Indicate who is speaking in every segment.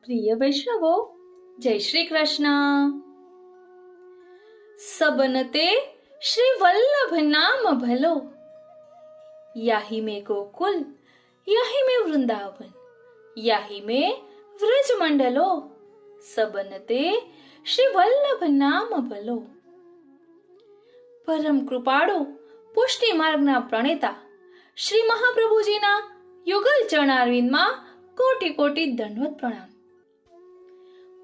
Speaker 1: પ્રિય વૈષ્ણવો, જય શ્રી કૃષ્ણ. સબનતે શ્રી વલ્લભ નામ ભલો, યાહી મેં ગોકુલ યાહી મેં વૃંદાવન, યાહી મેં વ્રજ મંડલો, સબનતે શ્રી વલ્લભ નામ ભલો. પરમ કૃપાળુ પુષ્ટિ માર્ગના પ્રણેતા શ્રી મહાપ્રભુજીના યુગલ ચરણારવિંદમાં કોટી કોટી દંડવત પ્રણામ.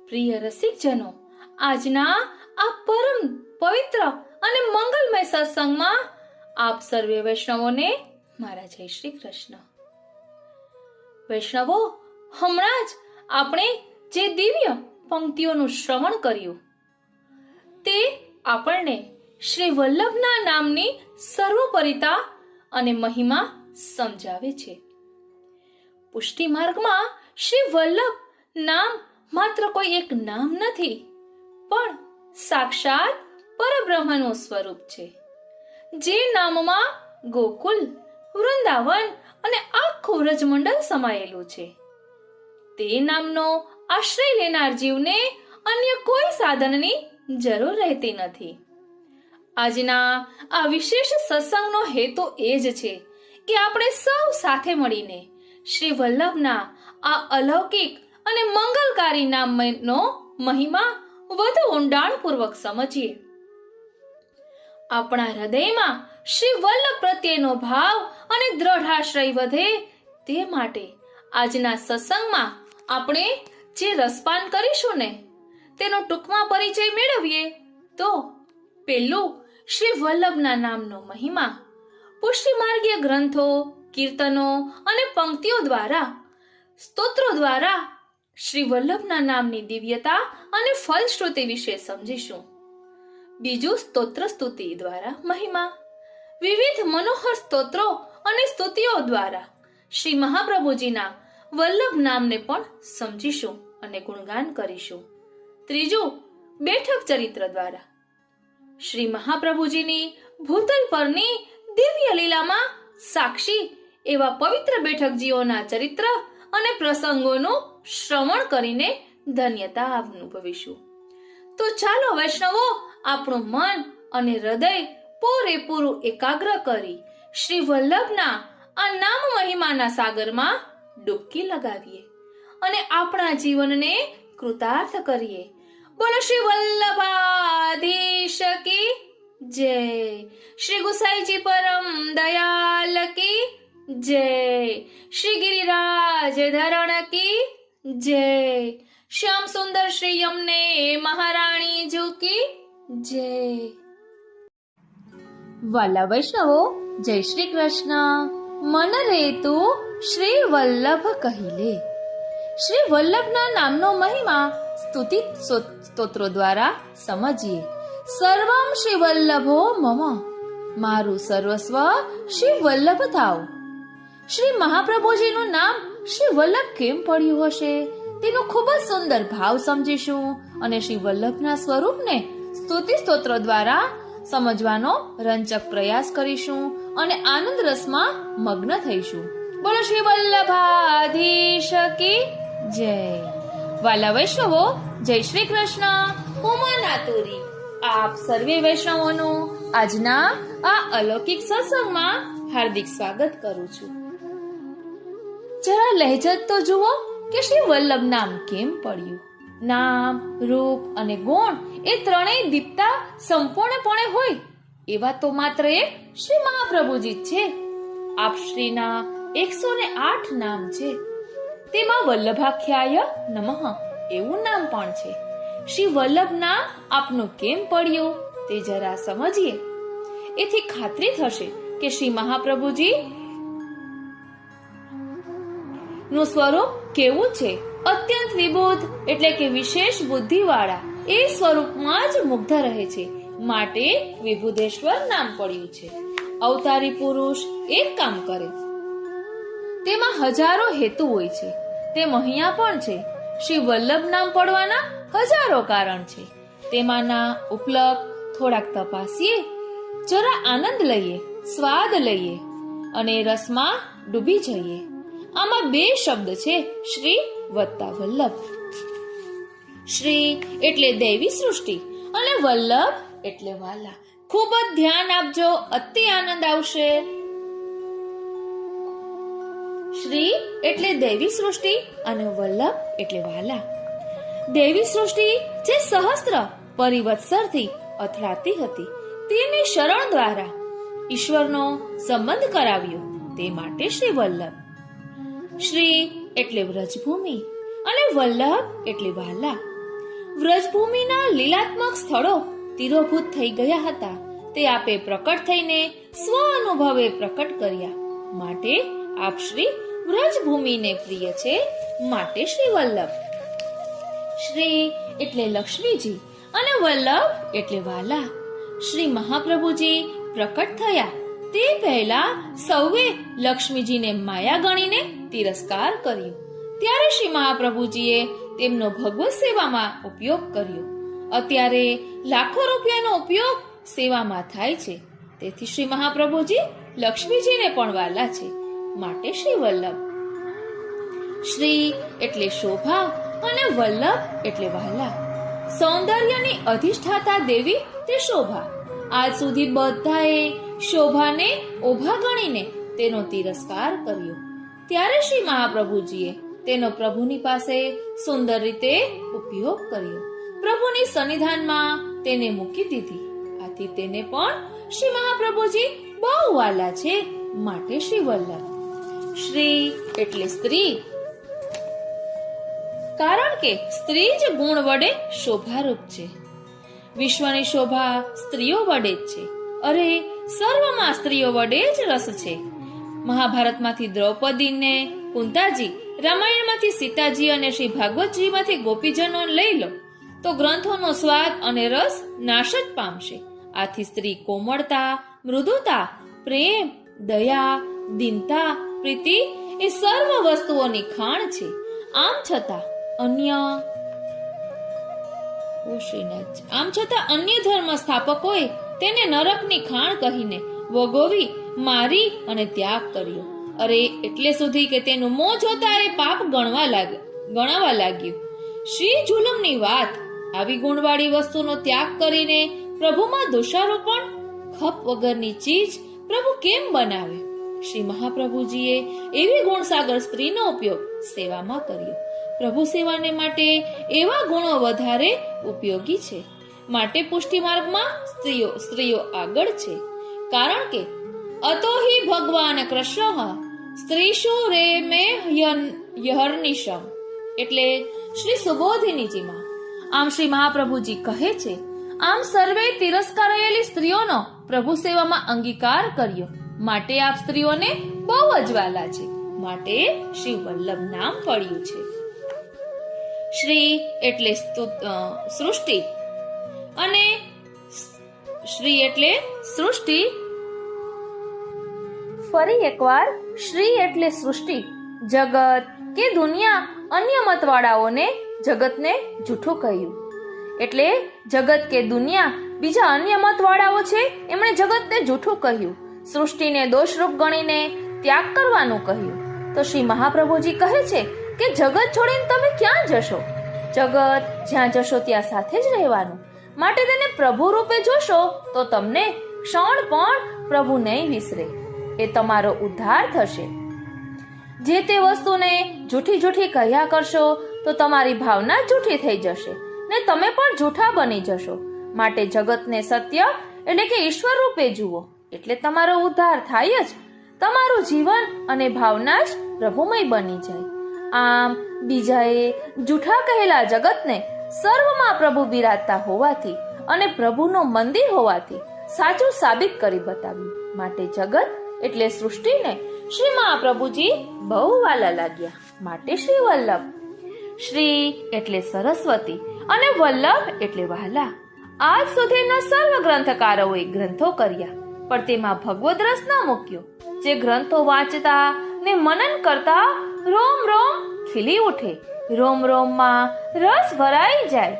Speaker 1: પ્રિય રસિકજનો, આજના આ પરમ પવિત્ર અને મંગલમય સત્સંગમાં આપ સર્વે વૈષ્ણવોને મારા જય શ્રી કૃષ્ણ. વૈષ્ણવો, હમણાં જ આપણે જે દિવ્ય પંક્તિઓનું શ્રવણ કર્યું તે આપણને શ્રી વલ્લભના નામની સર્વોપરિતા અને મહિમા સમજાવે છે. પુષ્ટિ માર્ગમાં શ્રી વલ્લભ નામ માત્ર કોઈ એક નામ નથી, પણ સાક્ષાત પરબ્રહ્મનું સ્વરૂપ છે. જે નામમાં ગોકુલ, વૃંદાવન અને આખું વ્રજમંડળ સમાયેલું છે, તે નામનો આશ્રય લેનાર જીવને અન્ય કોઈ સાધનની જરૂર રહેતી નથી. આજના આ વિશેષ સત્સંગનો હેતુ એ જ છે કે આપણે સૌ સાથે મળીને શ્રી વલ્લભના આ અલૌકિક અને મંગલકારી નામનો મહિમા વધુ ઊંડાણપૂર્વક સમજીએ. આપણા હૃદયમાં શ્રી વલ્લભ પ્રત્યેનો ભાવ અને દ્રઢાશ્રય વધે તે માટે આજના સત્સંગમાં આપણે જે રસપાન કરીશું ને તેનો ટૂંકમાં પરિચય મેળવીએ તો પહેલું, શ્રી વલ્લભના નામનો મહિમા. પુષ્ટિ માર્ગીય ગ્રંથો, કીર્તનો અને પંક્તિઓ દ્વારા, સ્તોત્રો દ્વારા શ્રી વલ્લભના નામની દિવ્યતા અને ફલશ્રુતિ વિશે સમજીશું. બીજું, સ્તોત્ર સ્તુતિ દ્વારા મહિમા. વિવિધ મનોહર સ્તોત્રો અને સ્તુતિઓ દ્વારા શ્રી મહાપ્રભુજીના વલ્લભ નામને પણ સમજીશું અને ગુણગાન કરીશું. ત્રીજું, બેઠક ચરિત્ર દ્વારા શ્રી મહાપ્રભુજીની ભૂતલ પરની દિવ્ય લીલામાં સાક્ષી એવા પવિત્ર બેઠકજીઓના ચરિત્ર અને પ્રસંગોનું શ્રવણ કરીને ધન્યતા અનુભવીશું. તો ચાલો વૈષ્ણવો, આપણું મન અને હૃદય પૂરેપૂરું એકાગ્ર કરી શ્રી વલ્લભના આ નામ મહિમાના સાગરમાં ડૂબકી લગાવીએ અને આપણા જીવનને કૃતાર્થ કરીએ. બોલો શ્રી વલ્લભાધીશ કી જય. શ્રી ગુસાઈજી પરમ દયાલ કી જય. શ્રી ગિરિરાજ ધરણ કી જય. શ્યામ સુંદર શ્રી યમને મહારાણી જી કી જય. વાલા વૈષ્ણવો, જય શ્રી કૃષ્ણ. મન રેતુ શ્રી વલ્લભ કहिले. શ્રી વલ્લભના નામનો મહિમા સ્તુતિ સ્તોત્રો દ્વારા સમજીએ. સર્વમ શ્રી વલ્લભો મમ, મારું સર્વસ્વ શ્રી વલ્લભ થાવ. શ્રી મહાપ્રભુજીનું નામ શ્રી વલ્લભ કેમ પડ્યું હશે તેનો ખૂબ જ સુંદર ભાવ સમજીશું અને શ્રી વલ્લભના સ્વરૂપને સ્તુતિ સ્તોત્ર દ્વારા સમજવાનો રંચક પ્રયાસ કરીશું અને આનંદ રસમાં મગ્ન થઈશું. બોલો શ્રી વલ્લભાધીશ કી જય. વાલા વૈષ્ણવો, જય શ્રી કૃષ્ણ. હું માનાતુરી આપ સર્વે વૈષ્ણવોનું આજના આ અલૌકિક સત્સંગમાં હાર્દિક સ્વાગત કરું છું. જરા લહેજત તો જુઓ કે શ્રી વલ્લભ નામ કેમ પડ્યું. નામ, રૂપ અને ગુણ એ ત્રણેય દીપ્તા સંપૂર્ણપણે હોય એવા તો માત્ર એક શ્રી મહાપ્રભુજી જ છે. આપ શ્રીના 108 નામ છે, તેમાં વલ્લભાખ્યાય નમઃ એવું નામ પણ છે. શ્રી વલ્લભ નામ આપનું કેમ પડ્યું તે જરા સમજીએ. એથી ખાતરી થશે કે શ્રી મહાપ્રભુજી નું સ્વરૂપ કેવું છે. અત્યંત વિબુદ્ધ એટલે કે વિશેષ બુદ્ધિવાળા એ સ્વરૂપમાં જ મુગ્ધ રહે છે, માટે વિબુધેશ્વર નામ પડ્યું છે. અવતારી પુરુષ એક કામ કરે તેમાં હજારો હેતુ હોય છે, તેમ અહીંયા પણ છે. શ્રી વલ્લભ નામ પડવાના હજારો કારણ છે. તેમાંના ઉપલબ્ધ થોડાક તપાસીએ, જરા આનંદ લઈએ, સ્વાદ લઈએ અને રસમાં ડૂબી જઈએ. આમાં બે શબ્દ છે, શ્રી વત્તા વલ્લભ. શ્રી એટલે દૈવી સૃષ્ટિ અને વલ્લભ એટલે વાલા. ખૂબ જ ધ્યાન આપજો, અતિ આનંદ આવશે. શ્રી એટલે દૈવી સૃષ્ટિ અને વલ્લભ એટલે વાલા. દૈવી સૃષ્ટિ જે સહસ્ત્ર પરિવત્સરથી અથડાતી હતી તેની શરણ દ્વારા ઈશ્વરનો સંબંધ કરાવ્યો, તે માટે શ્રી વલ્લભ. શ્રી એટલે વ્રજભૂમિ અને વલ્લભ એટલે વાલા. વ્રજભૂમિના લીલાત્મક સ્થળો તિરોભૂત થઈ ગયા હતા, તે આપે પ્રકટ થઈને સ્વ અનુભવે પ્રકટ કર્યા, માટે આપ શ્રી વ્રજભૂમિને પ્રિય છે, માટે શ્રી વલ્લભ. શ્રી એટલે લક્ષ્મીજી અને વલ્લભ એટલે વાલા. શ્રી મહાપ્રભુજી પ્રકટ થયા તે પહેલા સૌએ લક્ષ્મીજીને માયા ગણીને તિરસ્કાર કર્યો, ત્યારે શ્રી મહાપ્રભુજીએ તેમનો ભગવત સેવામાં ઉપયોગ કર્યો. અત્યારે લાખો રૂપિયાનો ઉપયોગ સેવામાં થાય છે, તેથી શ્રી મહાપ્રભુજી લક્ષ્મીજીને પણ વાલા છે, માટે શ્રી વલ્લભ. શ્રી એટલે શોભા અને વલ્લભ એટલે વાલા. સૌંદર્યની અધિષ્ઠાતા દેવી તે શોભા. આજ સુધી બધાએ શોભાને ઓભા ગણીને તેનો તિરસ્કાર કર્યો, ત્યારે શ્રી મહાપ્રભુજીએ તેનો પ્રભુની પાસે સુંદર રીતે ઉપયોગ કર્યો, પ્રભુની સન્નિધાનમાં તેને મૂકી દીધી. આથી તેને પણ શ્રી મહાપ્રભુજી બહુ વાલા છે, માટે શ્રી વલ્લભ. શ્રી એટલે સ્ત્રી, કારણ કે સ્ત્રી જ ગુણ વડે શોભારૂપ છે. વિશ્વની શોભા સ્ત્રીઓ વડે જ છે. અરે સર્વમાં સ્ત્રીઓ વડે જ રસ છે. મહાભારતમાંથી દ્રૌપદીને કુંતાજી, રામાયણમાંથી સીતાજી અને શ્રી ભાગવતજીમાંથી ગોપીજનો લઈ લો તો ગ્રંથોનો સ્વાદ અને રસ નાશ જ પામશે. આથી સ્ત્રી કોમળતા, મૃદુતા, પ્રેમ, દયા, દીનતા, પ્રીતિ એ સર્વ વસ્તુઓની ખાણ છે. આમ છતાં અન્ય ધર્મ સ્થાપકોએ તેને નરકની ખાણ કહીને વગોવી, મારી અને ત્યાગ કર્યો. અરે એટલે સુધી કે તેનું મોં જોતા એ પાપ ગણાવા લાગ્યું. શ્રી જુલમની વાત, આવી ગુણવાળી વસ્તુનો ત્યાગ કરીને પ્રભુમાં દોષારોપણ, ખપ વગરની ચીજ પ્રભુ કેમ બનાવે? શ્રી મહાપ્રભુજીએ એવી ગુણસાગર સ્ત્રીનો ઉપયોગ સેવામાં કર્યો. પ્રભુ સેવાને માટે એવા ગુણો વધારે ઉપયોગી છે, માટે પુષ્ટિ માર્ગમાં સ્ત્રીઓ આગળ છે. કારણ કે અતો હિ ભગવાન કૃષ્ણ સ્ત્રીશુ રે મે યહર્નિશમ, એટલે શ્રી સુબોધિનીજીમાં. આમ શ્રી મહાપ્રભુજી કહે છે, આમ સર્વે તિરસ્કારાયેલી સ્ત્રીઓનો પ્રભુ સેવામાં અંગીકાર કર્યો, માટે આપ સ્ત્રીઓને બહુ જ વાલા છે, માટે શ્રી વલ્લભ નામ પડ્યું છે. શ્રી એટલે સૃષ્ટિ અને શ્રી એટલે સૃષ્ટિ. ફરી એકવાર, શ્રી એટલે સૃષ્ટિ. જગત કે દુનિયા અન્ય મતવાળાઓને જગતને જૂઠું કહ્યું, એટલે જગત કે દુનિયા બીજા અન્ય મતવાળાઓ છે એમણે જગતને જૂઠું કહ્યું, સૃષ્ટિને દોષરૂપ ગણીને ત્યાગ કરવાનું કહ્યું. તો શ્રી મહાપ્રભુજી કહે છે કે જગત છોડીને તમે ક્યાં જશો? જગત જ્યાં જશો ત્યાં સાથે જ રહેવાનું, માટે તેને પ્રભુ રૂપે જોશો તો તમને ક્ષણ પણ પ્રભુ નહીં વિસરે, એ તમારો ઉદ્ધાર થશે. જે તે વસ્તુને જૂઠી કહ્યા કરશો તો તમારી ભાવના જૂઠી થઈ જશે ને તમે પણ જૂઠા બની જશો. માટે જગતને સત્ય એટલે કે ઈશ્વર રૂપે જુઓ, એટલે તમારો ઉદ્ધાર થાય જ. તમારું જીવન અને ભાવના જ પ્રભુમય બની જાય. આમ બીજાએ જૂઠા કહેલા જગતને સર્વમાં પ્રભુ બિરાજતા હોવાથી અને પ્રભુનો મંદિર હોવાથી સાચું સાબિત કરી બતાવ્યું. માટે જગત એટલે સૃષ્ટિને શ્રી મહાપ્રભુજી બહુ વાલા લાગ્યા, માટે શ્રી વલ્લભ. શ્રી એટલે સરસ્વતી અને વલ્લભ એટલે વાલા. આજ સુધીના સર્વ ગ્રંથકારોએ ગ્રંથો કર્યા, પણ તેમાં ભગવદ રસ ન મૂક્યો. જે ગ્રંથો વાંચતા ને મનન કરતા રોમ રોમ ખીલી ઉઠે, રોમ રોમમાં રસ ભરાઈ જાય,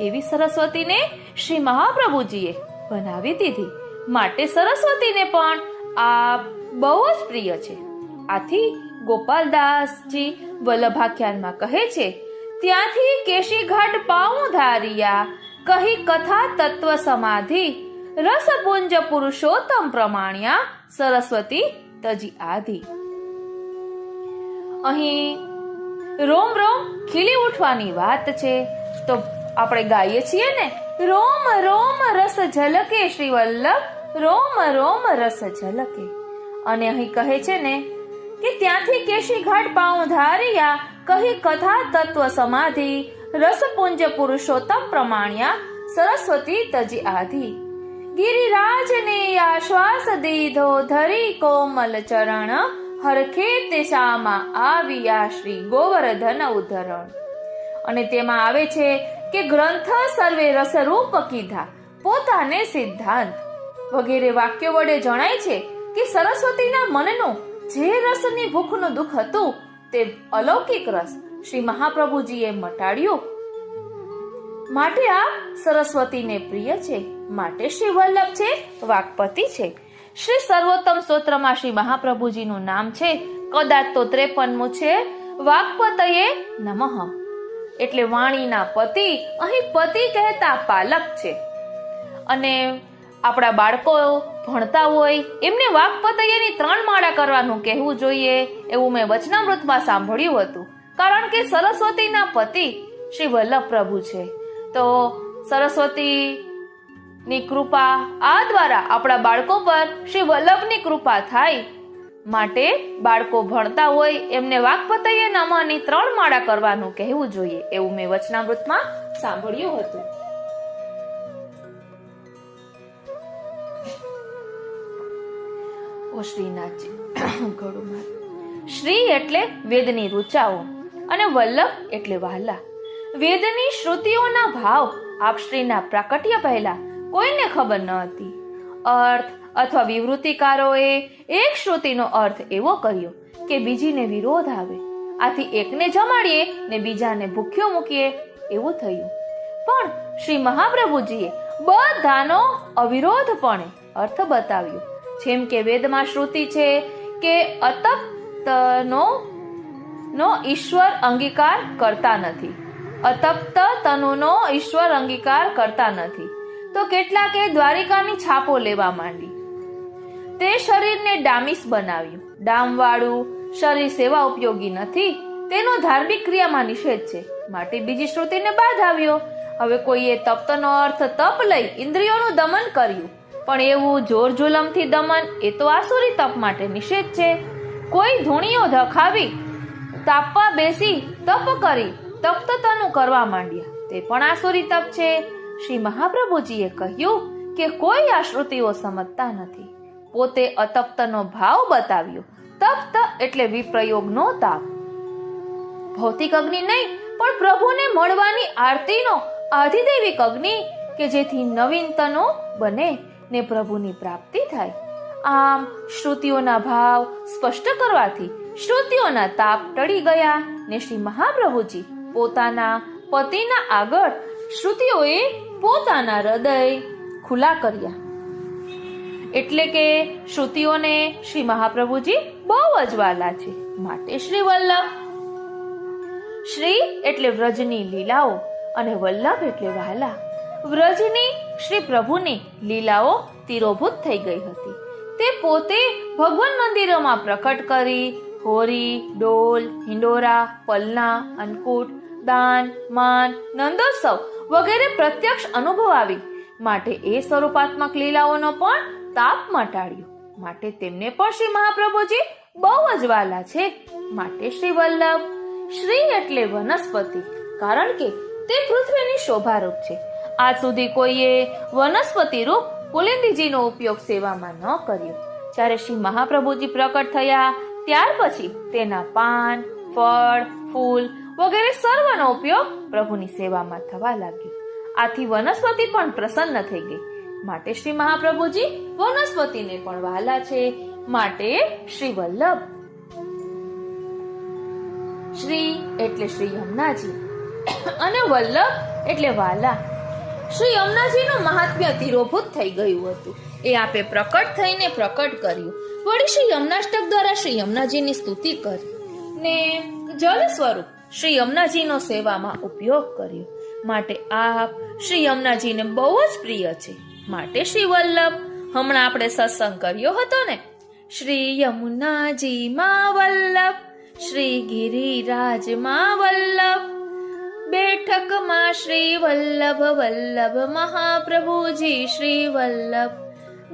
Speaker 1: એવી સરસ્વતીને શ્રી મહાપ્રભુજીએ બનાવી દીધી. માટે સરસ્વતીને પણ આ બહુ જ પ્રિય છે. આથી ગોપાલદાસજી વલ્લભાખ્યાનમાં કહે છે, ત્યાંથી કેશી ઘાટ પાઉં ધારિયા, કહી કથા તત્વ સમાધિ, રસપુંજ પુરુષોત્તમ પ્રમાણ્યા, સરસ્વતી તજી આધી. અહીં રોમ રોમ ખીલી ઉઠવાની વાત છે, તો આપણે ગાઈએ છીએ ને, રોમ રોમ રસ ઝલકે શ્રી વલ્લભ, રોમ રોમ રસ ઝલકે. અને અહીં કહે છે ને કે ત્યાંથી કેશી ઘાટ પાઉં ધારિયા, કહી કથા તત્વ સમાધિ, રસપુંજ પુરુષોત્તમ પ્રમાણ્યા, સરસ્વતી તજી આધી. ગિરિરાજને આશ્વાસ દીધો, ધરી કોમલ ચરણ, હરખે તે શામાં આવ્યા શ્રી ગોવર્ધન ઉદ્ધરણ. અને તેમાં આવે છે કે ગ્રંથ સર્વે રસરૂપ કીધા, પોતાને સિદ્ધાંત વગેરે વાક્યો વડે જણાય છે કે સરસ્વતીના મનનું જે રસની ભૂખનું દુઃખ હતું તે અલૌકિક રસ શ્રી મહાપ્રભુજીએ મટાડ્યું. માટે આ સરસ્વતીને પ્રિય છે, માટે શ્રી વલ્લભ છે, વાક્પતિ છે. શ્રી સર્વોત્તમ સ્તોત્રમાં શ્રી મહાપ્રભુજીનું નામ છે, કદાચ તો 53મું છે, વાક્પતયે નમઃ. એટલે વાણીના પતિ, અહીં પતિ કહેતા પાલક છે. અને આપણા બાળકો ભણતા હોય એમને વાક્પતયની 3 માળા કરવાનું કહેવું જોઈએ, એવું મેં વચનામૃતમાં સાંભળ્યું હતું. કારણ કે સરસ્વતીના પતિ શ્રી વલ્લભ પ્રભુ છે. તો સરસ્વતીની કૃપા આ દ્વારા આપણા બાળકો પર શ્રી વલ્લભની કૃપા થાય. માટે બાળકો ભણતા હોય એમને વાક્પતયે નમઃની 3 માળા કરવાનું કહેવું જોઈએ, એવું મેં વચનામૃતમાં સાંભળ્યું હતું. ઓ શ્રીનાથજી, શ્રી એટલે વેદની રૂચાઓ અને વલ્લભ એટલે વહાલા. વેદની શ્રુતિઓના ભાવ આપશ્રીના પ્રાકટ્ય પહેલા કોઈને ખબર ન હતી. અર્થ અથવા વિવૃતિકારોએ એક શ્રુતિનો અર્થ એવો કર્યો કે બીજીને વિરોધ આવે. આથી એકને જમાડીએ ને બીજાને ભૂખ્યો મૂકીએ એવું થયું. પણ શ્રી મહાપ્રભુજીએ બધાનો અવિરોધપણે અર્થ બતાવ્યો. જેમ કે વેદમાં શ્રુતિ છે કે અતપ્તનો ઈશ્વર અંગીકાર કરતા નથી, અતપ્ત તનુનો ઈશ્વર અંગીકાર કરતા નથી. તો કેટલાકે દ્વારિકાની છાપો લેવા માંડી. તે શરીરને ડામીસ બનાવ્યું. ડામવાળું શરીર સેવા ઉપયોગી નથી, તેનો ધાર્મિક ક્રિયામાં નિષેધ છે, માટે બીજી શ્રુતિને બાધાવ્યો. હવે કોઈએ તપ્તનો અર્થ તપ લઈ ઇન્દ્રિયોનું દમન કર્યું, પણ એવું જોર જુલમથી દમન એ તો આસુરી તપ માટે નિષેધ છે. કોઈ ધૂણીઓ ધખાવી તાપવા બેસી તપ કરી તપ્તતાનું કરવા માંડ્યા, તે પણ આસુરી તપ છે. શ્રી મહાપ્રભુજીએ કહ્યું કે કોઈ આ શ્રુતિઓ સમજતા નથી. પોતે અતપ્તનો ભાવ બતાવ્યો. તપ્ત એટલે વિપ્રયોગનો તાપ, ભૌતિક અગ્નિ નહીં પણ પ્રભુને મળવાની આરતીનો આધિદૈવિક અગ્નિ, કે જેથી નવીનતનો બને ને પ્રભુની પ્રાપ્તિ થાય. આમ શ્રુતિઓના ભાવ સ્પષ્ટ કરવાથી શ્રુતિઓના તાપ ટળી ગયા ને શ્રી મહાપ્રભુજી પોતાના પતિના આગળ શ્રુતિઓએ પોતાના હૃદય ખુલ્લા કર્યા. એટલે કે શ્રુતિઓને શ્રી મહાપ્રભુજી બહુ જ વાલા છે, માટે શ્રી વલ્લભ. શ્રી એટલે વ્રજની લીલાઓ અને વલ્લભ એટલે વહાલા. વ્રજની શ્રી પ્રભુની લીલાઓ તીરોભૂત થઈ ગઈ હતી. તે પોતે ભગવાન મંદિરોમાં પ્રકટ કરી હોરી, ડોલ, હિંડોરા, પલના, અન્નકૂટ, દાન, માન, નંદોત્સવ વગેરે પ્રત્યક્ષ અનુભવાવી. માટે એ સ્વરૂપાત્મક લીલાઓનો પણ તાપ મટાડ્યો. માટે તેમને પણ શ્રી મહાપ્રભુજી બહુ જ વાલા છે, માટે શ્રી વલ્લભ. શ્રી એટલે વનસ્પતિ, કારણ કે તે પૃથ્વીની શોભારૂપ છે. આજ સુધી કોઈએ વનસ્પતિ રૂપ પુલિંદજીનો ઉપયોગ સેવામાં ન કર્યો. જ્યારે શ્રી મહાપ્રભુજી પ્રકટ થયા ત્યાર પછી તેના પાન, ફળ, ફૂલ વગેરે સર્વનો ઉપયોગ પ્રભુની સેવામાં થવા લાગ્યો. આથી વનસ્પતિ પણ પ્રસન્ન થઈ ગઈ. માટે શ્રી મહાપ્રભુજી વનસ્પતિને પણ વહાલા છે, માટે શ્રી વલ્લભ. શ્રી એટલે શ્રી યમુનાજી અને વલ્લભ એટલે વાલા. શ્રી યમુનાજીનું મહાત્મ્ય તીરોભૂત થઈ ગયું હતું. એ આપે પ્રકટ થઈને પ્રકટ કર્યું. વળી શ્રી યમુનાષ્ટક દ્વારા શ્રી યમુનાજીની સ્તુતિ કરી. ને જલ સ્વરૂપ શ્રી યમુનાજીનો સેવામાં ઉપયોગ કર્યો. માટે આપ શ્રી યમુનાજીને બહુ જ પ્રિય છે. માટે શ્રી વલ્લભ હમણાં આપણે સત્સંગ કર્યો હતો ને, શ્રી યમુનાજી માં વલ્લભ, શ્રી ગિરિરાજ માં વલ્લભ, બેઠકમાં શ્રી વલ્લભ વલ્લભ મહાપ્રભુજી શ્રી વલ્લભ,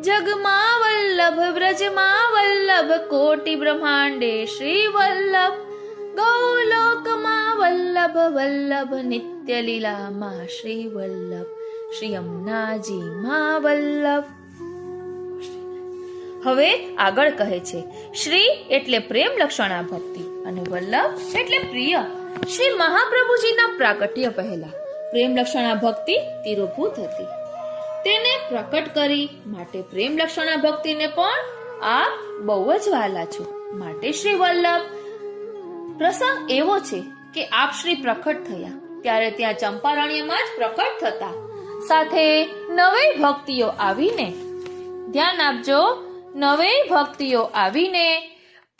Speaker 1: જગમાં વલ્લભ વ્રજમાં વલ્લભ, કોટિ બ્રહ્માંડે શ્રી વલ્લભ, ગૌલોકમાં વલ્લભ વલ્લભ, નિત્ય લીલામાં શ્રી વલ્લભ, શ્રી યમુનાજી માં વલ્લભ. હવે આગળ કહે છે, શ્રી એટલે પ્રેમ લક્ષણા ભક્તિ અને વલ્લભ એટલે પ્રિય. શ્રી મહાપ્રભુજીના પ્રાગટ્ય પહેલા પ્રેમ લક્ષણા ભક્તિ તિરોભૂત હતી. તેને પ્રકટ કરી માટે પ્રેમ લક્ષણા ભક્તિને પણ આપ બહુ જ વહાલા છો. માટે શ્રી વલ્લભ પ્રસંગ એવો છે કે આપ શ્રી પ્રકટ થયા ત્યારે ત્યાં ચંપારણ્યમાં જ પ્રકટ થતા સાથે નવી ભક્તિઓ આવીને, ધ્યાન આપજો, નવી ભક્તિઓ આવીને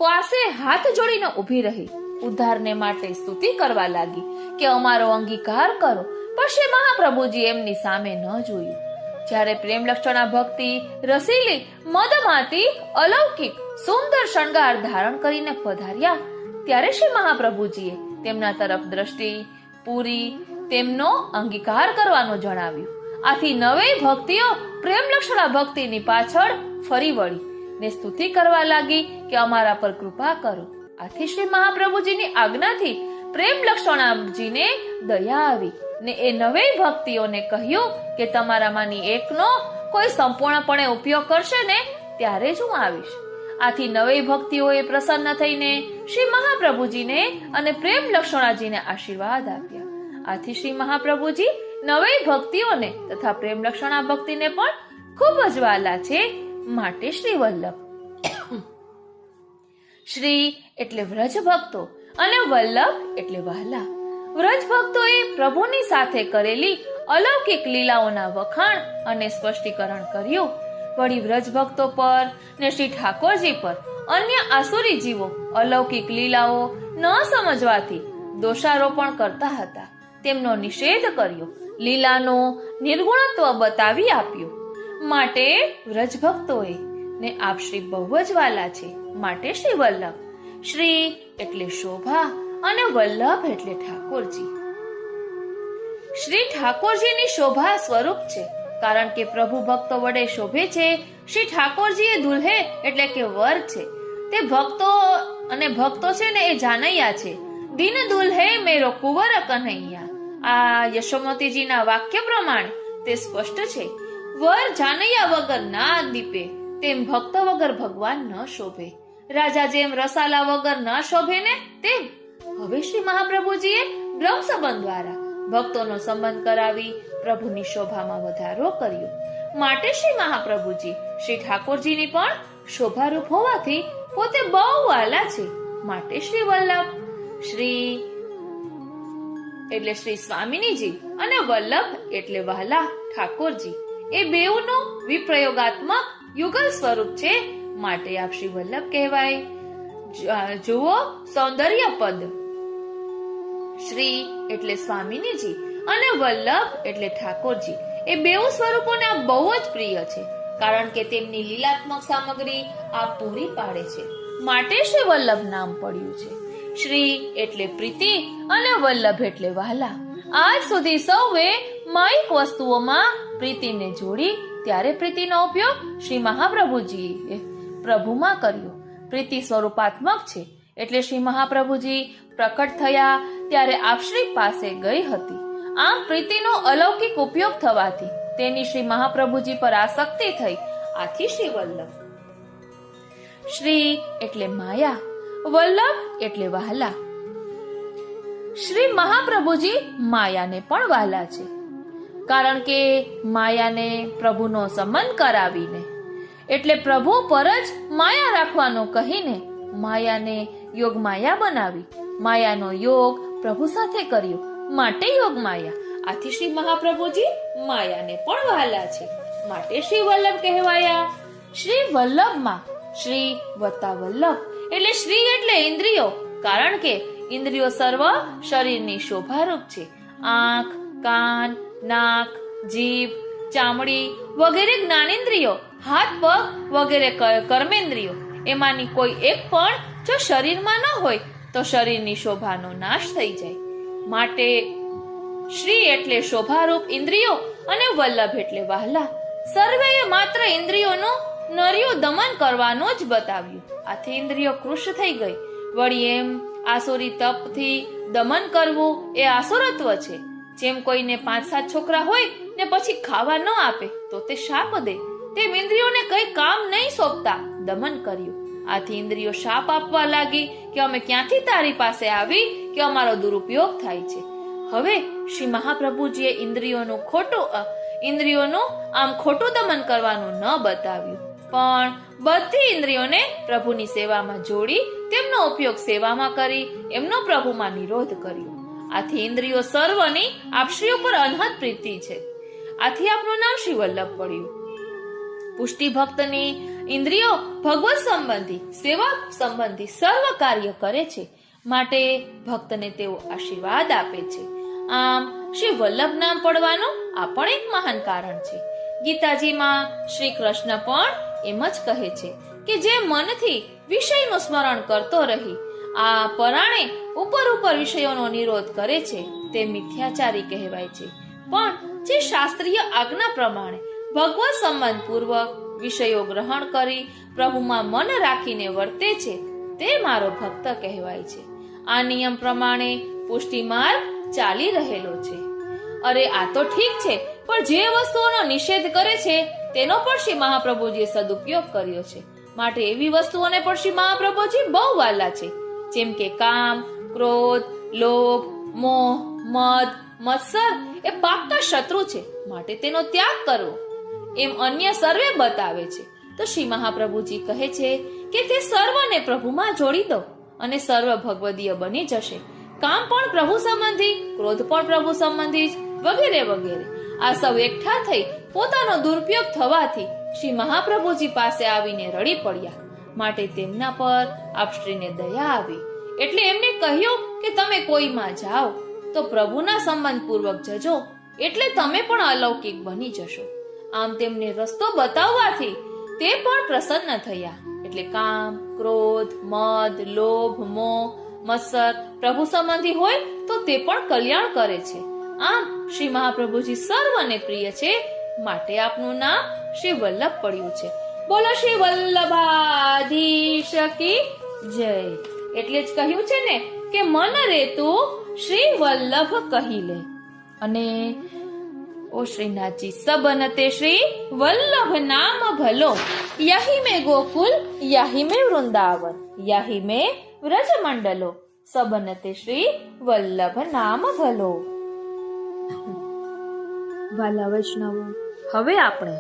Speaker 1: પાસે હાથ જોડીને ઊભી રહી ઉદ્ધારને માટે સ્તુતિ કરવા લાગી કે અમારો અંગીકાર કરો. પણ શ્રી મહાપ્રભુજી એમની સામે ન જોયું. જ્યારે પ્રેમ લક્ષણા ભક્તિ રસીલી મદમાતી અલૌકિક સુંદર શણગાર ધારણ કરીને પધાર્યા ત્યારે શ્રી મહાપ્રભુજીએ તેમના તરફ દ્રષ્ટિ પૂરી તેમનો અંગીકાર કરવાનો જણાવ્યું. આથી નવી ભક્તિઓ પ્રેમ લક્ષણા ભક્તિની પાછળ ફરી વળી ને સ્તુતિ કરવા લાગી કે અમારા પર કૃપા કરો. આથી શ્રી મહાપ્રભુજીની આજ્ઞાથી પ્રેમ લક્ષણાજીને દયા આવી ને એ નવી ભક્તિઓને કહ્યું કે તમારામાંની એકનો કોઈ સંપૂર્ણપણે ઉપયોગ કરશે ને ત્યારે જ હું આવીશ. આથી નવી ભક્તિઓએ પ્રસન્ન થઈને શ્રી મહાપ્રભુજીને અને પ્રેમ લક્ષણાજીને આશીર્વાદ આપ્યા. આથી શ્રી મહાપ્રભુજી નવી ભક્તિઓને તથા પ્રેમ લક્ષણા ભક્તિને પણ ખૂબ જ વહાલા છે. માટે શ્રી વલ્લભ. શ્રી એટલે વ્રજ ભક્તો અને વલ્લભ એટલે વહાલા. વ્રજ ભક્તોએ પ્રભુની સાથે કરેલી અલૌકિક લીલાઓના વખાણ અને સ્પષ્ટીકરણ કર્યું. વળી વ્રજ ભક્તો પર ને શ્રી ઠાકોરજી પર અન્ય આસુરી જીવો અલૌકિક લીલાઓ ન સમજવાથી દોષારોપણ કરતા હતા તેમનો નિષેધ કર્યો. લીલાનો નિર્ગુણત્વ બતાવી આપ્યું. માટે વ્રજ ભક્તોએ ને આપ શ્રી બહુ જ વહાલા છે. માટે શ્રી વલ્લભ. શ્રી એટલે શોભા અને વલ્લભ એટલે ઠાકોરજી. શ્રી ઠાકોરજીની શોભા સ્વરૂપ છે કારણ કે પ્રભુ ભક્તો વડે શોભે છે. શ્રી ઠાકોરજી એ દુલ્હે એટલે કે વર છે. તે ભક્તો અને ભક્તો છે ને એ જાનૈયા છે. દિન દુલ્હે મેરો કુંવર કન્હૈયા. આ યશોમતીજીના વાક્ય પ્રમાણે તે સ્પષ્ટ છે. વર જાનૈયા વગર ના દીપે તેમ ભક્તો વગર ભગવાન ન શોભે. રાજા જેમ રસાલા વગર ન શોભે ને તેમ હવે શ્રી મહાપ્રભુજીએ બ્રહ્મ સંબંધ દ્વારા ભક્તોનો સંબંધ કરાવી પ્રભુની શોભામાં વધારો કર્યો. માટે શ્રી મહાપ્રભુજી શ્રી ઠાકોરજીની પણ શોભારૂપ હોવાથી પોતે બહુ વહાલા છે. માટે શ્રી વલ્લભ. શ્રી એટલે શ્રી સ્વામિનીજી અને વલ્લભ એટલે વહાલા ઠાકોરજી એ બેઉનું વિપ્રયોગાત્મક યુગલ સ્વરૂપ છે. માટે આપ શ્રી વલ્લભ કહેવાય. જુઓ સૌંદર્ય પદ. શ્રી એટલે સ્વામિનીજી અને વલ્લભ એટલે ઠાકોરજી એ બેઉ સ્વરૂપોને આ બહુ જ પ્રિય છે કારણ કે તેમની લીલાત્મક સામગ્રી આ પૂરી પાડે છે. માટે શ્રી વલ્લભ નામ પડ્યું છે. શ્રી એટલે પ્રીતિ અને વલ્લભ એટલે વહાલા. આજ સુધી સૌએ માયિક વસ્તુઓમાં પ્રીતિને જોડી ત્યારે પ્રીતિનો ઉપયોગ શ્રી મહાપ્રભુજીએ પ્રભુમાં કર્યો. પ્રીતિ સ્વરૂપાત્મક છે એટલે શ્રી મહાપ્રભુજી પ્રકટ થયા ત્યારે આપશ્રી પાસે ગઈ હતી. આમ પ્રીતિનો અલૌકિક ઉપયોગ થવાથી તેની શ્રી મહાપ્રભુજી પર આસક્તિ થઈ. આથી શ્રી વલ્લભ. શ્રી એટલે માયા, વલ્લભ એટલે વહાલા. શ્રી મહાપ્રભુજી માયાને પણ વહાલા છે કારણ કે માયાને પ્રભુનો સંબંધ કરાવીને એટલે પ્રભુ પર જ માયા રાખવાનું કહીને માયાને યોગ માયા બનાવી. માયાનો યોગ પ્રભુ સાથે કર્યો માટે યોગ માયા. આથી શ્રી મહાપ્રભુજી માયાને પણ વહાલા છે માટે શ્રી વલ્લભ કહેવાયા. શ્રી વલ્લભમાં શ્રી વત્તા વલ્લભ એટલે શ્રી એટલે ઇન્દ્રિયો કારણ કે ઇન્દ્રિયો સર્વ શરીરની શોભારૂપ છે. આંખ, કાન, નાક, જીભ, ચામડી વગેરે જ્ઞાનેન્દ્રિયો, હાથ પગ વગેરે કર્મેન્દ્રિયો, એમાંની કોઈ એક પણ જો શરીરમાં ન હોય તો શરીરની શોભાનો નાશ થઈ જાય. માટે શ્રી એટલે શોભારૂપ ઇન્દ્રિયો અને વલ્લભ એટલે વહાલા. સર્વેએ માત્ર ઇન્દ્રિયોનું નર્યું દમન કરવાનું જ બતાવ્યું. આથી ઇન્દ્રિયો કૃશ થઈ ગઈ. વળી એમ આસુરી તપથી દમન કરવું એ આસુરત્વ છે. જેમ કોઈને 5-7 છોકરા હોય ને પછી ખાવા ન આપે તો તે શાપ દે, તેમ ઇન્દ્રિયોને કઈ કામ નહીં સોંપતા દમન કર્યું. આથી ઇન્દ્રિયો શાપ આપવા લાગી કે અમે ક્યાંથી તારી પાસે આવી કે અમારો દુરુપયોગ થાય છે. હવે શ્રી મહાપ્રભુજીએ ઇન્દ્રિયોનું આમ ખોટું દમન કરવાનું ન બતાવ્યું, પણ બધી ઇન્દ્રિયોને પ્રભુની સેવામાં જોડી તેમનો ઉપયોગ સેવામાં કરી એમનો પ્રભુમાં નિરોધ કર્યો. આથી ઇન્દ્રિયો સર્વની આપ શ્રી ઉપર અનહદ પ્રીતિ છે. આથી આપનું નામ શ્રી વલ્લભ પડ્યું. પુષ્ટિ ભક્તની ઇન્દ્રિયો ભગવત સંબંધી, સેવા સંબંધી સર્વ કાર્ય કરે છે. માટે ભક્તને તેઓ આશીર્વાદ આપે છે. આમ શ્રી વલ્લભ નામ પડવાનું આ પણ એક મહાન કારણ છે. ગીતાજીમાં શ્રી કૃષ્ણ પણ એમ જ કહે છે કે જે મનથી વિષયનું સ્મરણ કરતો રહી આ પરાણે ઉપર વિષયોનો નિરોધ કરે છે તે મિથ્યાચારી કહેવાય છે. પણ જે શાસ્ત્રીય આજ્ઞા પ્રમાણે ભગવત સંબંધ પૂર્વક વિષયો ગ્રહણ કરી પ્રભુમાં મન રાખીને વર્તે છે તે મારો ભક્ત કહેવાય છે. આ નિયમ પ્રમાણે પુષ્ટિ માર્ગ ચાલી રહેલો છે. અરે આ તો ઠીક છે, પણ જે વસ્તુઓનો નિષેધ કરે છે તેનો પણ શ્રી મહાપ્રભુજીએ સદુપયોગ કર્યો છે. માટે એવી વસ્તુઓને પણ શ્રી મહાપ્રભુજી બહુ વાલા છે, જેમ કે કામ, ક્રોધ, લોભ, મોહ, મદ, મત્સર એ પાક્કા શત્રુ છે. માટે તેનો ત્યાગ કરવો એમ અન્ય સર્વે બતાવે છે. તો શ્રી મહાપ્રભુજી કહે છે કે તે સર્વને પ્રભુમાં જોડી દો અને સર્વ ભગવદીય બની જશે. કામ પણ પ્રભુ સંબંધી, ક્રોધ પણ પ્રભુ સંબંધી વગેરે વગેરે. આ સૌ એકઠા થઈ પોતાનો દુરુપયોગ થવાથી શ્રી મહાપ્રભુજી પાસે આવીને રડી પડ્યા. માટે તેમના પર આપશ્રીને દયા આવી. એટલે એમને કહ્યું કે તમે કોઈમાં જાઓ તો પ્રભુના સંબંધ પૂર્વક જજો, એટલે તમે પણ અલૌકિક બની જશો. આમ તેમને રસ્તો બતાવવાથી તે પણ પ્રસન્ન થયા. એટલે કામ, ક્રોધ, મદ, લોભ, મોહ, મત્સર પ્રભુ સંબંધી હોય તો તે પણ કલ્યાણ કરે છે. આમ શ્રી મહાપ્રભુજી સર્વને પ્રિય છે. માટે આપનું નામ શ્રી વલ્લભ પડ્યું છે. બોલો શ્રી વલ્લભાધીશ કી જય. એટલે જ કહ્યું છે ને કે મન રે તું શ્રી વલ્લભ કહી લે. અને ઓ શ્રીનાથજી સબનતે શ્રી વલ્લભ નામ ભલો, યહી મેં ગોકુલ યહી મેં વૃંદાવન યહી મેં વ્રજ મંડલો, સબનતે શ્રી વલ્લભ નામ ભલો. વાલા વૈષ્ણવો, હવે આપણે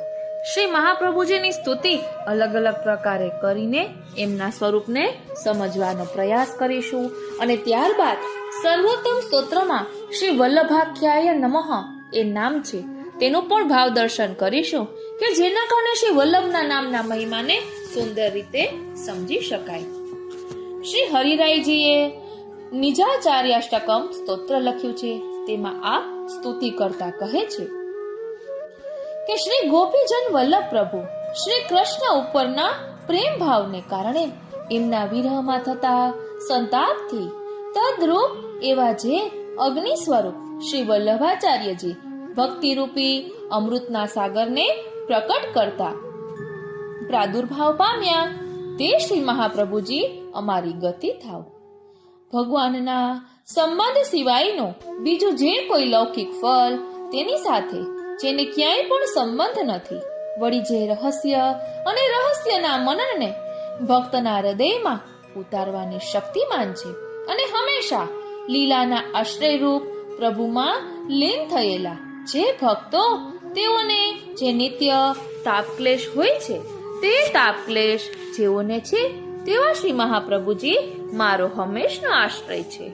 Speaker 1: શ્રી મહાપ્રભુજીની સ્તુતિ અલગ અલગ પ્રકારે કરીને એમના સ્વરૂપને સમજવાનો પ્રયાસ કરીશું. અને ત્યારબાદ સર્વોત્તમ સ્તોત્રમાં શ્રી વલ્લભાખ્યાય નમઃ એ નામ છે તેનું પણ ભાવ દર્શન કરીશું કે જેના કારણે શ્રી વલ્લભના નામના મહિમાને સુંદર રીતે સમજી શકાય. શ્રી હરિરાયજીએ નિજાચાર્યાષ્ટકમ સ્તોત્ર લખ્યું છે. તેમાં આ સ્તુતિ કરતા કહે છે કે શ્રી ગોપીજન વલ્લભ પ્રભુ શ્રી કૃષ્ણ ઉપરના પ્રેમ ભાવને કારણે એમના વિરહમાં થતા સંતાપથી તદ્રૂપ એવા જે અગ્નિ સ્વરૂપ શ્રી વલ્લભાચાર્યજી ભક્તિરૂપી અમૃતના સાગરને પ્રકટ કરતા પ્રાદુર્ભાવ પામ્યા તે શ્રી મહાપ્રભુજી અમારી ગતિ થાવ. ભગવાનના સંબંધ સિવાયનું બીજું જે કોઈ લૌકિક ફળ તેની સાથે જેને ક્યાંય પણ સંબંધ નથી, વળી જે રહસ્ય અને રહસ્યના મનનને ભક્તના હૃદયમાં ઉતારવાની શક્તિમાન છે અને હંમેશા લીલાના આશ્રયરૂપ પ્રભુમાં લીન થયેલા જે ભક્તો તેઓને જે નિત્ય તાપક્લેશ હોય છે તે તાપક્લેશ જેઓને છે તેવા શ્રી મહાપ્રભુજી મારો હંમેશનો આશ્રય છે.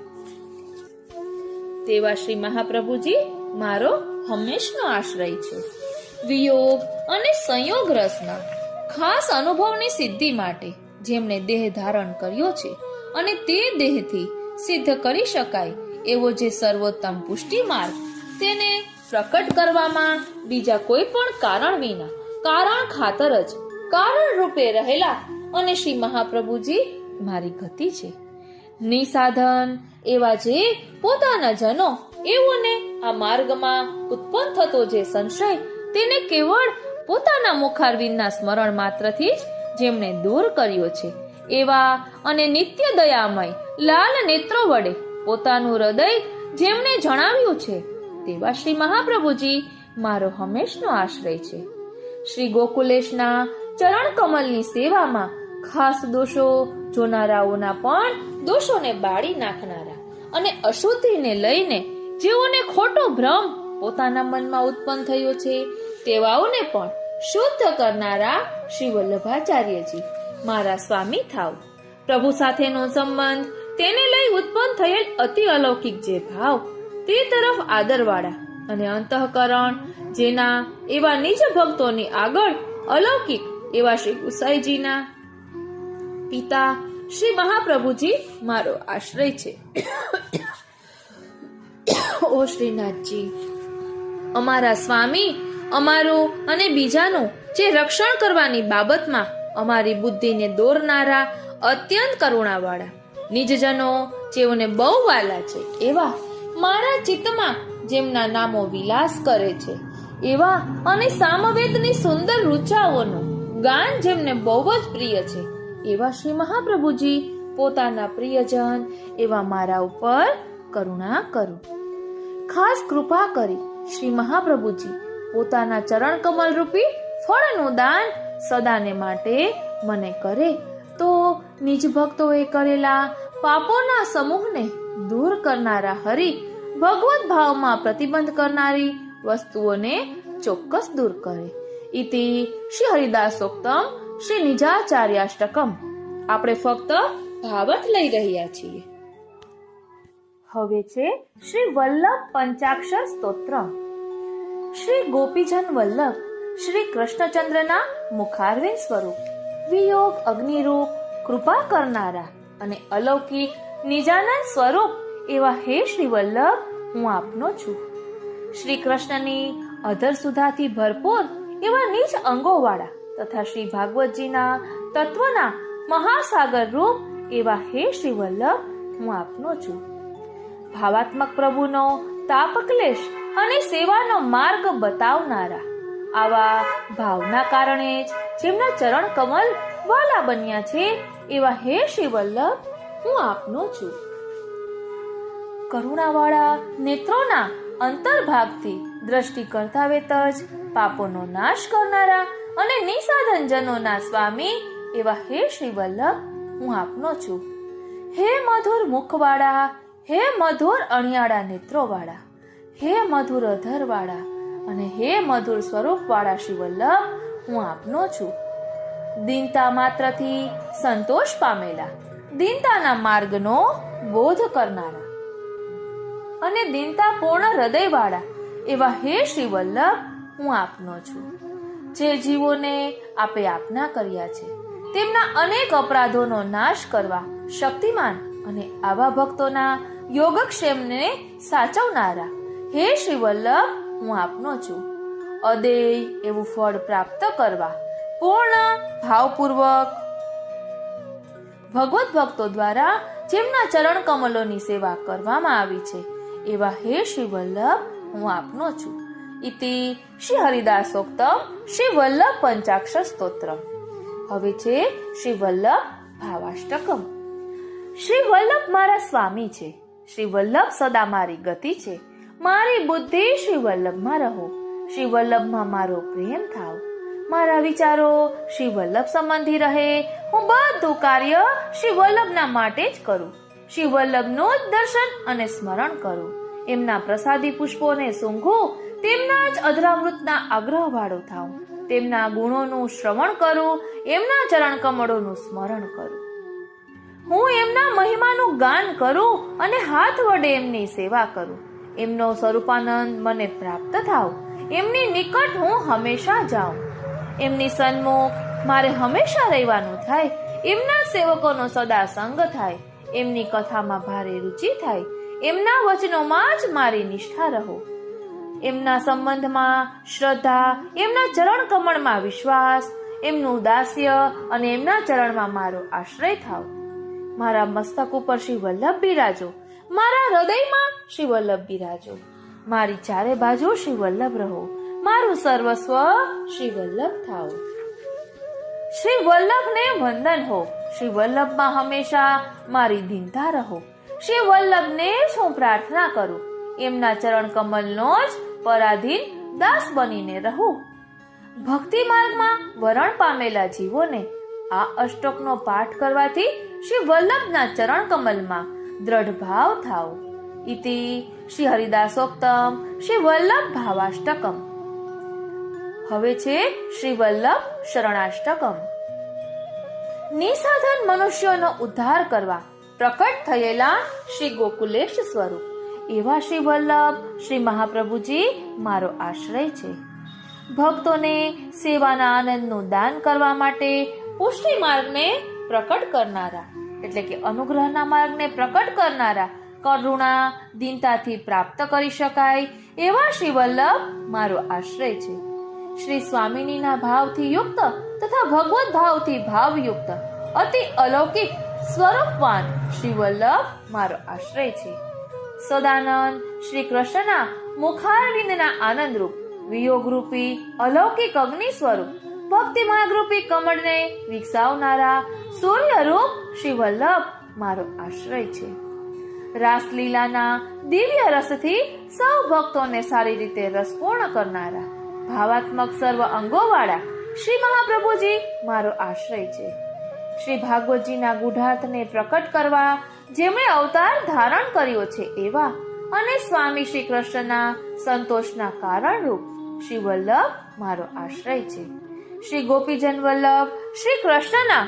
Speaker 1: તેવા શ્રી મહાપ્રભુજી મારો હંમેશનો આશ્રય છે. વિયોગ અને સંયોગ રસના ખાસ અનુભવની સિદ્ધિ માટે જેમણે દેહ ધારણ કર્યો છે અને તે દેહથી સિદ્ધ કરી શકાય એવો જે સર્વોત્તમ પુષ્ટિ માર્ગ, તેને પ્રકટ કરવામાં બીજા કોઈ પણ કારણ વિના, કારણ ખાતર જ કારણ રૂપે રહેલા અને શ્રી મહાપ્રભુજી મારી ગતિ છે. નિસાધન એવા જે પોતાના જનો એવોને આ માર્ગમાં ઉત્પન્ન થતો જે સંશય, તેને કેવળ પોતાના મુખારવિંદના સ્મરણ માત્રથી જ જેમણે દૂર કર્યો છે, એવા અને નિત્ય દયામય લાલ નેત્રો વડે પોતાનું હૃદય જેમણે જણાવ્યું છે, તેવા શ્રી મહાપ્રભુજી મારો હંમેશનો આશ્રય છે. શ્રી ગોકુલેશના ચરણ કમલની સેવામાં ખાસ દોષો જોનારાઓના પણ દોષોને બાળી નાખનારા અને અશુદ્ધિને લઈને જેઓને ખોટો ભ્રમ પોતાના મનમાં ઉત્પન્ન થયો છે, તેવાઓને પણ શુદ્ધ કરનારા શ્રી વલ્લભાચાર્યજી મારા સ્વામી થાવ. પ્રભુ સાથેનો સંબંધ, તેને લઈ ઉત્પન્ન થયેલ અતિ અલૌકિક જે ભાવ, તે તરફ આદરવાળા અને અંતઃકરણ જેના એવા નિજ ભક્તોની આગળ અલૌકિક એવા શ્રી ગુસાઈજીના પિતા શ્રી મહાપ્રભુજી મારો આશ્રય છે. ઓ શ્રીનાથજી, અમારા સ્વામી અમારું અને બીજાનું જે રક્ષણ કરવાની બાબતમાં અમારી બુદ્ધિને દોરનારા અત્યંત કરુણાવાળા નિજજનો જેઓને બહુ વાલા છે, એવા મારા ચિત્તમાં જેમના નામો વિલાસ કરે છે, એવા અને સામવેદની સુંદર રૂચાઓનું ગાન જેમને બહુ જ પ્રિય છે, એવા શ્રી મહાપ્રભુજી પોતાના પ્રિયજન એવા મારા ઉપર કરુણા કરો. ખાસ કૃપા કરી શ્રી મહાપ્રભુજી પોતાના ચરણ કમલ રૂપી ફળનું દાન સદાને માટે મને કરે, તો નિજ ભક્તોએ કરેલા પાપોના સમૂહને દૂર કરનારા હરિ ભગવત ભાવમાં પ્રતિબંધ કરનારી વસ્તુઓને ચોક્કસ દૂર કરે. ઇતિ શ્રી હરિદાસોક્તમ શ્રી નિજાચાર્યાષ્ટકમ. આપણે ફક્ત ભાવ જ લઈ રહ્યા છીએ. હવે છે શ્રી વલ્લભ પંચાક્ષર સ્તોત્ર. શ્રી ગોપીજન વલ્લભ શ્રી કૃષ્ણચંદ્રના મુખારવિંદ સ્વરૂપ, વિયોગ અગ્નિરૂપ કૃપા કરનારા અને અલૌકિક નિજાનંદ સ્વરૂપ એવા હે શ્રી વલ્લભ, હું આપનો છું. શ્રી કૃષ્ણની અધર સુધાથી ભરપૂર એવા નિજ અંગોવાળા તથા શ્રી ભાગવતજીના તત્વના મહાસાગર રૂપ એવા હે શ્રી વલ્લભ, હું આપનો છું. ભાવાત્મક પ્રભુનો તાપ ક્લેશ અને સેવાનો માર્ગ બતાવનારા આવા ભાવના કારણે જ જેમના ચરણ કમલ વાલા બન્યા છે, એવા હે શ્રી વલ્લભ, હું આપનો છું. કરુણાવાળા નેત્રોના અંતર્ભાગથી દ્રષ્ટિ કરતા વેત જ પાપોનો નાશ કરનારા અને નિસાધન જનોના સ્વામી એવા હે શ્રી વલ્લભ, હું આપનો છું. હે મધુર મુખવાળા, હે મધુર અણિયાળા નેત્રોવાળા, હે મધુર અધરવાળા અને હે મધુર સ્વરૂપવાળા શ્રી વલ્લભ, હું આપનો છું. દીનતા માત્રથી સંતોષ પામેલા, દીનતાના માર્ગનો બોધ કરનારા અને દીનતા પૂર્ણ હૃદયવાળા એવા હે શ્રી વલ્લભ, હું આપનો છું. જે જીવોને આપે આપના કર્યા છે, તેમના અનેક અપરાધોનો નાશ કરવા શક્તિમાન અને આવા ભક્તોના યોગક્ષેમને સાચવનારા હે શ્રી વલ્લભ, હું આપનો છું. અદેય એવું ફળ પ્રાપ્ત કરવા પૂર્ણ ભાવપૂર્વક ભગવત ભક્તો દ્વારા જેમના ચરણ કમલોની સેવા કરવામાં આવી છે, એવા હે શ્રી વલ્લભ, હું આપનો છું. ઇતિ શ્રી હરિદાસોક્તમ શ્રી વલ્લભ પંચાક્ષર સ્તોત્ર. હવે છે શ્રી વલ્લભ ભાવાષ્ટકમ. શ્રી વલ્લભ મારા સ્વામી છે, શ્રી વલ્લભ સદા મારી ગતિ છે. મારી બુદ્ધિ શ્રી વલ્લભમાં રહો, શ્રી વલ્લભમાં મારો પ્રેમ થાવ. મારા વિચારો શ્રી વલ્લભ સંબંધી રહે. હું બધું કાર્ય શ્રી વલ્લભના માટે જ કરું. શ્રી વલ્લભનું જ દર્શન અને સ્મરણ કરું. એમના પ્રસાદી પુષ્પોને સૂંઘું, તેમના જ અધરામૃતના આગ્રહ વાળો થાઉં. તેમના ગુણોનું શ્રવણ કરું, એમના ચરણ કમળોનું સ્મરણ કરું. હું એમના મહિમાનું ગાન કરું અને હાથ વડે એમની સેવા કરું. એમનો સ્વરૂપાનંદ મને પ્રાપ્ત થાવ. એમની નિકટ હું હંમેશા જાઉં. એમની સન્મુખ મારે હંમેશા રહેવાનું થાય. એમના સેવકોનો સદા સંગ થાય. એમની કથામાં ભારે રુચિ થાય, એમના વચનોમાં જ મારી નિષ્ઠા રહો, એમના સંબંધમાં શ્રદ્ધા, એમના ચરણ કમળમાં વિશ્વાસ, એમનું દાસ્ય અને એમના ચરણમાં મારો આશ્રય થાવ. મારા મસ્તક ઉપર શ્રી વલ્લભ બિરાજો, મારા હૃદયમાં શ્રી વલ્લભ બિરાજો, મારી ચારે બાજુ શ્રી વલ્લભ રહો, મારું સર્વસ્વ શ્રી વલ્લભ થાવ. શ્રી વલ્લભને વંદન હો, શ્રી વલ્લભમાં હંમેશા મારી દીનતા રહો. શ્રી વલ્લભને જ હું પ્રાર્થના કરું, એમના ચરણ કમલનો જ પરાધીન દાસ બનીને રહું. ભક્તિ માર્ગમાં વરણ પામેલા જીવોને આ અષ્ટકનો પાઠ કરવાથી શ્રી વલ્લભના ચરણ કમલમાં દ્રઢ ભાવ થાવ. ઇતિ શ્રી હરિદાસોક્તમ શ્રી વલ્લભ ભાવાષ્ટકમ. હવે છે શ્રી વલ્લભ શરણાષ્ટકમ. નિસાધન મનુષ્યોનો ઉદ્ધાર કરવા પ્રકટ થયેલા શ્રી ગોકુલેશ સ્વરૂપ એવા શ્રી વલ્લભ શ્રી મહાપ્રભુજી મારો આશ્રય છે. ભક્તોને સેવાના આનંદનું દાન કરવા માટે પુષ્ટિ માર્ગને પ્રકટ કરનારા એટલે કે અનુગ્રહના માર્ગને પ્રકટ કરનારા, કરુણા દીનતાથી પ્રાપ્ત કરી શકાય એવા શ્રી વલ્લભ મારો આશ્રય છે. શ્રી સ્વામિનીના ભાવથી યુક્ત તથા ભગવત ભાવથી ભાવયુક્ત અતિ અલૌકિક સ્વરૂપવાન શ્રી વલ્લભ મારો આશ્રય છે. સદાનંદ શ્રી કૃષ્ણના મુખારવિંદના આનંદરૂપ વિયોગરૂપી અલૌકિક અગ્નિ સ્વરૂપ ભક્તિ માર્ગરૂપી કમળને વિકસાવનારા સૂર્યરૂપ શ્રી વલ્લભ મારો આશ્રય છે. રાસલીલાના દિવ્ય રસથી સૌ ભક્તોને સારી રીતે રસપૂર્ણ કરનારા ભાવાત્મક સર્વ અંગોવાળા શ્રી મહાપ્રભુજી મારો આશ્રય છે. શ્રી ભાગવતજીના ગુઢાર્થને પ્રકટ કરવા જેમણે અવતાર ધારણ કર્યો છે એવા અને સ્વામી શ્રી કૃષ્ણના સંતોષના કારણરૂપ શ્રી વલ્લભ મારો આશ્રય છે. શ્રી ગોપીજન વલ્લભ શ્રી કૃષ્ણના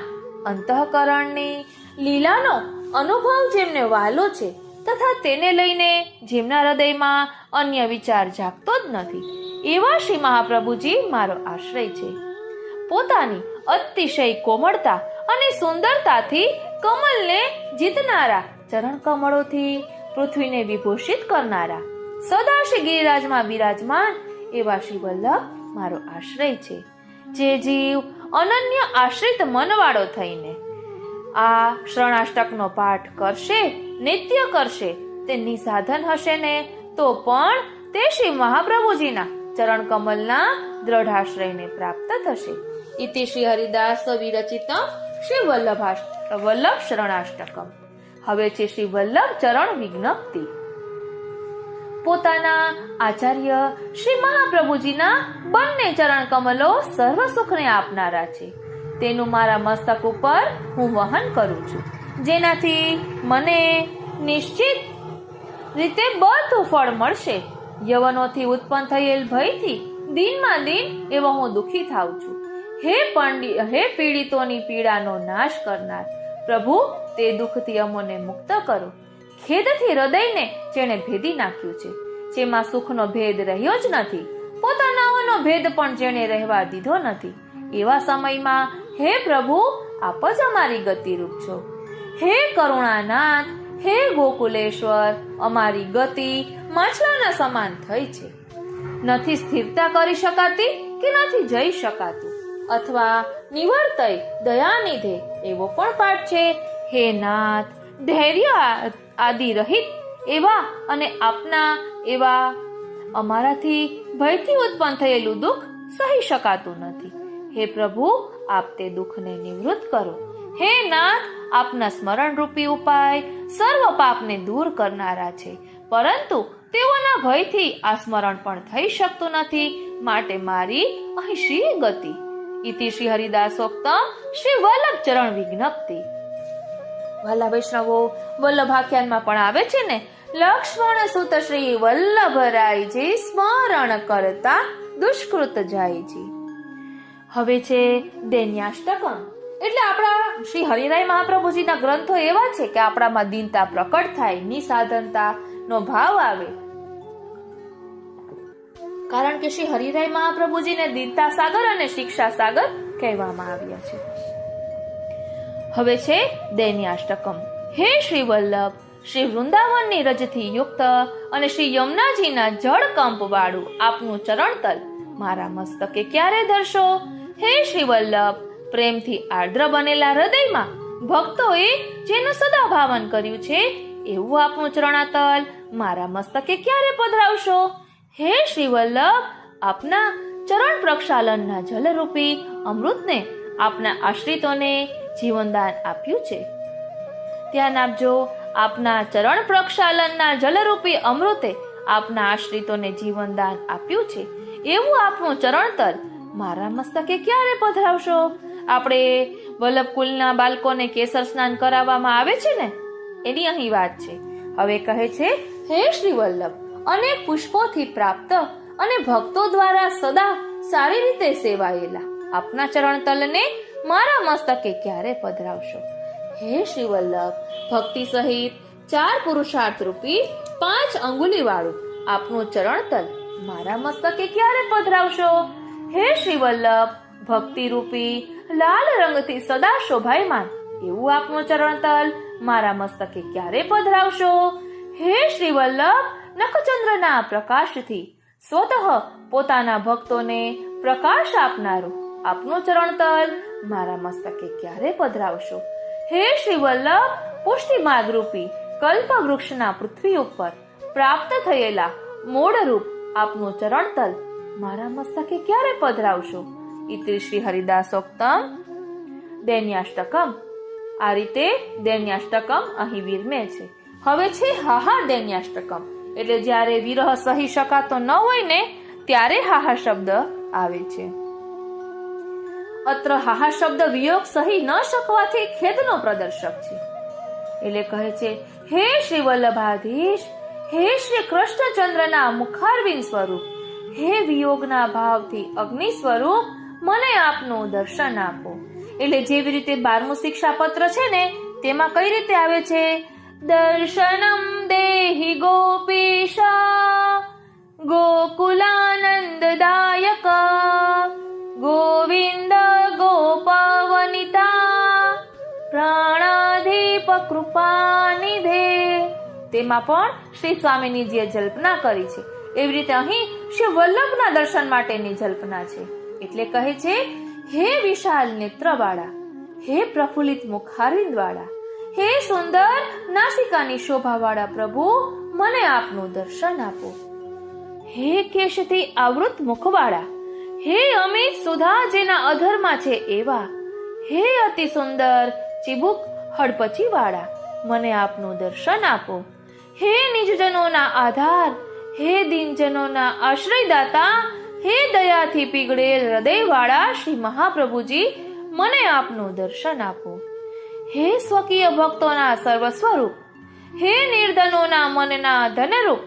Speaker 1: અંતઃકરણની લીલાનો અનુભવ જેમને વહાલો છે તથા તેને લઈને જેમના હૃદયમાં અન્ય વિચાર જાગતો જ નથી એવા શ્રી મહાપ્રભુજી મારો આશ્રય છે. પોતાની અતિશય કોમળતા અને સુંદરતાથી કમલને જીતનારા, ચરણ કમળોથી પૃથ્વીને વિભૂષિત કરનારા, સદા શ્રી ગિરિરાજમાં બિરાજમાન એવા શ્રી વલ્લભ મારો આશ્રય છે. જે જીવ અનન્ય આશ્રિત મનવાળો થઈને આ શરણાષ્ટકનો પાઠ કરશે, નિત્ય કરશે, તે નિસાધન હશે ને તો પણ તે શ્રી મહાપ્રભુજીના ચરણ કમલના દ્રઢાશ્રયને પ્રાપ્ત થશે. ઇતિ શ્રી હરિદાસ વિરચિતમ શ્રી વલ્લભ શરણાષ્ટકમ. હવે છે શ્રી વલ્લભ ચરણ વિજ્ઞપ્તિ. પોતાના આચાર્ય શ્રી મહાપ્રભુજીના બંને ચરણ કમલો સર્વ સુખને આપનારા છે. તેનું મારા મસ્તક ઉપર હું વહન કરું છું, જેનાથી મને નિશ્ચિત રીતે બધું ફળ મળશે. યવનોથી ઉત્પન્ન થયેલ ભયથી દિનમાં દિન એવો હું દુઃખી થાઉં છું. હે પીડિતોની પીડાનો નાશ કરનાર પ્રભુ, તે દુઃખથી અમોને મુક્ત કરો. ખેદથી હૃદયને જેણે ભેદી નાખ્યું છે, જેમાં સુખનો ભેદ રહ્યો જ નથી, પોતાનાઓનો ભેદ પણ જેણે રહેવા દીધો નથી, એવા સમયમાં હે પ્રભુ આપ જ અમારી ગતિરૂપ છો. હે કરુણાનાથ, હે ગોકુલેશ્વર, અમારી ગતિ માછલાના સમાન થઈ છે. નથી સ્થિરતા કરી શકાતી કે નથી જઈ શકાતું, અથવા નિવર્તય દયાનિધે એવો પણ પાઠ છે. હે નાથ, ધૈર્ય આદિ રહિત એવા અને આપના એવા અમારાથી ભયથી ઉત્પન્ન થયેલું દુઃખ સહી શકાતું નથી. હે પ્રભુ, આપ તે દુઃખને નિવૃત્ત કરો. હે નાથ, આપના સ્મરણ રૂપી ઉપાય સર્વ પાપને દૂર કરનારા છે, પરંતુ તેઓના ભયથી આ સ્મરણ પણ થઈ શકતું નથી, માટે મારી અહીં શ્રી ગતિ. ઇતિ શ્રી હરિદાસોક્તમ શ્રી વલ્લભ ચરણ વિજ્ઞપ્તિ. વાલા વૈષ્ણવો, વલ્લભાખ્યાનમાં પણ આવે છે ને, લક્ષ્મણ સુત શ્રી વલ્લભરાયજી સ્મરણ કરતા દુષ્કૃત જાયજી. હવે છે દૈન્યાષ્ટકમ. એટલે આપણા શ્રી હરિરાય મહાપ્રભુજીના ગ્રંથો એવા છે કે આપણામાં દીનતા પ્રકટ થાય, નિસાધનતા નો ભાવ આવે. કારણ કે શ્રી હરિરાય મહાપ્રભુજીને દીનતા સાગર અને શિક્ષા સાગર કહેવામાં આવ્યા છે. હવે છે દૈન્યાષ્ટકમ. હે શ્રી વલ્લભ, શ્રી વૃંદાવનની રજથી યુક્ત અને શ્રી યમુનાજીના જળ કંપ વાળું આપનું ચરણતલ મારા મસ્તકે ક્યારે ધરશો? હે શ્રી વલ્લભ, પ્રેમથી આર્દ્ર બનેલા હૃદયમાં ભક્તોએ જેનું સદા ભાવન કર્યું છે એવું આપનું ચરણાતલ મારા મસ્તકે ક્યારે પધરાવશો? હે શ્રી વલ્લભ, આપના ચરણ પ્રક્ષાલનના જલરૂપી અમૃતને આપના આશ્રિતોને જીવનદાન આપ્યું છે. ધ્યાન આપજો, આપના ચરણ પ્રક્ષાલનના જલરૂપી અમૃતે આપના આશ્રિતોને જીવનદાન આપ્યું છે એવું આપનું ચરણતલ મારા મસ્તકે ક્યારે પધરાવશો? આપણે વલ્લભકુલના બાળકોને કેસર સ્નાન કરાવવામાં આવે છે ને, એની અહીં વાત છે. હવે કહે છે, હે શ્રી વલ્લભ, અનેક પુષ્પોથી પ્રાપ્ત અને ભક્તો દ્વારા સદા સારી રીતે સેવાયેલા આપના ચરણતલને મારા મસ્તકે ક્યારે પધરાવશો? હે શ્રી વલ્લભ, ભક્તિ સહિત 4 પુરુષાર્થ રૂપી 5 અંગુલી વાળું આપનું ચરણતલ મારા મસ્તકે ક્યારે પધરાવશો? હે શ્રી વલ્લભ, ભક્તિ રૂપી લાલ રંગથી સદા શોભાયમાન એવું આપનું ચરણતલ મારા મસ્તકે ક્યારે પધરાવશો? હે શ્રી વલ્લભ, નખચંદ્રના પ્રકાશથી સ્વતઃ પોતાના ભક્તોને પ્રકાશ આપનારું આપનું ચરણતલ મારા મસ્તકે ક્યારે પધરાવશો? હે શ્રી વલ્લભ, પુષ્ટિ માર્ગ રૂપી કલ્પ વૃક્ષના પૃથ્વી ઉપર પ્રાપ્ત થયેલા મૂળરૂપ આપનું ચરણતલ મારા મસ્તકે ક્યારે પધરાવશો? ઇતિ શ્રી હરિદાસોક્તમ દૈન્યાષ્ટકમ. આ રીતે દૈન્યાષ્ટકમ અહીં વિરમે છે. હવે છે હાહા દૈન્યાષ્ટકમ, એટલે જ્યારે વિરહ સહી શકાતો ન હોય ને ત્યારે હાહા શબ્દ આવે છે. અત્ર હાહા શબ્દ વિયોગ સહી ન શકવાથી ખેદનો પ્રદર્શક છે. એટલે કહે છે, હે શ્રી વલ્લભાધીશ, હે શ્રી કૃષ્ણચંદ્રના મુખારવિંદ સ્વરૂપ, હે વિયોગના ભાવથી અગ્નિ સ્વરૂપ, મને આપનું દર્શન આપો. એટલે જેવી રીતે 12મું શિક્ષાપત્ર છે ને તેમાં કઈ રીતે આવે છે? દર્શનમ દેહી ગોપીશા ગોકુલાનંદદાયક ગોવિંદ ગોપવનિતા પ્રાણાધીપ કૃપાનિધે. તેમાં પણ શ્રી સ્વામીની જે જલ્પના કરી છે એવી રીતે અહીં શ્રી વલ્લભના દર્શન માટેની જલ્પના છે. એટલે કહે છે, હે વિશાલ નેત્રવાળા, હે પ્રફુલ્લિત મુખારવિંદવાળા, હે સુંદર નાસિકાની શોભાવાળા પ્રભુ, મને આપનું દર્શન આપો. હે કેશથી આવૃત મુખવાળા, હે અમિત સુધા જેના અધરમાં છે એવા, હે અતિ સુંદર ચિબુક હડપચી વાળા, મને આપનું દર્શન આપો. હે નિજજનોના આધાર, હે દિનજનોના આશ્રયદાતા, હે દયાથી પીગળેલ હૃદયવાળા શ્રી મહાપ્રભુજી, મને આપનું દર્શન આપો. હે સ્વકીય ભક્તોના સર્વ સ્વરૂપ, હે નિર્ધનોના મનના ધનરૂપ,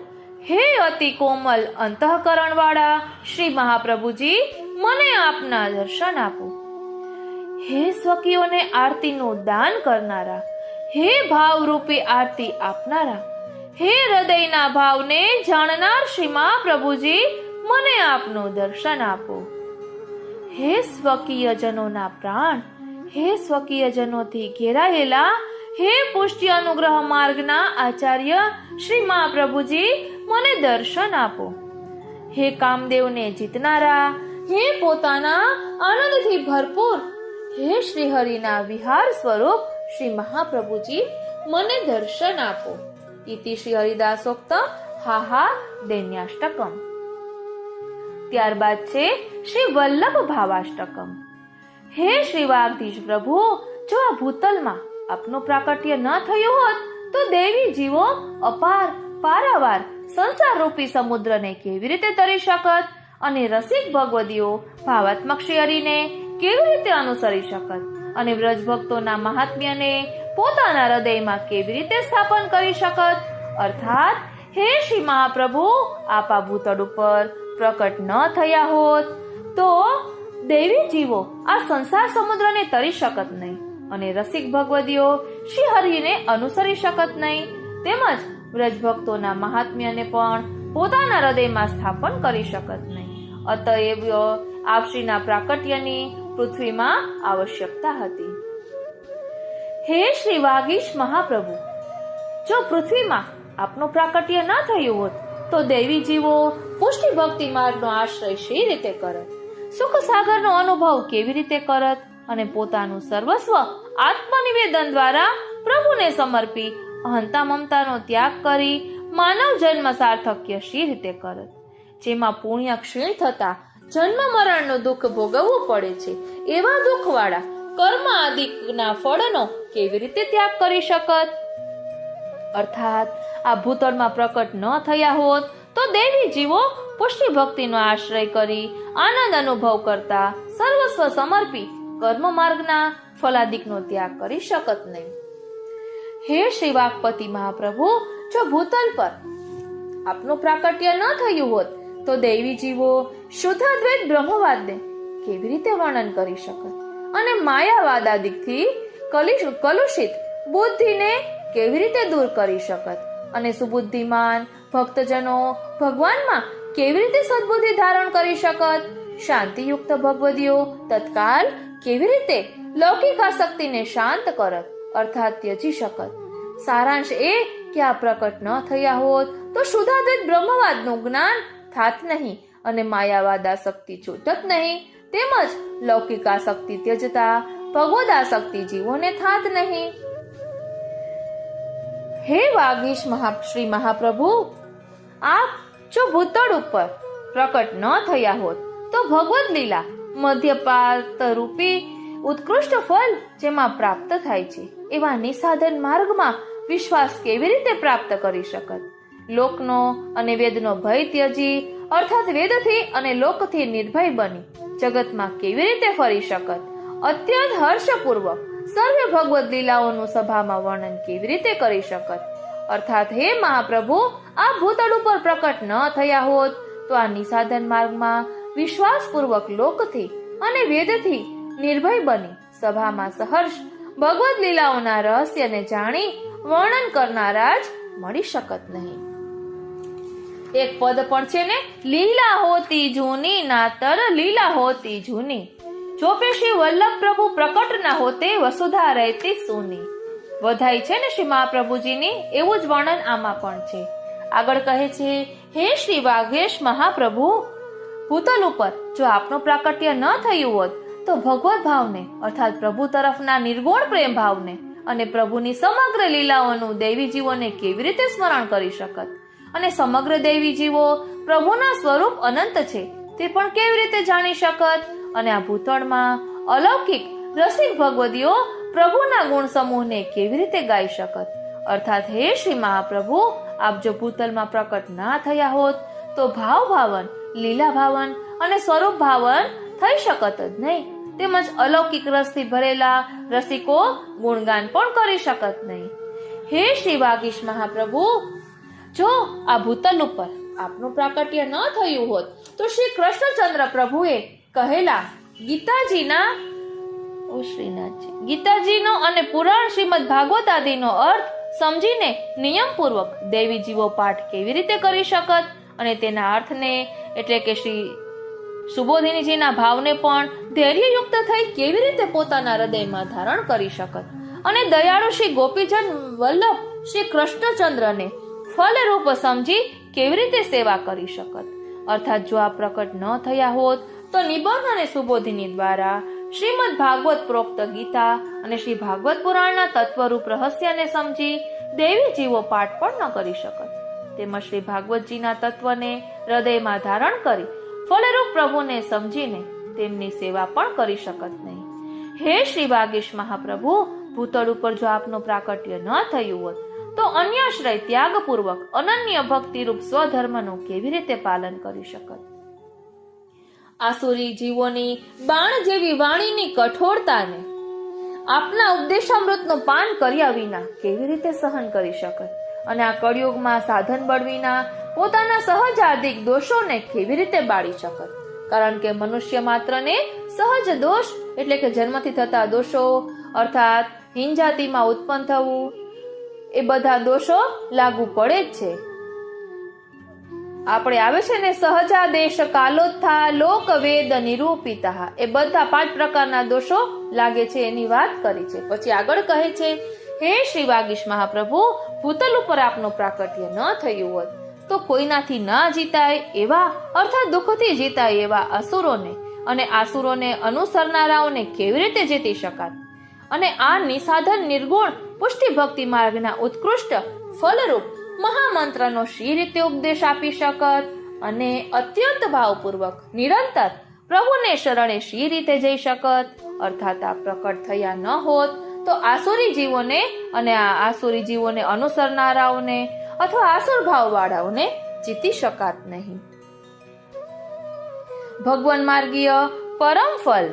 Speaker 1: હે અતિ કોમલ અંતઃકરણ વાળા શ્રી મહાપ્રભુજી, મને આપના દર્શન આપો. હે સ્વકીયોને આરતીનું દાન કરનારા, હે ભાવરૂપી આરતી આપનારા, હે હૃદયના ભાવને જાણનાર શ્રી મહાપ્રભુજી, મને આપનું દર્શન આપો. હે સ્વકીય જનોના પ્રાણ, હે સ્વકીય જનોથી ઘેરાયેલા, હે પુષ્ટિ અનુગ્રહ માર્ગના આચાર્ય શ્રી મહાપ્રભુજી, મને દર્શન આપો. હે કામદેવને જીતનારા, હે પોતાના આનંદથી ભરપૂર, હે શ્રી હરિના વિહાર સ્વરૂપ શ્રી મહાપ્રભુજી, મને દર્શન આપો. ઇતિ શ્રી હરિદાસોક્તમ હાહા દૈન્યાષ્ટકમ. ત્યારબાદ છે શ્રી વલ્લભ ભાવાષ્ટકમ. હે શ્રી વાગધીશ પ્રભુ, જો આ ભૂતલમાં આપનું પ્રાકટ્ય ન થયું હોત તો દેવી જીવો અપાર પારાવાર સંસાર રૂપી સમુદ્રને કેવી રીતે તરી શકત અને રસિક ભગવદીઓ ભાવાત્મક શ્રી હરિને કેવી રીતે અનુસરી શકત અને વ્રજ ભક્તોના મહાત્મ્યને પોતાના હૃદયમાં કેવી રીતે સ્થાપન કરી શકત. અર્થાત હે શ્રી મહાપ્રભુ, આપ આ ભૂતળ ઉપર પ્રકટ ન થયા હોત તો દેવી જીવો આ સંસાર સમુદ્રને તરી શકત નહીં અને રસિક ભગવદીઓ શ્રી હરિને અનુસરી શકત નહીં, તેમજ વ્રજ ભક્તોના મહાત્મ્યને પણ પોતાના હૃદયમાં સ્થાપન કરી શકત નહીં. અતએવ આપશ્રીના પ્રાકટ્યની પૃથ્વીમાં આવશ્યકતા હતી. હે શ્રી વાગીશ મહાપ્રભુ, જો પૃથ્વીમાં આપનું પ્રાકટ્ય ન થયું હોત તો દૈવી જીવો પુષ્ટિ ભક્તિ માર્ગનો આશ્રય શી રીતે કરત, સુખ સાગરનો અનુભવ કેવી રીતે કરત અને પોતાનું સર્વસ્વ આત્મનિવેદન દ્વારા પ્રભુને સમર્પી અહંતા મમતાનો ત્યાગ કરી માનવ જન્મ સાર્થક્ય શી રીતે કરત, જેમાં પુણ્ય ક્ષીણ થતા જન્મ મરણનું દુઃખ ભોગવવું પડે છે એવા દુઃખવાળા કર્મ આદિના ફળનો કેવી રીતે ત્યાગ કરી શકત. અર્થાત આ ભૂતળમાં પ્રકટ ન થયા હોત તો દેવી જીવો પુષ્ટિ ભક્તિનો આશ્રય કરી આનંદ અનુભવ કરતા સર્વસ્વ સમર્પી કર્મ માર્ગના ફલાદિકનો ત્યાગ કરી શકત નહીં. હે શ્રી વાગપતિ મહાપ્રભુ, જો ભૂતલ પર આપનું પ્રાકટ્ય ન થયું હોત તો દૈવી જીવો શુદ્ધ અદ્વૈત બ્રહ્મવાદને કેવી રીતે વર્ણન કરી શકત અને માયાવાદ આદિકથી કલુષિત બુદ્ધિને કેવી રીતે દૂર કરી શકત અને સુબુદ્ધિમાન ભક્તજનો ભગવાનમાં કેવી રીતે સદબુદ્ધિ ધારણ કરી શકત. શાંતિયુક્ત ભગવદીઓ તત્કાલ કેવી રીતે લૌકિક આસક્તિને શાંત કરત અર્થાત ત્યજી શકત. સારાંશ એ કે આ પ્રકટ ન થયા હોત તો શુદ્ધાદ્વૈત બ્રહ્મવાદનું જ્ઞાન થાત નહીં અને માયાવાદ આસક્તિ છૂટત નહીં, તેમજ લૌકિક આસક્તિ ત્યજતા ભગવદ આસક્તિ જીવોને થાત નહીં. હે વાગીશ શ્રી મહાપ્રભુ, આપ જો ભૂતળ ઉપર પ્રકટ ન થયા હોત તો ભગવદ લીલા મધ્યપાત રૂપી ઉત્કૃષ્ટ ફળ જેમાં પ્રાપ્ત થાય છે એવા નિસાધન માર્ગમાં વિશ્વાસ કેવી રીતે પ્રાપ્ત કરી શકત. લોકનો અને વેદનો ભય ત્યજી અર્થાત વેદથી અને લોકથી નિર્ભય બની જગતમાં કેવી રીતે ફરી શકત. અત્યંત હર્ષપૂર્વક સર્વે ભગવદ લીલાઓનું સભામાં વર્ણન કેવી રીતે કરી શકત. અર્થાત હે મહાપ્રભુ, આ ભૂતળ ઉપર પ્રકટ ન થયા હોત તો આ નિસાધન માર્ગમાં વિશ્વાસપૂર્વક લોકથી અને વેદથી નિર્ભય બની સભામાં સહર્ષ ભગવદ લીલાઓના રહસ્યને જાણી વર્ણન કરનારા જ મળી શકત નહીં. એક પદ પણ છે ને, લીલા હોતી જૂની નાતર લીલા હોતી જૂની, જો પે શ્રી વલ્લભ પ્રભુ પ્રકટ ના હોતે વસુધા રહેતી સૂની. વધાઈ છે ને શ્રી મહાપ્રભુજીની, એવું જ વર્ણન આમાં પણ છે. આગળ કહે છે, હે શ્રી વાઘેશ મહાપ્રભુ, ભૂતલ ઉપર જો આપનું પ્રાકટ્ય ન થયું હોત તો ભગવત ભાવને અર્થાત પ્રભુ તરફના નિર્ગુણ પ્રેમ ભાવને અને પ્રભુની સમગ્ર લીલાઓનું દૈવી જીવોને કેવી રીતે સ્મરણ કરી શકત અને સમગ્ર દૈવી જીવો પ્રભુના સ્વરૂપ અનંત છે તે પણ કેવી રીતે જાણી શકત અને આ ભૂતળમાં અલૌકિક રસિક ભગવદીઓ પ્રભુના ગુણ સમૂહને કેવી રીતે ગાઈ શકત. અર્થાત હે શ્રી મહાપ્રભુ, આપ જો ભૂતલમાં પ્રકટ ના થયા હોત તો ભાવ ભાવન, લીલા ભાવન અને સ્વરૂપ ભાવન થઈ શકત જ નહીં, તેમજ અલૌકિક રસથી ભરેલા રસિકો ગુણગાન પણ કરી શકત નહીં. હે શ્રી વાગીશ મહાપ્રભુ, જો આ ભૂતલ ઉપર આપનું પ્રાકટ્ય ન થયું હોત તો શ્રી કૃષ્ણચંદ્ર પ્રભુએ કહેલા ગીતાજીનો અને પુરાણ શ્રીમદ ભાગવત આદિનો અર્થ સમજીને નિયમપૂર્વક દેવી જીવો પાઠ કેવી રીતે કરી શકત અને તેના અર્થને એટલે કે શ્રી સુબોધિનીજીના ભાવને પણ ધૈર્યયુક્ત થઈ કેવી રીતે પોતાના હૃદયમાં ધારણ કરી શકત અને દયાળુ શ્રી ગોપીજન વલ્લભ શ્રી કૃષ્ણચંદ્રને ફલરૂપ સમજી કેવી રીતે સેવા કરી શકત. અર્થાત જો આ પ્રકટ ન થયા હોત તો નિબંધ અને સુબોધિની દ્વારા શ્રીમદ ભાગવત પ્રોક્ત ગીતા અને શ્રી ભાગવત પુરાણના તત્વરૂપ રહસ્યને સમજી દેવી જીવો પાઠ પણ ન કરી શકત. તેમજ શ્રી ભાગવતજીના તત્વને હૃદયમાં ધારણ કરી ફલરૂપ પ્રભુને સમજીને તેમની સેવા પણ કરી શકત નહીં. હે શ્રી વાગીશ મહાપ્રભુ, ભૂતળ ઉપર જો આપનું પ્રાકટ્ય ન થયું હોત તો અન્યાશ્રય ત્યાગપૂર્વક અનન્ય ભક્તિરૂપ સ્વધર્મનું કેવી રીતે પાલન કરી શકત. આસુરી જીવોની બાણ જેવી વાણીની કઠોરતાને આપના ઉપદેશામૃતનું પાન કર્યા વિના કેવી રીતે સહન કરી શકત અને આ કળિયુગમાં સાધન બળ વિના પોતાના સહજાધિક દોષોને કેવી રીતે બાળી શકત. કારણ કે મનુષ્ય માત્રને સહજ દોષ એટલે કે જન્મથી થતા દોષો અર્થાત હિનજાતિમાં ઉત્પન્ન થવું એ બધા દોષો લાગુ પડે જ છે. આપણે આવે છે ને સહજા દેશ કાલોત્થા લોક વેદ નિરૂપિતા, એ બધા 5 પ્રકારના દોષો લાગે છે એની વાત કરી છે. પછી આગળ કહે છે, હે શ્રી વાગીશ મહાપ્રભુ, ભૂતલ ઉપર આપનું પ્રાકટ્ય ન થયું હોત તો કોઈનાથી ન જીતાય એવા અર્થાત દુઃખથી જીતાય એવા અસુરોને અને આસુરોને અનુસરનારાઓને કેવી રીતે જીતી શકાત? અને આ નિસાધન નિર્ગુણ પુષ્ટિ ભક્તિ માર્ગના ઉત્કૃષ્ટ ફલરૂપ મહામંત્રનો શી રીતે ઉપદેશ આપી શકત? અને અત્યંત ભાવપૂર્વક નિરંતર પ્રભુને શરણે શી રીતે જઈ શકત? અર્થાત આ પ્રકટ થયા ન હોત તો આસુરી જીવોને અને આ આસુરી જીવોને અનુસરનારાઓને અથવા આસુર ભાવ વાળાઓને જીતી શકાત નહીં. ભગવાન માર્ગીય પરમ ફલ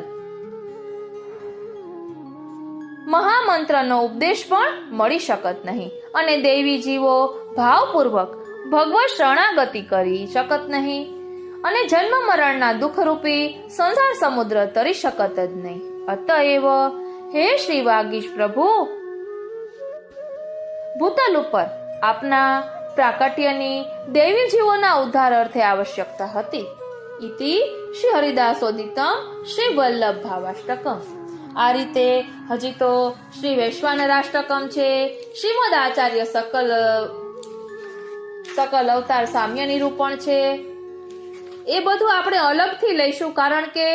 Speaker 1: મહામંત્રનો ઉપદેશ પણ મળી શકત નહીં અને દેવી જીવો ભાવપૂર્વક ભગવત શરણાગતિ કરી શકત નહીં અને જન્મ મરણના દુઃખરૂપી સંસાર સમુદ્ર તરી શકત જ નહીં. અતએવ હે શ્રી વાગીશ પ્રભુ, ભૂતલ ઉપર આપના પ્રાકટ્યની દેવી જીવોના ઉદ્ધાર અર્થે આવશ્યકતા હતી. ઇતિ શ્રી હરિદાસોદિતમ શ્રી વલ્લભ ભાવાષ્ટકમ. આ રીતે હજી તો શ્રી વૈશ્વાનરાષ્ટકમ છે, શ્રીમદ આચાર્ય સકલ અવતાર સામ્ય નિરૂપણ છે. એ બધું આપણે અલગથી લઈશું, કારણ કે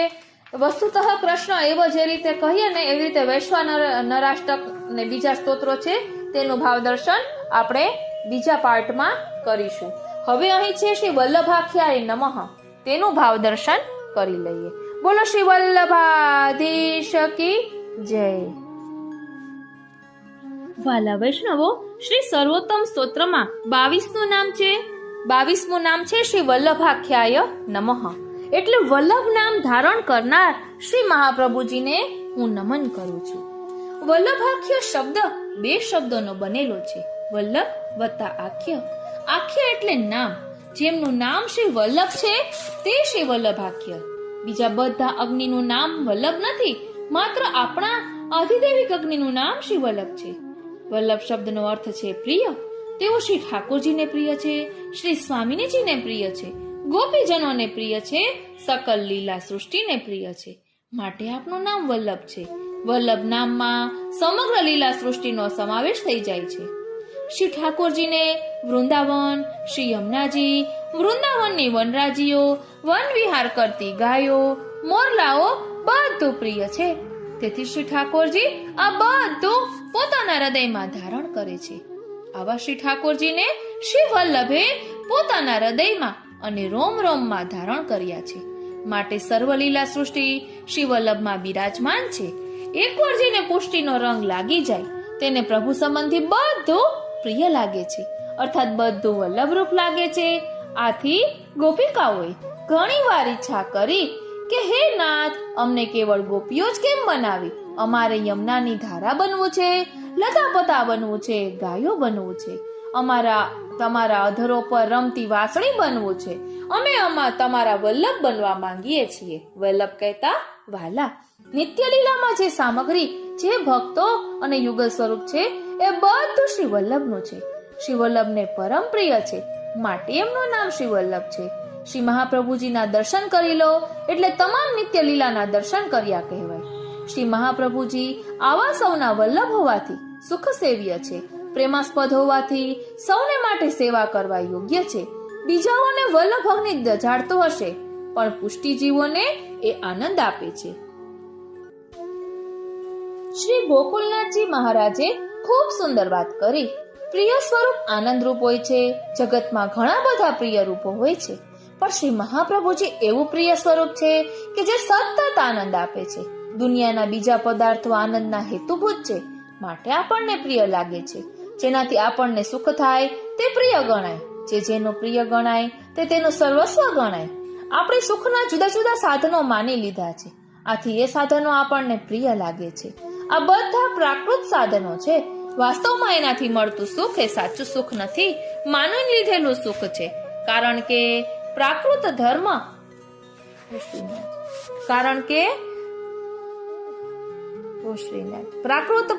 Speaker 1: વસ્તુતઃ કૃષ્ણ એવો જે રીતે કહીએ ને એવી રીતે વૈશ્વાનરાષ્ટક ને બીજા સ્તોત્રો છે તેનું ભાવ દર્શન આપણે બીજા પાર્ટમાં કરીશું. હવે અહીં છે શ્રી વલ્લભાખ્યાય નમઃ, તેનું ભાવ દર્શન કરી લઈએ. બોલો શ્રી વલ્લભાધીશ કી જય. વાલા વૈષ્ણવો, શ્રી સર્વોત્તમ સ્તોત્રમાં 22નું નામ છે શ્રી વલ્લભાખ્યાય નમઃ, એટલે વલ્લભ નામ ધારણ કરનાર શ્રી મહાપ્રભુજીને હું નમન કરું છું. વલ્લભાખ્ય શબ્દ 2 શબ્દોનો બનેલો છે, વલ્લભ વત્તા આખ્ય. આખ્ય એટલે નામ. જેમનું નામ શ્રી વલ્લભ છે તે શ્રી વલ્લભાખ્ય. બીજા બધા અગ્નિનું નામ વલ્લભ નથી, માત્ર આપણા આધિદેવિક અગ્નિનું નામ શ્રી વલ્લભ છે. વલ્લભ શબ્દનો અર્થ છે પ્રિય. તેઓ શ્રી ઠાકોરજીને પ્રિય છે, શ્રી સ્વામિનીજીને પ્રિય છે, ગોપીજનોને પ્રિય છે, સકલ લીલા સૃષ્ટિને પ્રિય છે, માટે આપનું નામ વલ્લભ છે. વલ્લભ નામમાં સમગ્ર લીલા સૃષ્ટિનો સમાવેશ થઈ જાય છે. શ્રી ઠાકોરજીને વૃંદાવન, શ્રી યમુનાજી, વૃંદાવનની વનરાજીઓ, વન વિહાર કરતી ગાયો, મોરલાઓ બધું પ્રિય છે. તેથી શ્રી ઠાકોરજી આ બધું પોતાના હૃદયમાં ધારણ કરે છે. આવા શ્રી ઠાકોરજીને શ્રી વલ્લભે પોતાના હૃદયમાં અને રોમ રોમમાં ધારણ કર્યા છે. માટે સર્વલીલા સૃષ્ટિ શ્રી વલ્લભમાં બિરાજમાન છે. એકવાર જેને પુષ્ટિનો રંગ લાગી જાય તેને પ્રભુ સંબંધી બધું પ્રિય લાગે છે, અર્થાત બધું વલ્લભ રૂપ લાગે છે. આથી ગોપિકાઓએ ઘણી વાર ઈચ્છા કરી કે હે નાથ, અમને કેવળ ગોપીઓ જ કેમ બનાવી? અમારે યમુનાની ધારા બનવું છે, લતાપતા બનવું છે, ગાયો બનવું છે, તમારા અધરો પર રમતી વાસળી બનવું છે. અમે તમારા વલ્લભ બનવા માંગીએ છીએ. વલ્લભ કહેતા વાલા. નિત્ય લીલામાં જે સામગ્રી, જે ભક્તો અને યુગલ સ્વરૂપ છે એ બધું શ્રી વલ્લભનું છે. શ્રી વલ્લભને પરમ પ્રિય છે, માટે એમનું નામ શ્રી વલ્લભ છે. શ્રી મહાપ્રભુજીના દર્શન કરી લો એટલે તમામ નિત્ય લીલાના દર્શન કર્યા કહેવાય. શ્રી મહાપ્રભુજી આવા સૌના વલ્લભ હોવાથી સુખ સેવ્ય છે, પ્રેમાસ્પદ હોવાથી સૌને માટે સેવા કરવા યોગ્ય છે. બીજાઓને વલ્લભ અગ્નિ દજાડતો હશે, પણ પુષ્ટિજીવોને એ આનંદ આપે છે. શ્રી ગોકુલનાથજી મહારાજે ખૂબ સુંદર વાત કરી. પ્રિય સ્વરૂપ આનંદ રૂપ હોય છે. જગતમાં ઘણા બધા પ્રિય રૂપો હોય છે, પણ શ્રી મહાપ્રભુજી એવું પ્રિય સ્વરૂપ છે કે જે સતત આનંદ આપે છે. દુનિયાના બીજા પદાર્થો આનંદના હેતુભૂત છે, માટે આપણને પ્રિય લાગે છે. જેનાથી આપણને સુખ થાય તે પ્રિય ગણાય, જેનું પ્રિય ગણાય તે તેનું સર્વસ્વ ગણાય. આપણે સુખના જુદા જુદા સાધનો માની લીધા છે, આથી એ સાધનો આપણને પ્રિય લાગે છે. આ બધા પ્રાકૃત સાધનો છે. વાસ્તવમાં એનાથી મળતું સુખ એ સાચું સુખ નથી, માનવી લીધેલું સુખ છે. કારણ કે પ્રાકૃત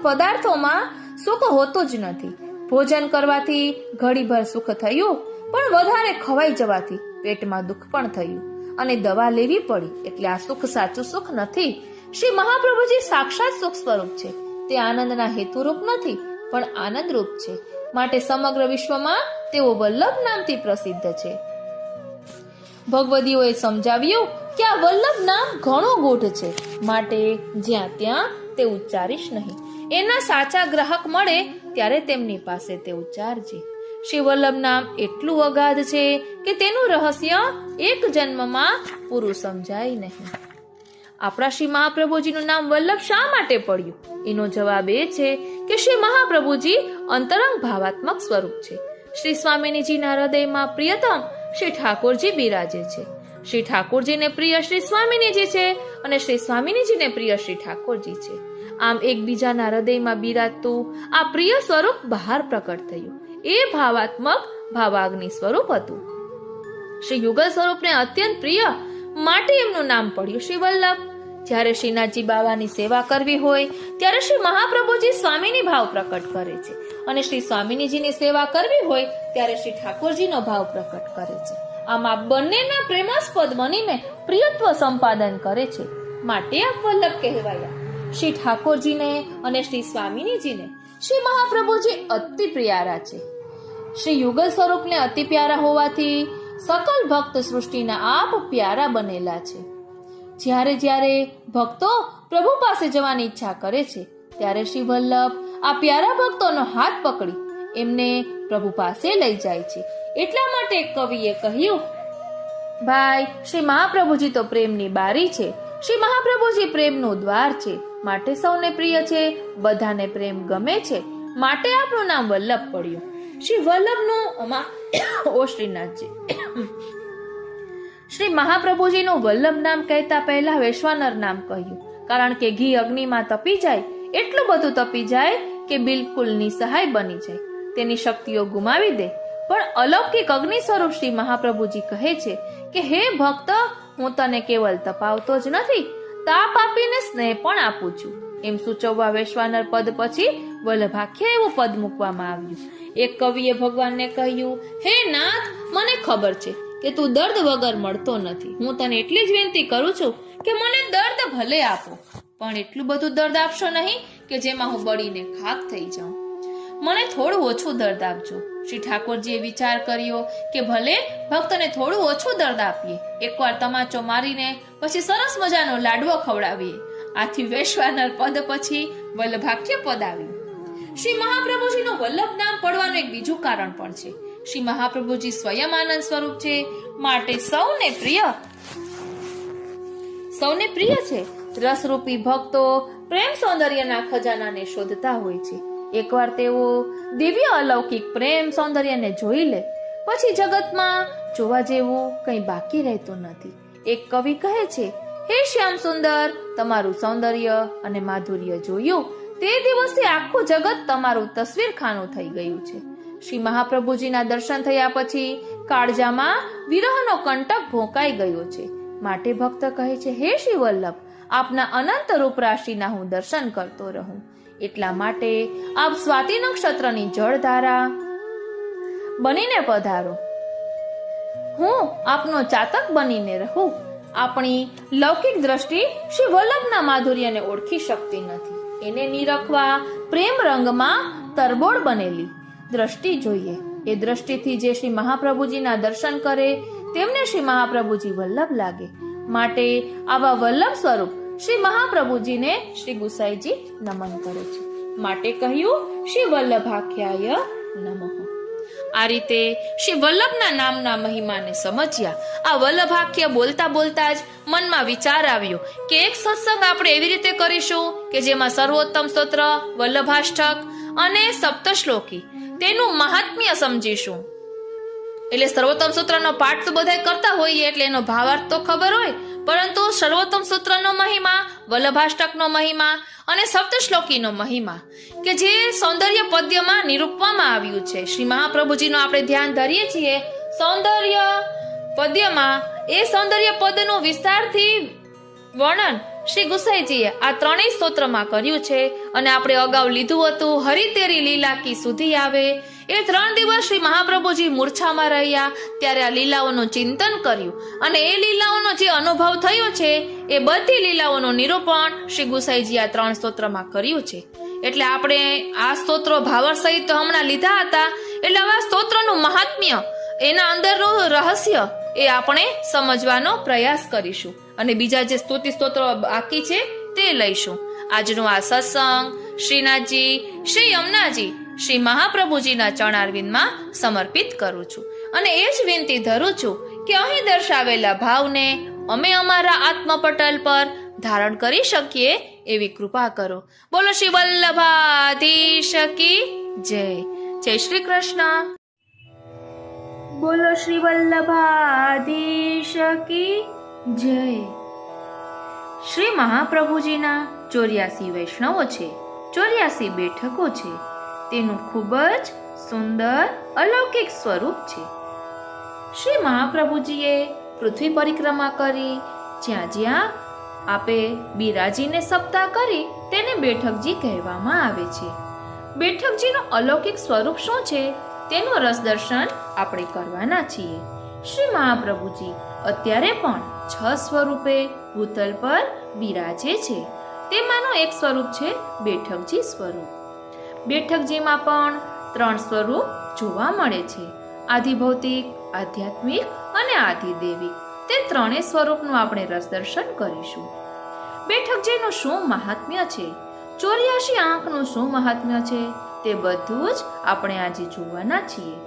Speaker 1: પદાર્થોમાં સુખ હોતું જ નથી. ભોજન કરવાથી ઘડીભર સુખ થયું, પણ વધારે ખવાઈ જવાથી પેટમાં દુઃખ પણ થયું અને દવા લેવી પડી, એટલે આ સુખ સાચું સુખ નથી. શ્રી મહાપ્રભુજી સાક્ષાત સુખ સ્વરૂપ છે. તે આનંદના હેતુરૂપ નથી પણ આનંદરૂપ છે. માટે સમગ્ર વિશ્વમાં તેઓ વલ્લભ નામથી પ્રસિદ્ધ છે. ભગવદીઓએ સમજાવ્યું કે આ વલ્લભ નામ ઘણું ગૂઢ છે, માટે જ્યાં ત્યાં તે ઉચ્ચારીશ નહીં. એના સાચા ગ્રાહક મળે ત્યારે તેમની પાસે તે ઉચ્ચારજે. શ્રી વલ્લભ નામ એટલું અગાધ છે કે તેનું રહસ્ય એક જન્મમાં પૂરું સમજાય નહીં. આપણા શ્રી મહાપ્રભુજીનું નામ વલ્લભ શા માટે પડ્યું? એનો જવાબ એ છે કે શ્રી મહાપ્રભુજી અંતરંગ ભાવાત્મક સ્વરૂપ છે. શ્રી સ્વામિનીજીના હૃદયમાં પ્રિયતમ શ્રી ઠાકોરજી બિરાજે છે. શ્રી ઠાકોરજીને પ્રિય શ્રી સ્વામિનીજી છે અને શ્રી સ્વામિનીજીને પ્રિય શ્રી ઠાકોરજી છે. આમ એકબીજાના હૃદયમાં બિરાજતું આ પ્રિય સ્વરૂપ બહાર પ્રકટ થયું. એ ભાવાત્મક ભાવાગ્નિ સ્વરૂપ હતું. શ્રી યુગલ સ્વરૂપને અત્યંત પ્રિય, માટે એમનું નામ પડ્યું શ્રી વલ્લભ. જ્યારે શ્રીનાથજી બાવાની સેવા કરવી હોય ત્યારે શ્રી મહાપ્રભુજી સ્વામીની ભાવ પ્રકટ કરે છે અને શ્રી સ્વામિનીજીની સેવા કરવી હોય ત્યારે શ્રી ઠાકોરજીનો ભાવ પ્રકટ કરે છે. આમ આ બંનેના પ્રેમાસ્પદ બનીને પ્રિયત્વ સંપાદન કરે છે, માટે આ વલ્લભ કહેવાયા. શ્રી ઠાકોરજીને અને શ્રી સ્વામિનીજીને શ્રી મહાપ્રભુજી અતિ પ્યારા છે. શ્રી યુગલ સ્વરૂપને અતિ પ્યારા હોવાથી સકલ ભક્ત સૃષ્ટિના આપ પ્યારા બનેલા છે. જ્યારે જ્યારે ભક્તો પ્રભુ પાસે જવાની ઈચ્છા કરે છે ત્યારે શ્રી વલ્લભ આ પ્યારા ભક્તોનો હાથ પકડી એમને પ્રભુ પાસે લઈ જાય છે. એટલા માટે કવિએ કહ્યું, ભાઈ શ્રી મહાપ્રભુજી તો પ્રેમની બારી છે, શ્રી મહાપ્રભુજી પ્રેમનું દ્વાર છે, માટે સૌને પ્રિય છે, બધાને પ્રેમ ગમે છે, માટે આપણું નામ વલ્લભ પડ્યું. શ્રી વલ્લભનું ઓ શ્રીનાથજી, શ્રી મહાપ્રભુજીનું વલ્લભ નામ કહેતા પહેલા વૈશ્વાનર નામ કહ્યું, કારણ કે ઘી અગ્નિમાં તપી જાય એટલું બધું તપી જાય કે બિલકુલ નિસહાય બની જાય, તેની શક્તિઓ ગુમાવી દે. પણ અલૌકિક અગ્નિ સ્વરૂપ શ્રી મહાપ્રભુજી કહે છે કે હે ભક્ત, હું તને કેવલ તપાવતો જ નથી, તાપ આપીને સ્નેહ પણ આપું છું. એમ સૂચવવા વૈશ્વાનર પદ પછી વલ્લભાખ્ય એવું પદ મૂકવામાં આવ્યું. એક કવિએ ભગવાનને કહ્યું, હે નાથ, મને ખબર છે કે તું દર્દ વગર મળતો નથી. હું તને એટલી જ વિનંતી કરું છું કે મને દર્દ ભલે આપો, પણ એટલું બધું દર્દ આપશો નહીં કે જેમાં હું બળીને ખાક થઈ જાઉં. મને થોડું ઓછું દર્દ આપજો. શ્રી ઠાકોરજીએ વિચાર કર્યો કે ભલે ભક્તને થોડું ઓછું દર્દ આપીએ, એકવાર તમાચો મારીને પછી સરસ મજાનો લાડવો ખવડાવીએ. આથી વૈશ્વાનર પદ પછી વલ્લભાખ્ય પદ આવ્યું. શ્રી મહાપ્રભુજીનું વલ્લભ નામ પડવાનું એક બીજું કારણ પણ છે. શ્રી મહાપ્રભુજી સ્વયં આનંદ સ્વરૂપ છે, માટે સૌને પ્રિય છે. રસરૂપી ભક્તો પ્રેમ સૌંદર્યના ખજાનાને શોધતા હોય છે. એકવાર તેઓ દિવ્ય અલૌકિક પ્રેમ સૌંદર્યને જોઈ લે પછી જગતમાં જોવા જેવું કંઈ બાકી રહેતું નથી. એક કવિ કહે છે, હે શ્યામ સુંદર, તમારું સૌંદર્ય અને માધુર્ય જોયું તે દિવસથી આખું જગત તમારું તસવીરખાનું થઈ ગયું છે. શ્રી મહાપ્રભુજીના દર્શન થયા પછી કાળજામાં વિરહનો કંટક ભોંકાઈ ગયો છે. માટે ભક્ત કહે છે, હે શ્રી વલ્લભ, આપના અનંત રૂપ રાશિના હું દર્શન કરતો રહું. એટલા માટે આપ સ્વાતિ નક્ષત્રની જળધારા બનીને પધારો, હું આપનો ચાતક બનીને રહું. આપણી લૌકિક દ્રષ્ટિ શ્રી વલ્લભના માધુર્યને ઓળખી શકતી નથી. એને નિરખવા પ્રેમ રંગમાં તરબોળ બનેલી દ્રષ્ટિ જોઈએ. એ દ્રષ્ટિથી જે શ્રી મહાપ્રભુજીના દર્શન કરે તેમને શ્રી મહાપ્રભુજી વલ્લભ લાગે. માટે આવા વલ્લભ સ્વરૂપ શ્રી મહાપ્રભુજીને શ્રી ગુસાઈજી નમન કરે છે. માટે કહ્યું, શ્રી વલ્લભાખ્યાય નમઃ. આ રીતે શ્રી વલ્લભના નામના મહિમાને સમજ્યા. આ વલ્લભાખ્ય બોલતા બોલતા જ મનમાં વિચાર આવ્યો કે એક સત્સંગ આપણે એવી રીતે કરીશું કે જેમાં સર્વોત્તમ સ્તોત્ર, વલ્લભાષ્ટક અને સપ્તશ્લોકી તેનું મહાત્મ્ય સમજીશું. એટલે સર્વોત્તમ સૂત્રનો પાઠ તો બધા કરતા હોઈએ એટલે એનો ભાવાર્થ તો ખબર હોય, પરંતુ સર્વોત્તમ સૂત્રનો મહિમા, વલ્લભાષ્ટકનો મહિમા અને સપ્તશ્લોકીનો મહિમા કે જે સૌંદર્ય પદ્યમાં નિરૂપવામાં આવ્યું છે. શ્રી મહાપ્રભુજીનો આપણે ધ્યાન ધરીએ છીએ સૌંદર્ય પદ્યમાં, એ સૌંદર્ય પદનું વિસ્તારથી વર્ણન શ્રી ગુસાઈજીએ આ ત્રણેય સ્તોત્રમાં કર્યું છે. અને આપણે અગાઉ લીધું હતું હરી તેરી લીલા કી સુધી આવે. એ 3 દિવસ શ્રી મહાપ્રભુજી મૂર્છામાં રહ્યા ત્યારે આ લીલાઓનું ચિંતન કર્યું અને એ લીલાઓનો જે અનુભવ થયો છે એ બધી લીલાઓનું નિરૂપણ શ્રી ગુસાઈજી આ 3 સ્તોત્રમાં કર્યું છે. એટલે આપણે આ સ્તોત્રો ભાવાર્થ સહિત હમણાં લીધા હતા. એટલે આ સ્તોત્રનું મહાત્મ્ય, એના અંદરનું રહસ્ય એ આપણે સમજવાનો પ્રયાસ કરીશું અને બીજા જે સ્તુતિ સ્તોત્રો બાકી છે તે લઈશું. આજનો આ સત્સંગ શ્રીનાથજી, શ્રી યમુનાજી, શ્રી મહાપ્રભુજીના ચરણારવિંદમાં સમર્પિત કરું છું અને એ જ વિનંતી ધરું છું કે અહીં દર્શાવેલા ભાવને અમે અમારા આત્મપટલ પર ધારણ કરી શકીએ એવી કૃપા કરો. બોલો શ્રી વલ્લભાધીશ કી જય. જય શ્રી કૃષ્ણ. બોલો શ્રી વલ્લભાધીશ કી જય. શ્રી મહાપ્રભુજીના 84 વૈષ્ણવો છે, 84 બેઠકો છે. તેનું ખૂબ જ સુંદર અલૌકિક સ્વરૂપ છે. શ્રી મહાપ્રભુજીએ પૃથ્વી પરિક્રમા કરી, જ્યાં જ્યાં આપે બિરાજીને સપ્તાહ કરી તેને બેઠકજી કહેવામાં આવે છે. બેઠકજીનું અલૌકિક સ્વરૂપ શું છે તેનું રસ દર્શન આપણે કરવાના છીએ. શ્રી મહાપ્રભુજી અત્યારે પણ 6 સ્વરૂપે ભૂતલ પર બિરાજે છે. તેમાંનું એક સ્વરૂપ છે બેઠકજી સ્વરૂપ. બેઠકજીમાં પણ 3 સ્વરૂપ જોવા મળે છે: આધિભૌતિક, આધ્યાત્મિક અને આધિદેવિક. તે ત્રણેય સ્વરૂપનું આપણે રસ દર્શન કરીશું. બેઠકજીનું શું મહાત્મ્ય છે, 84 આંકનું શું મહાત્મ્ય છે, તે બધું જ આપણે આજે જોવાના છીએ.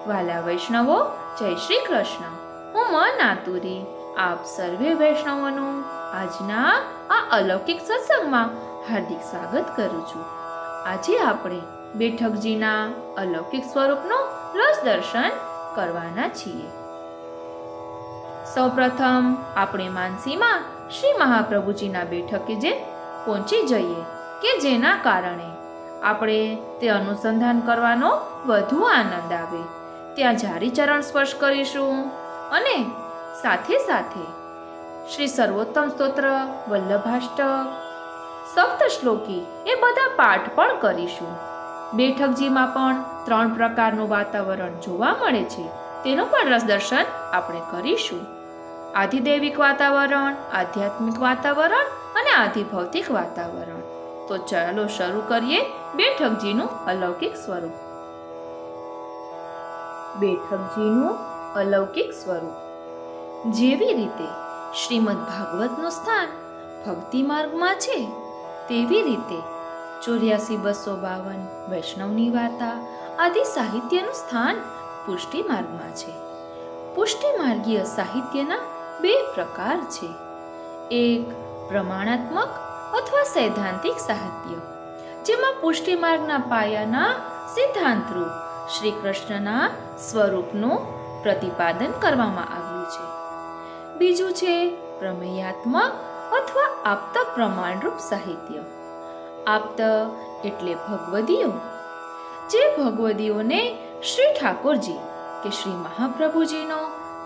Speaker 1: વાલા વૈષ્ણવો, જય શ્રી કૃષ્ણ. હું મન આતુરી આપ સર્વે વૈષ્ણવોનું આજના આ અલૌકિક સત્સંગમાં હાર્દિક સ્વાગત કરું છું. આજે આપણે બેઠકજીના અલૌકિક સ્વરૂપનું રસ દર્શન કરવાના છીએ. સૌપ્રથમ આપણે માનસીમાં શ્રી મહાપ્રભુજીના બેઠકે જે પહોંચી જઈએ કે જેના કારણે આપણે તે અનુસંધાન કરવાનો વધુ આનંદ આવે. ત્યાં જારી ચરણ સ્પર્શ કરીશું અને સાથે સાથે શ્રી સર્વોત્તમ સ્તોત્ર, વલ્લભાષ્ટક, સપ્ત શ્લોકી એ બધા પાઠ પણ કરીશું. બેઠકજીમાં પણ 3 પ્રકારનું વાતાવરણ જોવા મળે છે, તેનું પણ રસ દર્શન આપણે કરીશું. આધિદૈવિક વાતાવરણ, આધ્યાત્મિક વાતાવરણ અને આધિભૌતિક વાતાવરણ. તો ચાલો શરૂ કરીએ બેઠકજીનું અલૌકિક સ્વરૂપ. બેઠકજીનું અલૌકિક સ્વરૂપ. જેવી રીતે શ્રીમદ ભાગવતનું સ્થાન ભક્તિ માર્ગમાં છે, તેવી રીતે 84,252 વૈષ્ણવની વાર્તા આદિ સાહિત્યનું સ્થાન પુષ્ટિ માર્ગમાં છે. પુષ્ટિ માર્ગીય સાહિત્યના 2 પ્રકાર છે. એક પ્રમાણાત્મક અથવા સૈદ્ધાંતિક સાહિત્ય, જેમાં પુષ્ટિ માર્ગના પાયાના સિદ્ધાંતરૂપ શ્રી કૃષ્ણના સ્વરૂપનું પ્રતિપાદન કરવામાં આવ્યું છે. બીજું છે પ્રમેયાત્મક અથવા આપ્ત પ્રમાણરૂપ સાહિત્ય. આપ્ત એટલે ભગવદીઓ, જે ભગવદીઓને શ્રી ઠાકોરજી કે શ્રી મહાપ્રભુજીનો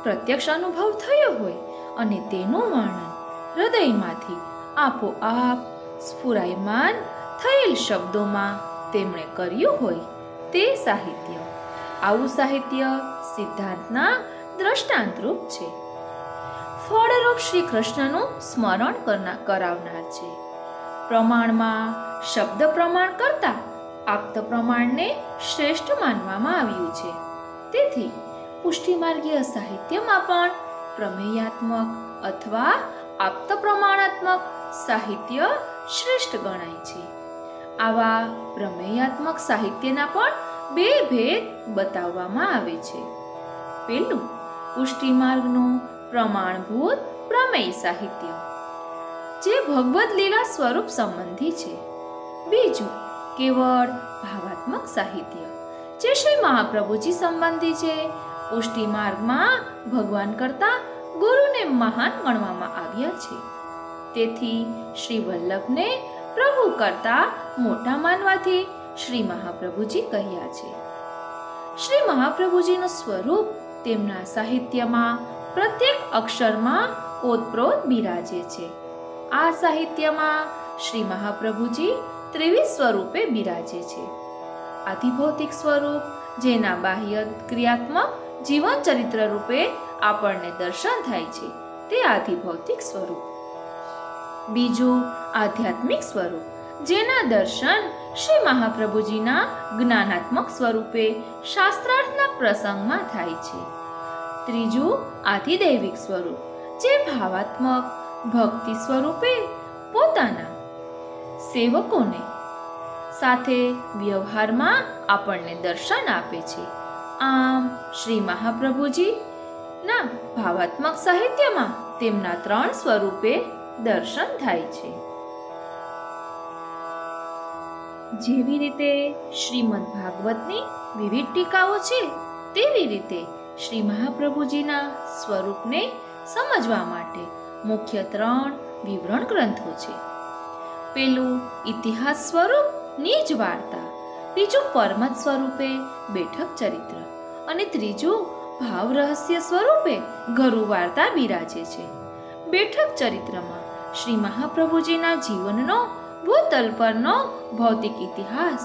Speaker 1: પ્રત્યક્ષ અનુભવ થયો હોય અને તેનું વર્ણન હૃદયમાંથી આપોઆપ સ્ફુરાયમાન થયેલ શબ્દોમાં તેમણે કર્યું હોય તે સાહિત્ય. આવું સાહિત્ય સિદ્ધાંતના દ્રષ્ટાંતરૂપ છે. ફળરૂપ શ્રી કૃષ્ણનું સ્મરણ કરાવનાર છે. પ્રમાણમાં શબ્દ પ્રમાણ કરતા આપ્ત પ્રમાણને શ્રેષ્ઠ માનવામાં આવ્યું છે. તેથી પુષ્ટિમાર્ગીય સાહિત્યમાં પણ પ્રમેયાત્મક અથવા આપ્ત પ્રમાણાત્મક સાહિત્ય શ્રેષ્ઠ ગણાય છે. આવા પ્રમેયાત્મક સાહિત્યના પણ 2 ભેદ બતાવવામાં આવે છે. પહેલું, પુષ્ટિમાર્ગનું પ્રમાણભૂત પ્રમેય સાહિત્ય, જે ભગવદ લીલા સ્વરૂપ સંબંધી છે. બીજું, કેવળ ભાવાત્મક સાહિત્ય, જે શ્રી મહાપ્રભુજી સંબંધી છે. પુષ્ટિ માર્ગમાં ભગવાન કરતા ગુરુને મહાન ગણવામાં આવ્યા છે. તેથી શ્રી વલ્લભને પ્રભુ કરતા મોટા માનવાથી શ્રી મહાપ્રભુજી કહ્યા છે. શ્રી મહાપ્રભુજીનું સ્વરૂપ તેમના સાહિત્યમાં પ્રત્યેક અક્ષરમાં ઓતપ્રોત બિરાજે છે. આ સાહિત્યમાં શ્રી મહાપ્રભુજી ત્રિવિધ સ્વરૂપે બિરાજે છે. આધિભૌતિક સ્વરૂપ, જેના બાહ્ય ક્રિયાત્મક જીવન ચરિત્ર રૂપે આપણને દર્શન થાય છે, તે આધિભૌતિક સ્વરૂપ. બીજું આધ્યાત્મિક સ્વરૂપ, જેના દર્શન શ્રી મહાપ્રભુજીના જ્ઞાનાત્મક સ્વરૂપે શાસ્ત્રાર્થના પ્રસંગમાં થાય છે. ત્રીજું આધિદૈવિક સ્વરૂપ, જે ભાવાત્મક ભક્તિ સ્વરૂપે પોતાના સેવકોને સાથે વ્યવહારમાં આપણને દર્શન આપે છે. આમ શ્રી મહાપ્રભુજી ના ભાવાત્મક સાહિત્યમાં તેમના 3 સ્વરૂપે દર્શન થાય છે. જેવી રીતે શ્રીમદ ભાગવતની વિવિધ ટીકાઓ છે, તેવી રીતે શ્રી મહાપ્રભુજીના સ્વરૂપને સમજવા માટે મુખ્ય 3 વિવરણ ગ્રંથો છે. પેલું ઇતિહાસ સ્વરૂપ નિજ વાર્તા, બીજું પરમત સ્વરૂપે બેઠક ચરિત્ર અને ત્રીજું ભાવ રહસ્ય સ્વરૂપે ગરુ વાર્તા બિરાજે છે. બેઠક ચરિત્રમાં શ્રી મહાપ્રભુજીના જીવનનો ભૂતલ પરનો ભૌતિક ઇતિહાસ,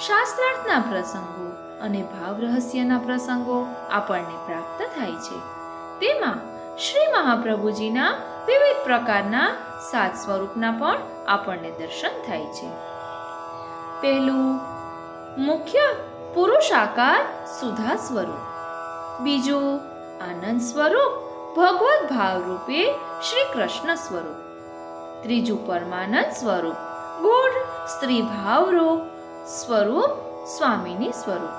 Speaker 1: શાસ્ત્રાર્થના પ્રસંગો અને ભાવ રહસ્યના પ્રસંગો આપણને પ્રાપ્ત થાય છે. તેમાં શ્રી મહાપ્રભુજીના વિવિધ પ્રકારના 7 સ્વરૂપના પણ આપણને દર્શન થાય છે. પહેલું મુખ્ય પુરુષાકાર સુધા સ્વરૂપ, બીજું આનંદ સ્વરૂપ ભગવત ભાવ રૂપે શ્રી કૃષ્ણ સ્વરૂપ, ત્રીજું પરમાનંદ સ્વરૂપ ગૂઢ સ્ત્રી ભાવ રૂપ સ્વરૂપ સ્વામીની સ્વરૂપ,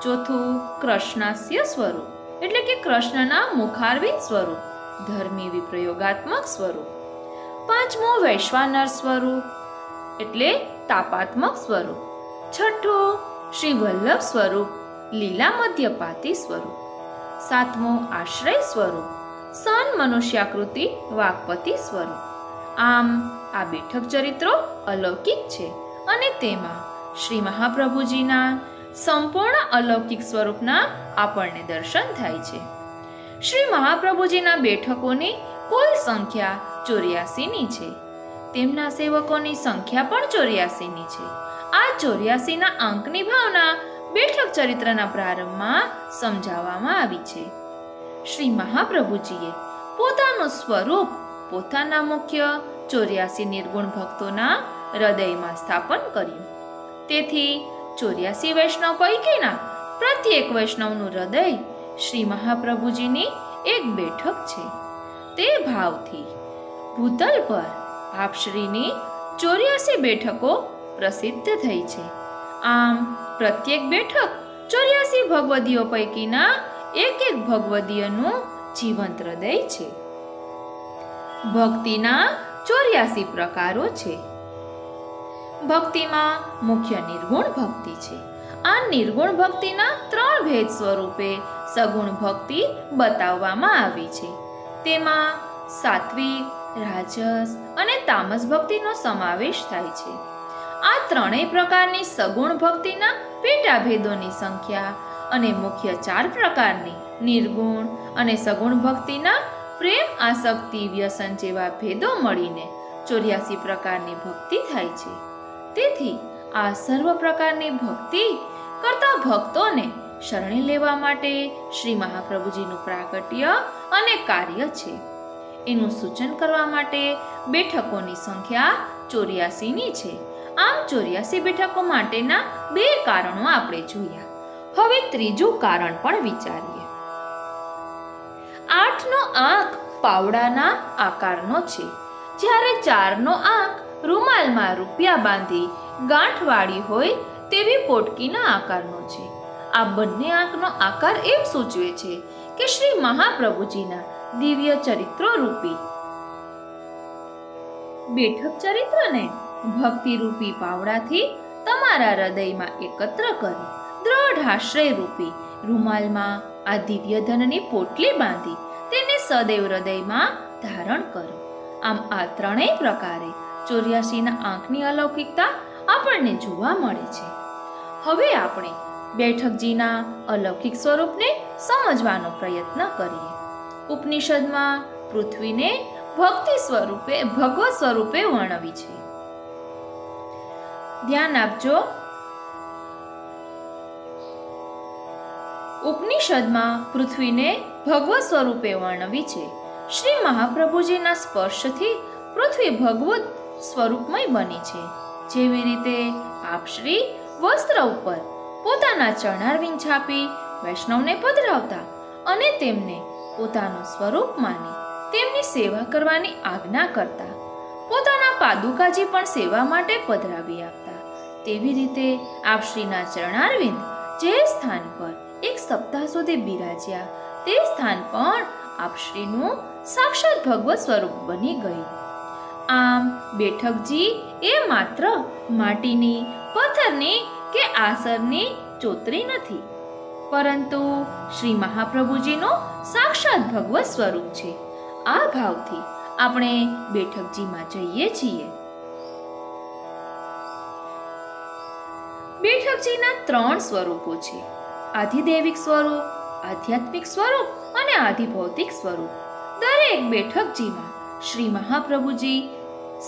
Speaker 1: ચોથું કૃષ્ણાસ્ય સ્વરૂપ એટલે કે કૃષ્ણના મુખારવિંદ સ્વરૂપ ધર્મી વિપ્રયોગાત્મક સ્વરૂપ, પાંચમું વૈશ્વાનર સ્વરૂપ એટલે તાપાત્મક સ્વરૂપ, છઠ્ઠું શ્રી વલ્લભ સ્વરૂપ લીલા મધ્યપાતી સ્વરૂપ, સાતમું આશ્રય સ્વરૂપ સન મનુષ્યાકૃતિ વાકપતિ સ્વરૂપ. આમ આ બેઠક ચરિત્રો અલૌકિક છે અને તેમાં શ્રી મહાપ્રભુજીના સંપૂર્ણ અલૌકિક સ્વરૂપના આપણને દર્શન થાય છે. શ્રી મહાપ્રભુજીના બેઠકોની કુલ સંખ્યા 84ની છે. તેમના સેવકોની સંખ્યા પણ 84ની છે. આ 84ના અંકની ભાવના બેઠક ચરિત્રના પ્રારંભમાં સમજાવવામાં આવી છે. શ્રી મહાપ્રભુજીએ પોતાનું સ્વરૂપ પોતાના મુખ્ય 84 નિર્ગુણ ભક્તોના હૃદયમાં સ્થાપન કર્યું. તેથી 84 વૈષ્ણવ પૈકીના પ્રત્યેક વૈષ્ણવનું હૃદય શ્રી મહાપ્રભુજીની એક બેઠક છે. તે ભાવથી ભૂતલ પર આપશ્રીની 84 બેઠકો પ્રસિદ્ધ થઈ છે. આમ પ્રત્યેક બેઠક 84 ભગવદીઓ પૈકીના એક ભગવદીયનું જીવંત હૃદય છે. ભક્તિના 84 પ્રકારો છે. ભક્તિમાં મુખ્ય નિર્ગુણ ભક્તિ છે. આ નિર્ગુણ ભક્તિના 3 ભેદ સ્વરૂપે સગુણ ભક્તિ બતાવવામાં આવી છે. તેમાં સાત્વિક, રાજસ અને તામસ ભક્તિનો સમાવેશ થાય છે. આ 3 પ્રકારની સગુણ ભક્તિના પેટાભેદોની સંખ્યા અને મુખ્ય 4 પ્રકારની નિર્ગુણ અને સગુણ ભક્તિના પ્રેમ, આસક્તિ, વ્યસન જેવા ભેદો મળીને 84 પ્રકારની ભક્તિ થાય છે. તેથી આ સર્વ પ્રકારની ભક્તિ કરતા ભક્તોને શરણે લેવા માટે શ્રી મહાપ્રભુજીનું પ્રાગટ્ય અને કાર્ય છે. એનું સૂચન કરવા માટે બેઠકોની સંખ્યા 84ની છે. આમ 84 બેઠકો માટેના 2 કારણો આપણે જોયા. હવે ત્રીજું કારણ પણ વિચારીએ. 8નો આંક પાવડાના આકારનો છે, જ્યારે 4નો આંક રૂમાલમાં રૂપિયા બાંધી ગાંઠવાળી હોય તેવી પોટકીના આકારનો છે. આ બંને આંકનો આકાર એમ સૂચવે છે કે શ્રી મહાપ્રભુજીના દિવ્ય ચરિત્રો રૂપી બેઠક ચરિત્રને ભક્તિ રૂપી પાવડાથી તમારા હૃદયમાં એકત્ર કરી દ્રઢ આશ્રય રૂપી રૂમાલમાં આ દિવ્ય ધનની પોટલી બાંધી તેને સદૈવ હૃદયમાં ધારણ કરો. આમ આ 3 પ્રકારે 84ના આંકની અલૌકિકતા આપણને જોવા મળે છે. હવે આપણે બેઠકજીના અલૌકિક સ્વરૂપને સમજવાનો પ્રયત્ન કરીએ. ઉપનિષદમાં પૃથ્વીને ભક્તિ સ્વરૂપે ભગવત સ્વરૂપે વર્ણવી છે. ધ્યાન આપજો, ઉપનિષદમાં પૃથ્વીને ભગવત સ્વરૂપે વર્ણવી છે. શ્રી મહાપ્રભુજીના સ્પર્શથી પૃથ્વી ભગવત સ્વરૂપમય બની છે. જેવી રીતે આપ શ્રી વસ્ત્ર ઉપર પોતાના ચરણારવિંદ છાપી વૈષ્ણવને પધરાવતા અને તેમને પોતાનું સ્વરૂપ માની તેમની સેવા કરવાની આજ્ઞા કરતા, પોતાના પાદુકાજી પણ સેવા માટે પધરાવી આપતા, તેવી રીતે આપ શ્રીના ચરણારવિંદ જે સ્થાન પર એક સપ્તાહ સુધી બિરાજ્યા તે સ્થાન પણ આપ શ્રીનું સાક્ષાત ભગવત સ્વરૂપ બની ગયું. આમ બેઠકજી એ માત્ર માટીની, પથ્થરની કે આસરની ચોતરી નથી, પરંતુ શ્રી મહાપ્રભુજીનું સાક્ષાત ભગવત સ્વરૂપ છે. આ ભાવથી આપણે બેઠકજીમાં જઈએ છીએ. બેઠકજીના 3 સ્વરૂપો છે: આધિદૈવિક સ્વરૂપ, આધ્યાત્મિક સ્વરૂપ અને આધિભૌતિક સ્વરૂપ. દરેક બેઠકજીમાં શ્રી મહાપ્રભુજી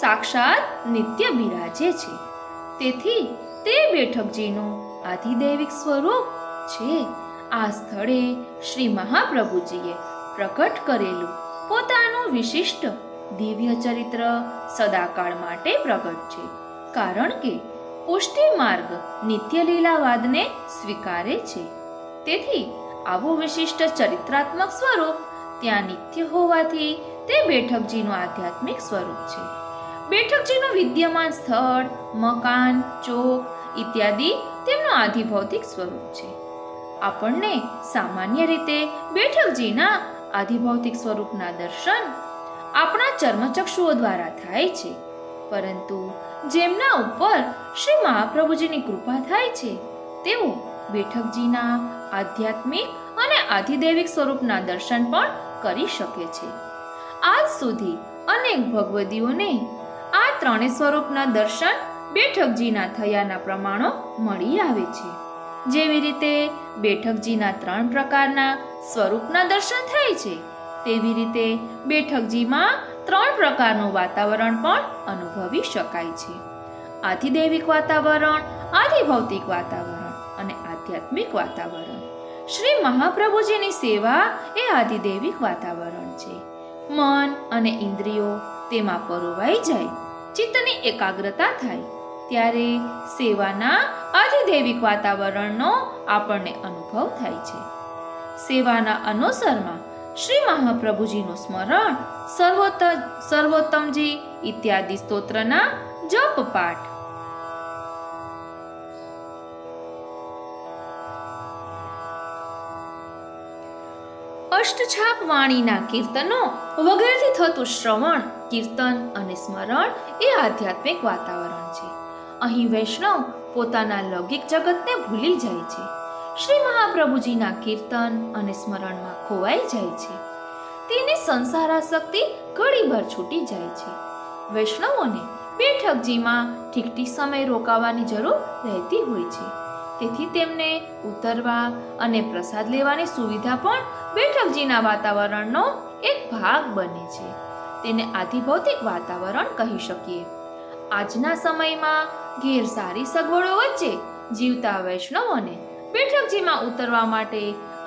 Speaker 1: સાક્ષાત નિત્ય બિરાજે છે. તેથી તે બેઠકજીનું આધિદૈવિક સ્વરૂપ છે. આ સ્થળે શ્રી મહાપ્રભુજીએ પ્રકટ કરેલું પોતાનું વિશિષ્ટ દિવ્ય ચરિત્ર સદાકાળ માટે પ્રગટ છે, કારણ કે પુષ્ટિ માર્ગ નિત્ય લીલાવાદને સ્વીકારે છે. તેથી આવું વિશિષ્ટ ચરિત્રાત્મક સ્વરૂપ ત્યાં નિત્ય હોવાથી તે બેઠકજીનું આધ્યાત્મિક સ્વરૂપ છે. બેઠકજીનું વિદ્યમાન સ્થળ, મકાન, ચોક ઇત્યાદિ તેમનું આધિભૌતિક સ્વરૂપ છે. આપણને સામાન્ય રીતે બેઠકજીના આધિભૌતિક સ્વરૂપના દર્શન આપણા ચર્મચક્ષુઓ દ્વારા થાય છે, પરંતુ જેમના ઉપર શ્રી મહાપ્રભુજીની કૃપા થાય છે તેઓ બેઠકજીના આધ્યાત્મિક અને આધિદૈવિક સ્વરૂપના દર્શન પણ કરી શકે છે. આજ સુધી અનેક ભગવદીઓને આ 3 સ્વરૂપના દર્શન બેઠકજીના થયાના પ્રમાણો મળી આવે છે. જેવી રીતે બેઠકજીના 3 પ્રકારના સ્વરૂપના દર્શન થાય છે, તેવી રીતે બેઠકજીમાં 3 પ્રકારનું વાતાવરણ પણ અનુભવી શકાય છે: આધિદૈવિક વાતાવરણ, આધિભૌતિક વાતાવરણ અને આધ્યાત્મિક વાતાવરણ. શ્રી મહાપ્રભુજીની સેવા એ આધિદૈવિક વાતાવરણ છે. મન અને ઇન્દ્રિયો તેમાં પરોવાઈ જાય, ચિત્તની એકાગ્રતા થાય, ત્યારે સેવાના આધિદૈવિક વાતાવરણનો આપણને અનુભવ થાય છે. સેવાના અનુસરમાં શ્રી મહાપ્રભુજીનું સ્મરણ, સર્વોત્તમજી ઇત્યાદિ સ્તોત્રના જપ પાઠ, અષ્ટછાપ વાણીના કીર્તનો વગેરેથી થતું શ્રવણ, કીર્તન અને સ્મરણ એ આધ્યાત્મિક વાતાવરણ છે. અહીં વૈષ્ણવ પોતાના લૌકિક જગતને ભૂલી જાય છે, શ્રી મહાપ્રભુજીના કીર્તન અને સ્મરણમાં ખોવાઈ જાય છે. તેની સંસારાસક્તિ ઘડીભર છૂટી જાય છે. વૈષ્ણવોને બેઠકજીમાં ઠીક સમય રોકાવાની જરૂર રહેતી હોય છે. તેથી તેમને ઉતરવા અને પ્રસાદ લેવાની સુવિધા પણ બેઠકજીના વાતાવરણનો એક ભાગ બને છે. તેને આધિભૌતિક વાતાવરણ કહી શકીએ. આજના સમયમાં ઘેર સારી સગવડો વચ્ચે જીવતા વૈષ્ણવોને બેઠકજીમાં ઉતરવા માટે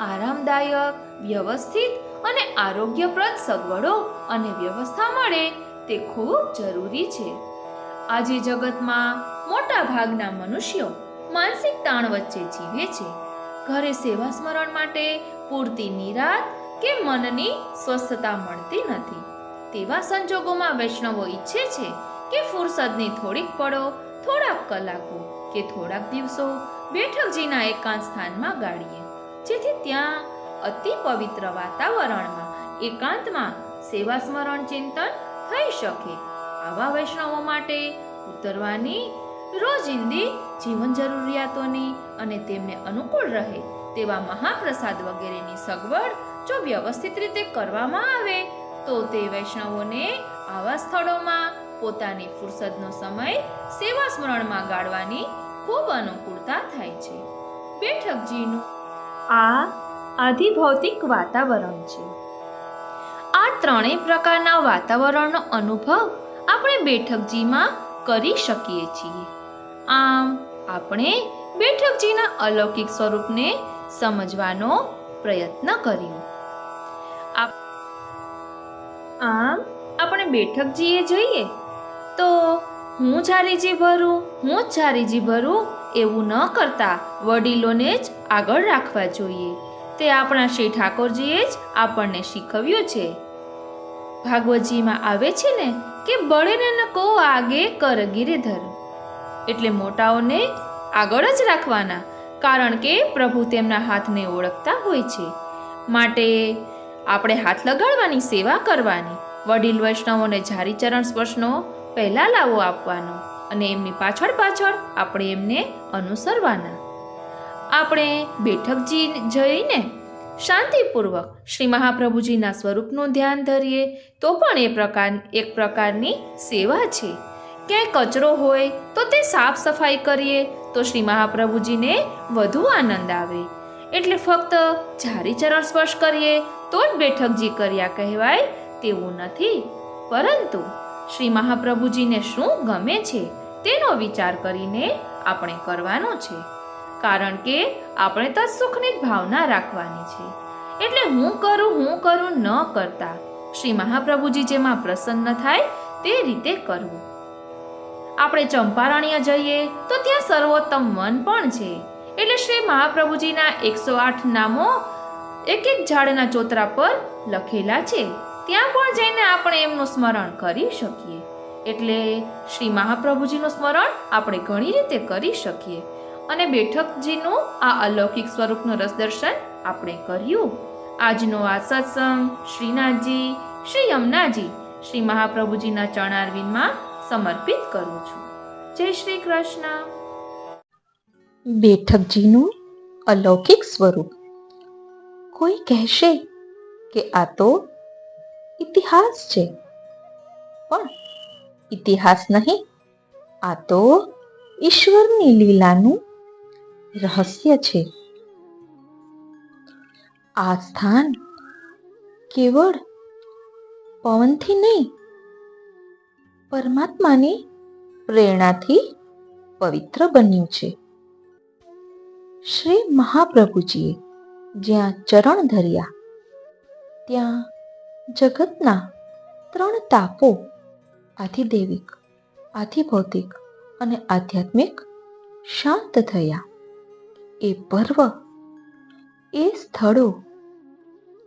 Speaker 1: આરામદાયક, વ્યવસ્થિત અને આરોગ્યપ્રદ સગવડો અને વ્યવસ્થા મળે તે ખૂબ જરૂરી છે. આજે જગતમાં મોટા ભાગના મનુષ્યો માનસિક તાણ વચ્ચે જીવે છે. ઘરે સેવા સ્મરણ માટે પૂરતી નિરાંત કે મનની સ્વસ્થતા મળતી નથી. તેવા સંજોગોમાં વૈષ્ણવો ઈચ્છે છે કે ફુરસદની થોડીક પળો, થોડાક કલાકો કે થોડાક દિવસો બેઠકજીના એકાંત સ્થાનમાં ગાળીએ, જેથી ત્યાં અતિ પવિત્ર વાતાવરણમાં એકાંતમાં સેવા સ્મરણ ચિંતન થઈ શકે. આવા વૈષ્ણવો માટે ઉતરવાની રોજિંદી જીવન જરૂરિયાતોની અને તેમને અનુકૂળ રહે તેવા મહાપ્રસાદ વગેરેની સગવડ જો વ્યવસ્થિત રીતે કરવામાં આવે તો તે વૈષ્ણવોને આવા સ્થળોમાં પોતાની ફુરસદનો સમય સેવા સ્મરણમાં ગાળવાની ખૂબ અનુકૂળતા થાય છે. બેઠકજીનું આ આધિભૌતિક વાતાવરણ છે. આ ત્રણેય પ્રકારના વાતાવરણનો અનુભવ આપણે બેઠકજીમાં કરી શકીએ છીએ. આમ આપણે બેઠકજીના અલૌકિક સ્વરૂપને સમજવાનો પ્રયત્ન કર્યો. આમ આપણે બેઠકજીએ જોઈએ તો હું જારીજી ભરું એવું ન કરતા વડીલોને જ આગળ રાખવા જોઈએ. તે આપણા શ્રી ઠાકોરજીએ જ આપણને શીખવ્યું છે. ભાગવતજીમાં આવે છે ને કે બળેને ન કો આગે કર ગિરિધર, એટલે મોટાઓને આગળ જ રાખવાના, કારણ કે પ્રભુ તેમના હાથને ઓળખતા હોય છે. માટે આપણે હાથ લગાડવાની, સેવા કરવાની, વડીલ વૈષ્ણવોને જારી ચરણ સ્પર્શનો પહેલા લાવો આપવાનો અને એમની પાછળ પાછળ આપણે એમને અનુસરવાના. આપણે બેઠકજી જઈને શાંતિપૂર્વક શ્રી મહાપ્રભુજીના સ્વરૂપનું ધ્યાન ધરીએ તો પણ એક પ્રકારની સેવા છે. ક્યાંય કચરો હોય તો તે સાફ સફાઈ કરીએ તો શ્રી મહાપ્રભુજીને વધુ આનંદ આવે. એટલે ફક્ત જારી ચરણ સ્પર્શ કરીએ તો જ બેઠકજી કર્યા કહેવાય તેવું નથી, પરંતુ શ્રી મહાપ્રભુજીને શું ગમે છે તેનો વિચાર કરીને આપણે કરવાનો છે. કારણ કે આપણે તો સુખની જ ભાવના રાખવાની છે. એટલે હું કરું ન કરતા શ્રી મહાપ્રભુજી જેમાં પ્રસન્ન થાય તે રીતે કરવું. આપણે ચંપારણ્ય જઈએ તો ત્યાં સર્વોત્તમ વન પણ છે. એટલે શ્રી મહાપ્રભુજીના 108 નામો એક ઝાડના ચોતરા પર લખેલા છે. ત્યાં પણ જઈને આપણે એમનું સ્મરણ કરી શકીએ. એટલે શ્રી મહાપ્રભુજીનું સ્મરણ આપણે ઘણી રીતે કરી શકીએ. અને બેઠકજીનું આ અલૌકિક સ્વરૂપનું રસદર્શન આપણે કર્યું. આજનો આ સત્સંગ શ્રીનાથજી, શ્રી યમુનાજી, શ્રી મહાપ્રભુજીના ચરણારવિંદમાં સમર્પિત કરું છું. જય શ્રી કૃષ્ણ.
Speaker 2: બેઠકજીનું અલૌકિક સ્વરૂપ. કોઈ કહેશે કે આ તો ઇતિહાસ છે, પણ ઇતિહાસ નહીં, આ તો ઈશ્વરની લીલાનું રહસ્ય છે. આ સ્થાન કેવળ પવનથી નહીં, પરમાત્માની પ્રેરણાથી પવિત્ર બન્યું છે. શ્રી મહાપ્રભુજીએ જ્યાં ચરણ ધર્યા ત્યાં જગતના 3 તાપો, આધિદૈવિક, આધિભૌતિક અને આધ્યાત્મિક શાંત થયા. એ પર્વ, એ સ્થળો,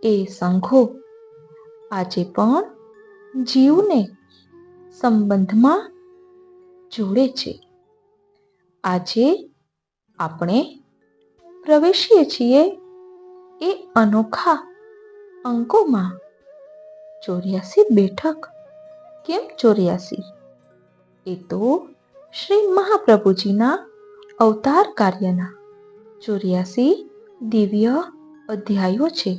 Speaker 2: એ સંઘો આજે પણ જીવને સંબંધમાં જોડે છે. આજે આપણે પ્રવેશીએ છીએ એ અનોખા અંકોમાં. 84 બેઠક. કેમ 84? એ તો શ્રી મહાપ્રભુજીના અવતાર કાર્યના 84 દિવ્ય અધ્યાયો છે.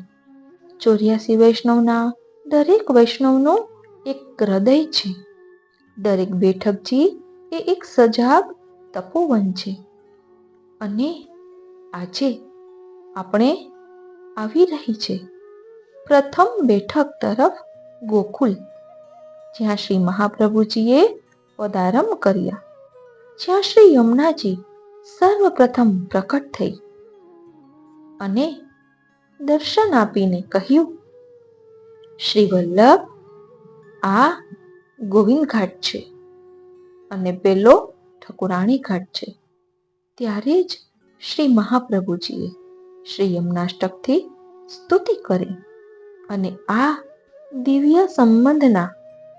Speaker 2: 84 વૈષ્ણવના દરેક વૈષ્ણવનો એક હૃદય છે. દરેક બેઠકજી એ એક સજાગ તપોવન છે. અને આજે આપણે આવી રહી છે પ્રથમ બેઠક તરફ, ગોકુલ, જ્યાં શ્રી મહાપ્રભુજીએ પદારંભ કર્યા, જ્યાં શ્રી યમુનાજી સર્વપ્રથમ પ્રકટ થઈ અને દર્શન આપીને કહ્યું, શ્રી વલ્લભ, આ ગોવિંદ ઘાટ છે અને પેલો ઠકુરાણી ઘાટ છે. ત્યારે જ શ્રી મહાપ્રભુજીએ શ્રી યમુનાષ્ટકથી સ્તુતિ કરી અને આ દિવ્ય સંબંધના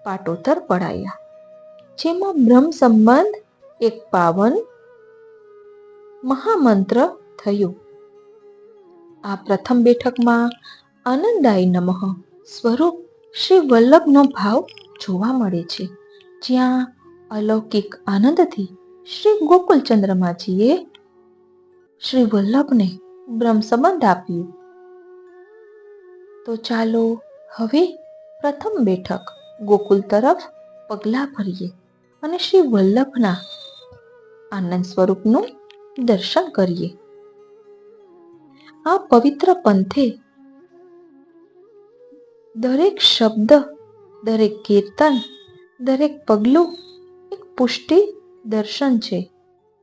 Speaker 2: પાટોતર પડાયા, જેમાં બ્રહ્મ સંબંધ એક પાવન મહામંત્ર થયું. આ પ્રથમ બેઠકમાં આનંદાય નમઃ સ્વરૂપ શ્રી વલ્લભનો ભાવ જોવા મળે છે, જ્યાં અલૌકિક આનંદથી શ્રી ગોકુલચંદ્રમાજીએ શ્રી વલ્લભને બ્રહ્મ સંબંધ આપ્યું. તો ચાલો હવે પ્રથમ બેઠક ગોકુલ તરફ પગલાં ભરીએ અને શ્રી વલ્લભના આનંદ સ્વરૂપનું દર્શન કરીએ. આ પવિત્ર પંથે દરેક શબ્દ, દરેક કીર્તન, દરેક પગલું એક પુષ્ટિ દર્શન છે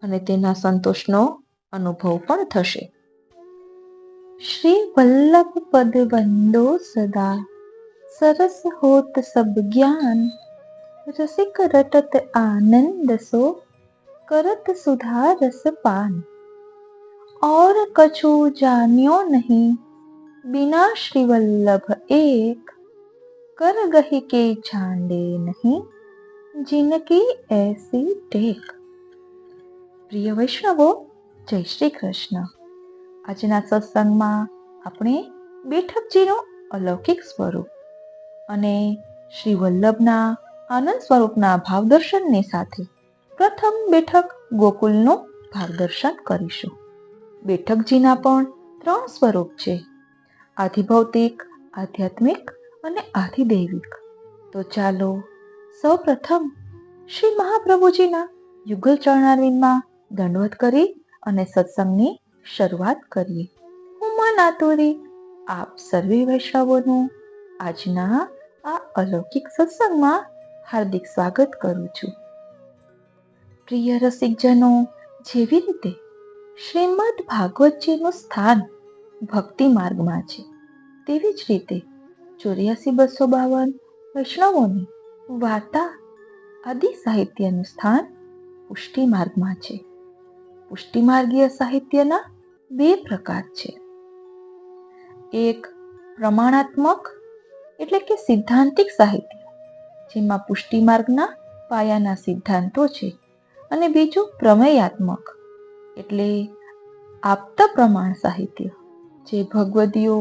Speaker 2: અને તેના સંતોષનો અનુભવ પણ થશે. શ્રી વલ્લભ પદ વંદો સદા, સરસ હોત સબ જ્ઞાન, રસિક રટત આનંદ સો, करत सुधा रस पान, और कछु जान्यो नहीं, बिना श्री वल्लभ एक, कर गही के छांडे नहीं, जिनकी ऐसी टेक. પ્રિય વૈષ્ણવો, જય શ્રી કૃષ્ણ. આજના સત્સંગમાં આપણે બેઠકજીનું અલૌકિક સ્વરૂપ અને શ્રી વલ્લભના આનંદ સ્વરૂપના ભાવદર્શનની સાથે પ્રથમ બેઠક ગોકુલનું ભાવદર્શન કરીશું. બેઠકજીના પણ 3 સ્વરૂપ છે: આધિભૌતિક, આધ્યાત્મિક અને આધિદૈવિક. તો ચાલો સૌપ્રથમ શ્રી મહાપ્રભુજીના યુગલ ચરણારવિંદમાં દંડવત કરી અને સત્સંગની શરૂઆત કરીએ. હું મા નાતુરી આપ સર્વે વૈષ્ણવોનું આજના આ અલૌકિક સત્સંગમાં હાર્દિક સ્વાગત કરું છું. પ્રિય રસિકજનો, જેવી રીતે શ્રીમદ ભાગવતજીનું સ્થાન ભક્તિ માર્ગમાં છે, તેવી જ રીતે 84,252 વૈષ્ણવોની વાર્તા આદિ સાહિત્યનું સ્થાન પુષ્ટિ માર્ગમાં છે. પુષ્ટિ માર્ગીય સાહિત્યના 2 પ્રકાર છે. એક પ્રમાણાત્મક એટલે કે સિદ્ધાંતિક સાહિત્ય, જેમાં પુષ્ટિ માર્ગના પાયાના સિદ્ધાંતો છે, અને બીજું પ્રમેયાત્મક એટલે આપ્ત પ્રમાણ સાહિત્ય, જે ભગવદીઓ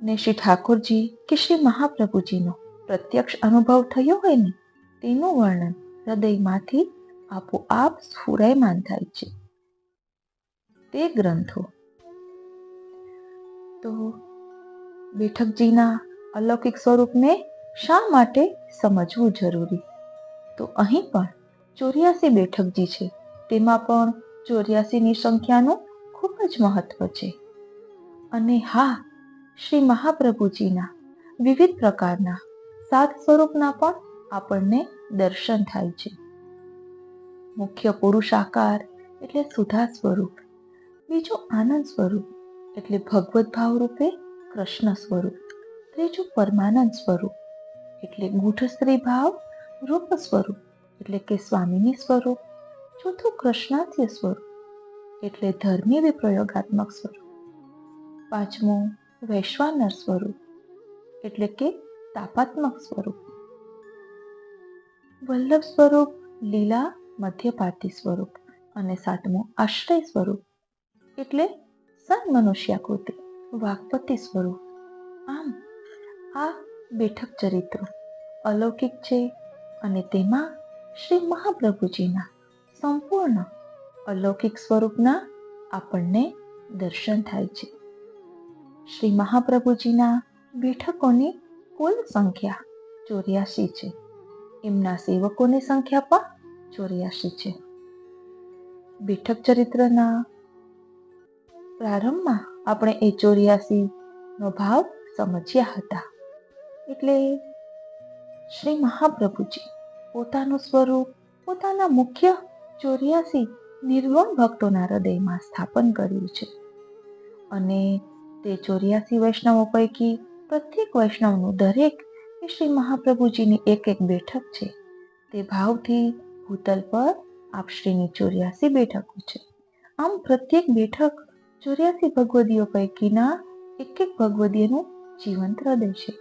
Speaker 2: ને શ્રી ઠાકોરજી કે શ્રી મહાપ્રભુજીનો પ્રત્યક્ષ અનુભવ થયો હોય ને તેનું વર્ણન હૃદયમાંથી આપોઆપ સ્ફુરાયમાન થાય છે, તે ગ્રંથો. તો બેઠકજીના અલૌકિક સ્વરૂપને શા માટે સમજવું જરૂરી? તો અહીં પણ 84 બેઠકજી છે, તેમાં પણ 84ની સંખ્યાનું ખૂબ જ મહત્વ છે. અને હા, શ્રી મહાપ્રભુજીના વિવિધ પ્રકારના 7 સ્વરૂપના પણ આપણને દર્શન થાય છે. મુખ્ય પુરુષાકાર એટલે સુધા સ્વરૂપ, બીજું આનંદ સ્વરૂપ એટલે ભગવત ભાવ રૂપે કૃષ્ણ સ્વરૂપ, ત્રીજું પરમાનંદ સ્વરૂપ એટલે ગૂઢ સ્ત્રી ભાવ રૂપ સ્વરૂપ એટલે કે સ્વામિની સ્વરૂપ, ચોથું કૃષ્ણાથ્ય સ્વરૂપ એટલે ધર્મી વિપ્રયોગાત્મક સ્વરૂપ, પાંચમું વૈશ્વાનર સ્વરૂપ એટલે કે તાપાત્મક સ્વરૂપ, વલ્લભ સ્વરૂપ લીલા મધ્યપાતી સ્વરૂપ, અને સાતમું આશ્રય સ્વરૂપ એટલે સન મનુષ્યાકૃતિ વાકપતિ સ્વરૂપ. આમ આ બેઠક ચરિત્રો અલૌકિક છે અને તેમાં શ્રી મહાપ્રભુજીના સંપૂર્ણ અલૌકિક સ્વરૂપના આપણને દર્શન થાય છે. શ્રી મહાપ્રભુજીના બેઠકોની કુલ સંખ્યા 84 છે. એમના સેવકોની સંખ્યા પણ 84 છે. બેઠક ચરિત્રના પ્રારંભમાં આપણે એ 84નો ભાવ સમજ્યા હતા. એટલે શ્રી મહાપ્રભુજી પોતાનું સ્વરૂપ પોતાના મુખ્ય 84 નિર્ગુણ ભક્તોના હૃદયમાં સ્થાપન કર્યું છે, અને તે 84 વૈષ્ણવો પૈકી પ્રત્યેક વૈષ્ણવનું દરેક એ શ્રી મહાપ્રભુજીની એક બેઠક છે. તે ભાવથી ભૂતલ પર આપશ્રીની 84 બેઠકો છે. આમ પ્રત્યેક બેઠક 84 ભગવદીઓ પૈકીના એક ભગવદીયનું જીવંત હૃદય છે.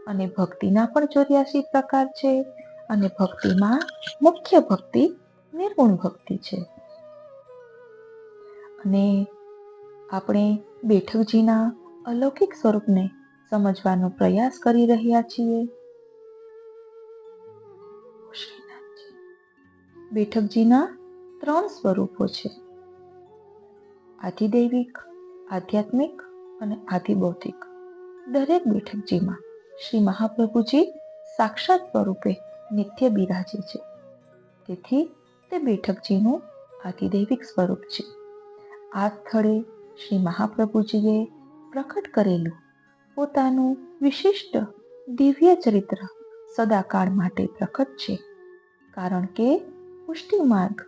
Speaker 2: અને ભક્તિના પણ 84 પ્રકાર છે, અને ભક્તિમાં મુખ્ય ભક્તિ નિર્ગુણ ભક્તિ છે. અને આપણે બેઠકજીના અલૌકિક સ્વરૂપને સમજવાનો પ્રયાસ કરી રહ્યા છીએ. બેઠકજીના 3 સ્વરૂપો છે: આધિદૈવિક, આધ્યાત્મિક અને આધિભૌતિક. દરેક બેઠકજીમાં શ્રી મહાપ્રભુજી સાક્ષાત સ્વરૂપે નિત્ય બિરાજે છે, તેથી તે બેઠકજીનું આધિદૈવિક સ્વરૂપ છે. આ સ્થળે શ્રી મહાપ્રભુજીએ પ્રકટ કરેલું પોતાનું વિશિષ્ટ દિવ્ય ચરિત્ર સદાકાળ માટે પ્રકટ છે, કારણ કે પુષ્ટિ માર્ગ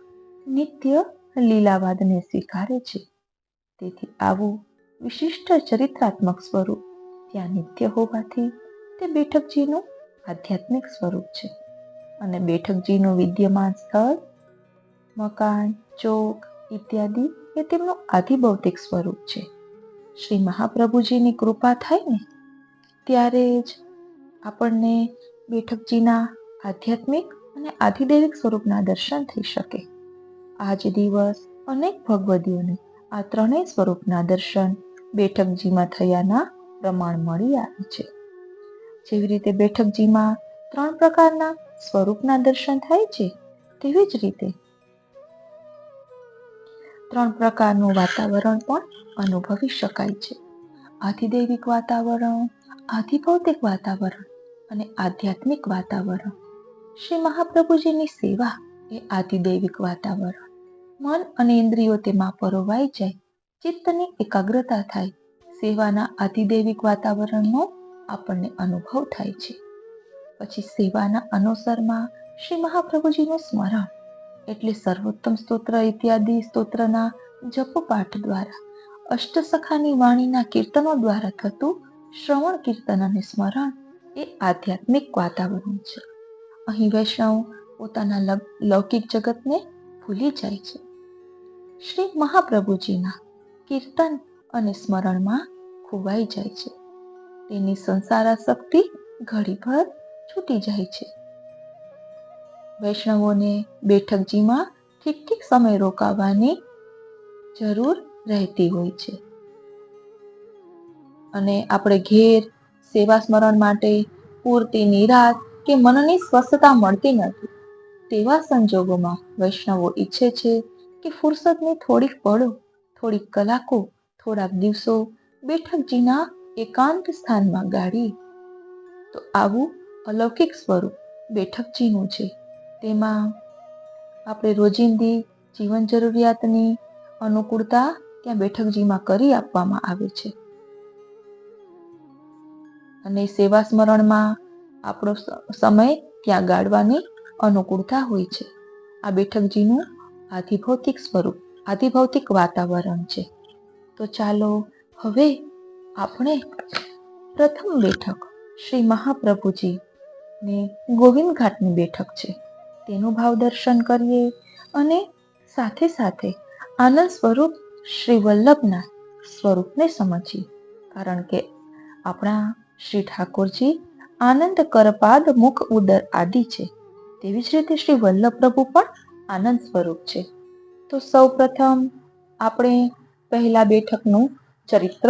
Speaker 2: નિત્ય લીલાવાદને સ્વીકારે છે. તેથી આવું વિશિષ્ટ ચરિત્રાત્મક સ્વરૂપ ત્યાં નિત્ય હોવાથી તે બેઠકજીનું આધ્યાત્મિક સ્વરૂપ છે. અને બેઠકજીનું વિદ્યમાન સ્થળ, મકાન, ચોક ઇત્યાદિ એ તેમનું આધિભૌતિક સ્વરૂપ છે. શ્રી મહાપ્રભુજીની કૃપા થાય ને ત્યારે જ આપણને બેઠકજીના આધ્યાત્મિક અને આધિદૈવિક સ્વરૂપના દર્શન થઈ શકે. આજ દિવસ અનેક ભગવદીઓને આ ત્રણેય સ્વરૂપના દર્શન બેઠકજીમાં થયાના પ્રમાણ મળી આવે છે. જેવી રીતે બેઠકજીમાં 3 પ્રકારના સ્વરૂપના દર્શન થાય છે, તેવી જ રીતે 3 પ્રકારનું વાતાવરણ પણ અનુભવી શકાય છે. આધિદૈવિક વાતાવરણ, આધિભૌતિક વાતાવરણ અને આધ્યાત્મિક વાતાવરણ. શ્રી મહાપ્રભુજીની સેવા એ આધિદૈવિક વાતાવરણ. મન અને ઇન્દ્રિયો તેમાં પરોવાઈ જાય, ચિત્તની એકાગ્રતા થાય, સેવાના આધિદૈવિક વાતાવરણનો આપણને અનુભવ થાય છે. પછી સેવાના અનુસરમાં શ્રી મહાપ્રભુજીનું સ્મરણ એટલે સર્વોત્તમ સ્તોત્ર ઇત્યાદિ સ્તોત્રના જપપાઠ દ્વારા, અષ્ટસખાની વાણીના કીર્તનો દ્વારા થતું શ્રવણ કીર્તન અને સ્મરણ એ આધ્યાત્મિક વાતાવરણ છે. અહીં વૈષ્ણવ પોતાના લૌકિક જગતને ભૂલી જાય છે. શ્રી મહાપ્રભુજીના કીર્તન અને સ્મરણમાં ખોવાઈ જાય છે. તેની સંસારાસક્તિ ઘડીભર છૂટી જાય છે. વૈષ્ણવોને બેઠકજીમાં ઠીક સમય રોકાવાની જરૂર રહેતી હોય છે. અને આપણે ઘેર સેવા સ્મરણ માટે પૂરતી નિરાત કે મનની સ્વસ્થતા મળતી નથી. તેવા સંજોગોમાં વૈષ્ણવો ઈચ્છે છે કે ફુરસદની થોડીક પળો, થોડીક કલાકો, થોડાક દિવસો બેઠકજીના એકાંત સ્થાનમાં ગાળીએ. તો આવું અલૌકિક સ્વરૂપ બેઠકજીનું છે. તેમાં આપણે રોજિંદી જીવન જરૂરિયાતની અનુકૂળતા ત્યાં બેઠકજીમાં કરી આપવામાં આવે છે. અને સેવા સ્મરણમાં આપણો સમય ત્યાં ગાળવાની અનુકૂળતા હોય છે. આ બેઠકજીનું આધિભૌતિક સ્વરૂપ, આધિભૌતિક વાતાવરણ છે. તો ચાલો હવે આપણે પ્રથમ બેઠક શ્રી મહાપ્રભુજી ને ગોવિંદ ઘાટની બેઠક છે તેનું ભાવ દર્શન કરીએ અને સાથે સાથે આનંદ સ્વરૂપ શ્રી વલ્લભના સ્વરૂપને સમજીએ. કારણ કે આપણા શ્રી ઠાકોરજી આનંદ કરપાદ મુખ ઉદર આદિ છે, તેવી જ રીતે શ્રી વલ્લભ પ્રભુ પણ આનંદ સ્વરૂપ છે. તો સૌ પ્રથમ આપણે પહેલા બેઠકનું ચરિત્ર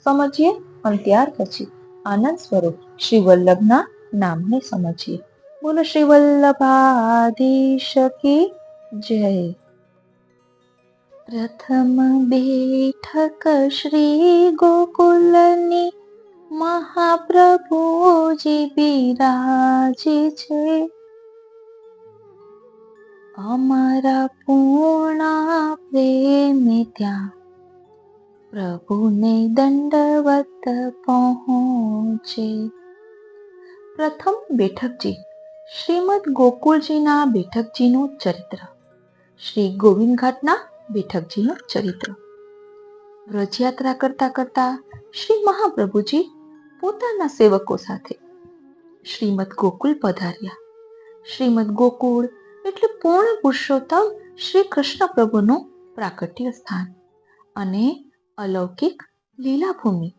Speaker 2: સમજીએ અને ત્યાર પછી આનંદ સ્વરૂપ શ્રી વલ્લભના નામને સમજીએ. બોલો શ્રી વલ્લભાધીશ કી જય. પ્રથમ બેઠક શ્રી ગોકુલની મહાપ્રભુજી બિરાજે છે. અમારા પૂર્ણા પ્રેમે ત્યાં પ્રભુને દંડવત પહોંચે. પ્રથમ બેઠકજી શ્રીમદ ગોકુળજીના બેઠકજીનું ચરિત્ર, શ્રી ગોવિંદ ઘાટના બેઠકજીનું ચરિત્ર. વ્રજયાત્રા કરતા કરતા શ્રી મહાપ્રભુજી પોતાના સેવકો સાથે શ્રીમદ ગોકુળ પધાર્યા. શ્રીમદ ગોકુળ એટલે પૂર્ણ પુરુષોત્તમ શ્રી કૃષ્ણ પ્રભુનું પ્રાકટ્ય સ્થાન અને અલૌકિક લીલાભૂમિ.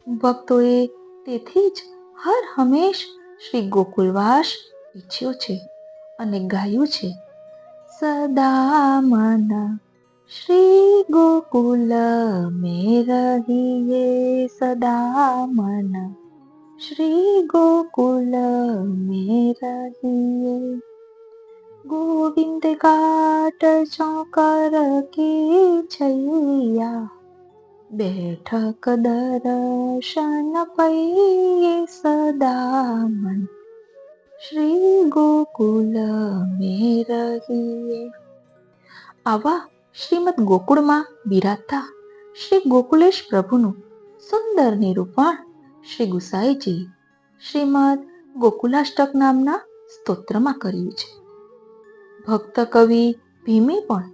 Speaker 2: ભક્તોએ તેથી જ હર હંમેશ શ્રી ગોકુળવાસ ઈચ્છ્યો છે અને ગાયું છે. સદા મન શ્રી ગોકુલ મેં રહીએ, સદા મન શ્રી ગોકુલ મેં રહીએ. ગોવિંદ ઘાટ ચોકર કી छैया, બેઠક દર્શન પૈયે, સદા મન શ્રી ગોકુલ મેં રહીએ. આવા શ્રીમદ ગોકુળમાં બિરાજતા શ્રી ગોકુલેશ પ્રભુનું સુંદર નિરૂપણ શ્રી ગુસાઈજી શ્રીમદ ગોકુલાષ્ટક નામના સ્તોત્રમાં કર્યું છે. ભક્ત કવિ ભીમે પણ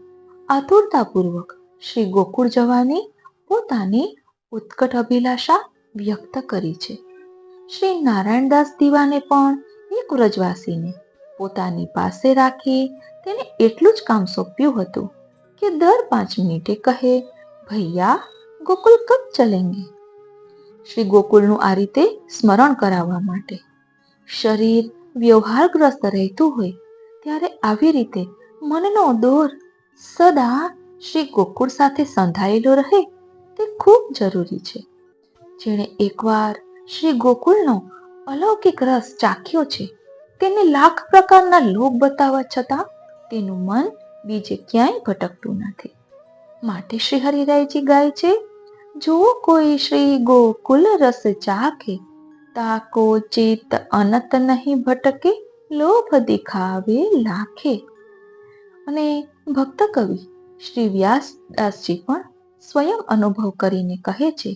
Speaker 2: આતુરતાપૂર્વક શ્રી ગોકુળ જવાની પોતાની ઉત્કટ અભિલાષા વ્યક્ત કરી છે. શ્રી નારાયણદાસ દીવાને પણ એક વ્રજવાસીને પોતાની પાસે રાખી તેને એટલું જ કામ સોંપ્યું હતું કે દર 5 મિનિટે કહે, ભૈયા ગોકુલ કબ ચલેંગે. શ્રી ગોકુલનું આ રીતે સ્મરણ કરાવવા માટે શરીર વ્યવહારગ્રસ્ત રહેતું હોય ત્યારે આવી રીતે મનનો દોર સદા શ્રી ગોકુળ સાથે સંધાયેલો રહે તે ખૂબ જરૂરી છે. જેણે એકવાર શ્રી ગોકુળનો અલૌકિક રસ ચાખ્યો છે તેને લાખ પ્રકારના લોભ બતાવવા છતાં તેનું મન બીજે ક્યાંય ભટકતું નથી. માટે શ્રી હરિરાયજી ગાય છે, જો કોઈ શ્રી ગોકુલ રસ ચાખે તાકો ચિત્ત અનત નહીં ભટકે લોભ દિખાવે લાખે. અને ભક્ત કવિ શ્રી વ્યાસદાસજી પણ સ્વયં અનુભવ કરીને કહે છે,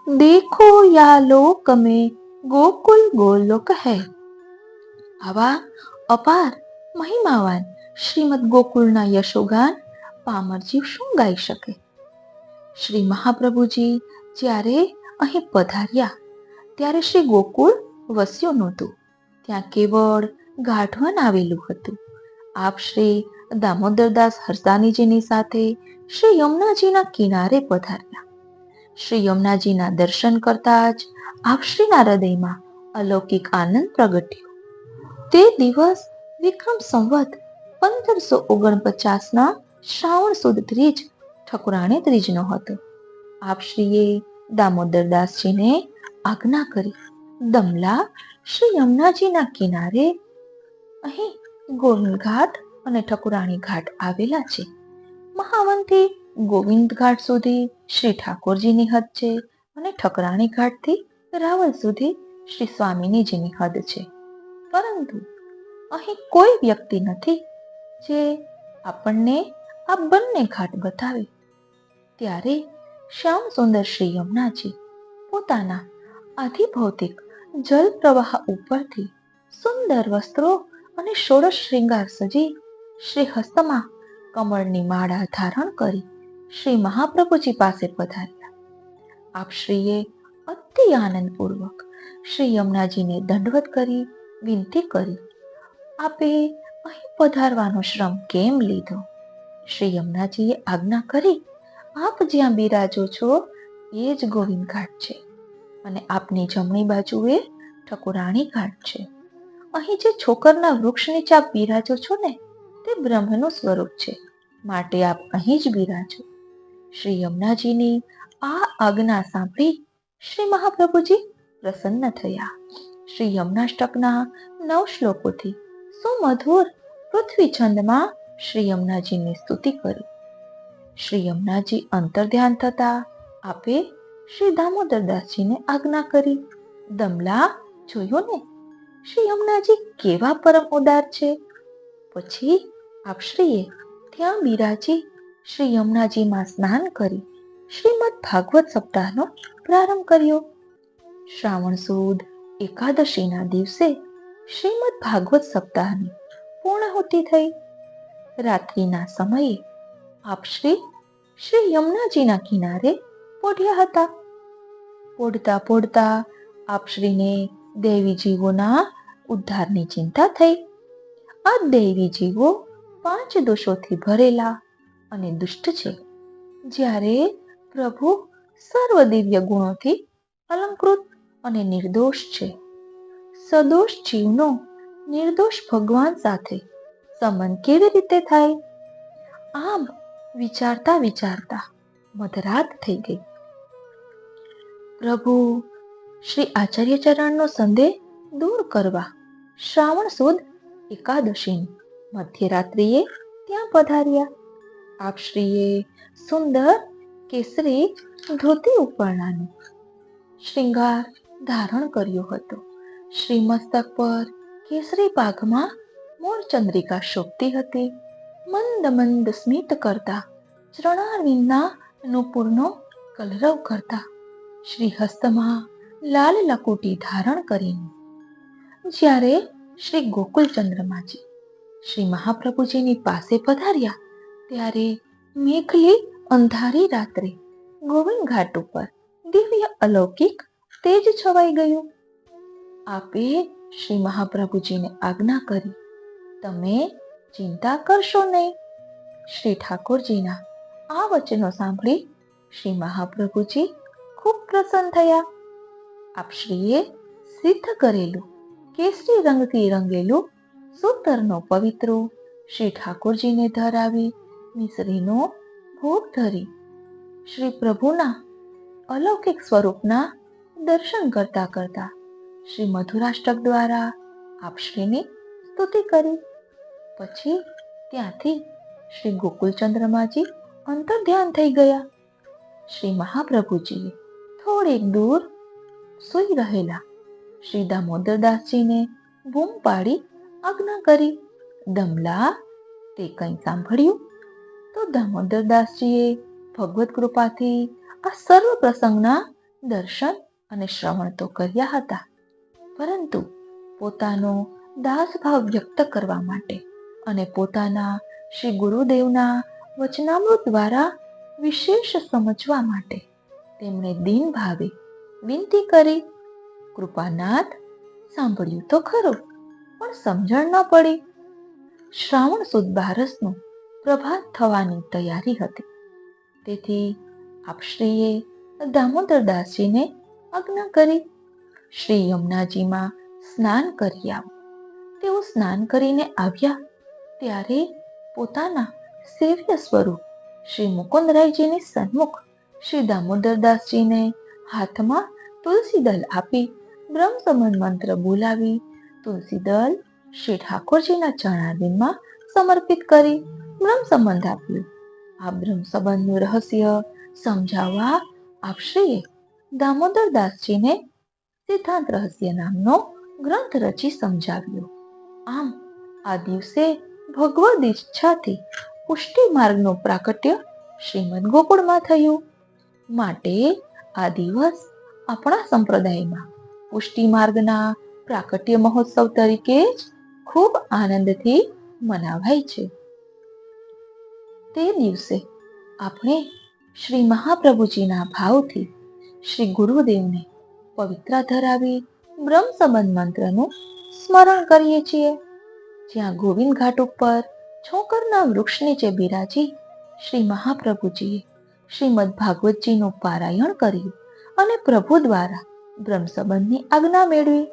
Speaker 2: દેખો યા લોક મેં ગોકુલ ગોલોક હૈ. આવા અપાર મહિમાવાન શ્રીમદ ગોકુળના યશોગાન પામર જીવ શું ગાઈ શકે. શ્રી મહાપ્રભુજી જ્યારે અહીં પધાર્યા ત્યારે શ્રી ગોકુળ વસ્યું નહોતું. ત્યાં કેવળ ગાઢવન આવેલું હતું. આપ શ્રી દામોદરદાસ હરસાનીજીની સાથે શ્રી યમુનાજીના કિનારે પધાર્યા. શ્રી યમુનાજીના દર્શન કરતા જ આપ શ્રીના હૃદયમાં અલૌકિક આનંદ પ્રગટ્યો. તે દિવસ વિક્રમ સંવત 1549 શ્રાવણ સુદ ત્રીજ ઠકુરાણી ત્રીજનો હતો. આપ શ્રીએ દામોદરદાસજીને આજ્ઞા કરી, દમલા શ્રી યમુનાજીના કિનારે અહીં ગોવિંદ ઘાટ અને ઠકુરાણી ઘાટ આવેલા છે. મહાવનથી ગોવિંદ ઘાટ સુધી શ્રી ઠાકોરજીની હદ છે અને ઠકરાણી ઘાટથી રાવલ સુધી શ્રી સ્વામિનીજીની હદ છે. પરંતુ અહીં કોઈ વ્યક્તિ નથી જે આપણને આ બંને ઘાટ બતાવે. ત્યારે શ્યામ સુંદર શ્રી યમુનાજી પોતાના અધિભૌતિક જલ પ્રવાહ ઉપરથી સુંદર વસ્ત્રો અને ષોડશ શ્રૃંગાર સજી શ્રી હસ્તમાં કમળની માળા ધારણ કરી શ્રી મહાપ્રભુજી પાસે પધાર્યા. આપ શ્રીએ અતિ આનંદપૂર્વક શ્રી યમુનાજીને દંડવત કરી વિનંતી કરી, આપે અહીં પધારવાનો શ્રમ કેમ લીધો? શ્રી યમુનાજીએ આજ્ઞા કરી, આપ જ્યાં બિરાજો છો એ જ ગોવિંદ ઘાટ છે અને આપની જમણી બાજુએ ઠકુરાણી ઘાટ છે. અહીં જે છોકરના વૃક્ષ નીચે આપ બિરાજો છો ને તે બ્રહ્મનું સ્વરૂપ છે, માટે આપ અહીં જ બિરાજો. શ્રી યમુનાજીની આ આજ્ઞા સાંભળી શ્રી મહાપ્રભુજી પ્રસન્ન થયા. શ્રી યમુનાષ્ટકના 9 શ્લોકોથી સુમધુર પૃથ્વી છંદમાં શ્રી યમુનાજીની સ્તુતિ કરી. શ્રી યમુનાજી અંતર ધ્યાન થતા આપે શ્રી દામોદરદાસજીને આજ્ઞા કરી, દમલા જોયું ને શ્રી યમુનાજી કેવા પરમ ઉદાર છે. પછી આપશ્રીએ ત્યાં બિરાજી શ્રી યમુનાજીમાં સ્નાન કરી શ્રીમદ ભાગવત સપ્તાહનો પ્રારંભ કર્યો. શ્રાવણ સુદ એકાદશીના દિવસે શ્રીમદ ભાગવત સપ્તાહની પૂર્ણાહુતિ થઈ. રાત્રિના સમયે આપશ્રી શ્રી યમુનાજીના કિનારે પોઢ્યા હતા. પોઢતા પોઢતા આપશ્રીને દૈવી જીવોના ઉદ્ધારની ચિંતા થઈ. આ દૈવી જીવો 5 દોષોથી ભરેલા અને દુષ્ટ છે, જ્યારે પ્રભુ સર્વ દિવ્ય ગુણોથી અલંકૃત અને નિર્દોષ છે. સદોષ જીવનો નિર્દોષ ભગવાન સાથે સંબંધ કેવી રીતે થાય? આમ વિચારતા વિચારતા મધરાત થઈ ગઈ. પ્રભુ શ્રી આચાર્ય ચરણનો સંદેહ દૂર કરવા શ્રાવણ સુદ એકાદશીની મધ્યરાત્રિએ ત્યાં પધાર્યા. આપશ્રીએ સુંદર કેસરી ધોતી ઉપરણાનો શ્રૃંગાર ધારણ કર્યો હતો. શ્રી મસ્તક પર કેસરી પાઘમાં મોરચંદ્રિકા શોભતી હતી. મંદ મંદ સ્મિત કરતા ચરણારવિંદના નુપુરનો કલરવ કરતા શ્રી હસ્તમાં લાલ લકુટી ધારણ કરીને જ્યારે શ્રી ગોકુલચંદ્રમાજી શ્રી મહાપ્રભુજીની પાસે પધાર્યા ત્યારે મેઘલી અંધારી રાત્રે ગોવિંદ ઘાટ ઉપર દિવ્ય અલૌકિક તેજ છવાઈ ગયું. આપે શ્રી મહાપ્રભુજીને આજ્ઞા કરી, તમે ચિંતા કરશો નહીં. શ્રી ઠાકોરજીના આ વચનો સાંભળી શ્રી મહાપ્રભુજી ખૂબ પ્રસન્ન થયા. આપશ્રીએ સિદ્ધ કરેલું કેસરી રંગથી રંગેલું સૂતરનો પવિત્રો શ્રી ઠાકોરજીને ધરાવી મિશ્રીનો ભોગ ધરી શ્રી પ્રભુના અલૌકિક સ્વરૂપના દર્શન કરતા કરતા શ્રી મધુરાષ્ટક દ્વારા આપશ્રીની સ્તુતિ કરી. પછી ત્યાંથી શ્રી ગોકુલચંદ્રમાજી અંતર્ધ્યાન થઈ ગયા. શ્રી મહાપ્રભુજીએ થોડીક દૂર સૂઈ રહેલા શ્રી દામોદરદાસજીને બૂમ પાડી આજ્ઞા કરી, દમલા, તે કંઈ સાંભળ્યું? તો દામોદરદાસજીએ ભગવત કૃપાથી આ સર્વ પ્રસંગના દર્શન અને શ્રવણ તો કર્યા હતા, પરંતુ પોતાનો દાસભાવ વ્યક્ત કરવા માટે અને પોતાના શ્રી ગુરુદેવના વચનામૃત દ્વારા વિશેષ સમજવા માટે તેમણે દીન ભાવે વિનંતી કરી, કૃપાનાથ, સાંભળ્યું તો ખરું, પણ સમજણ ન પડી. શ્રાવણ સુદ બારસનું પ્રભાત થવાની તૈયારી હતી, તેથી આપશ્રીએ દામોદરદાસજીને આજ્ઞા કરી, શ્રી યમુનાજીમાં સ્નાન કરી આવો. તેઓ સ્નાન કરીને આવ્યા ત્યારે પોતાના સેવ્ય સ્વરૂપ શ્રી મુકુંદરાયજીની સન્મુખ શ્રી દામોદરદાસજીને હાથમાં તુલસી દલ આપી બ્રહ્મ સંબંધ મંત્ર બોલાવી તુલસી દલ શ્રી ઠાકોરજીના ચરણારવિંદમાં સમર્પિત કરી બ્રહ્મ સંબંધ આપ્યું. આ બ્રહ્મ સંબંધનું રહસ્ય સમજાવવા આપશ્રીએ દામોદરદાસજીને સિદ્ધાંત રહસ્ય નામનો ગ્રંથ રચી સમજાવ્યો. આમ આ દિવસે ભગવદ ઈચ્છાથી પુષ્ટિ માર્ગનું પ્રાકટ્ય શ્રીમદ ગોકુળમાં થયું. માટે આ દિવસ આપણા સંપ્રદાયમાં પુષ્ટિ માર્ગના પ્રાકટ્ય મહોત્સવ તરીકે જ ખૂબ આનંદથી મનાવાય છે. તે દિવસે આપણે શ્રી મહાપ્રભુજીના ભાવથી શ્રી ગુરુદેવને પવિત્રા ધરાવી બ્રહ્મ સંબંધ મંત્રનું સ્મરણ કરીએ છીએ. જ્યાં ગોવિંદ ઘાટ ઉપર છોકરના વૃક્ષ નીચે બિરાજી શ્રી મહાપ્રભુજીએ શ્રીમદ ભાગવતજીનું પારાયણ કર્યું અને પ્રભુ દ્વારા બ્રહ્મ સંબંધની આજ્ઞા મેળવી.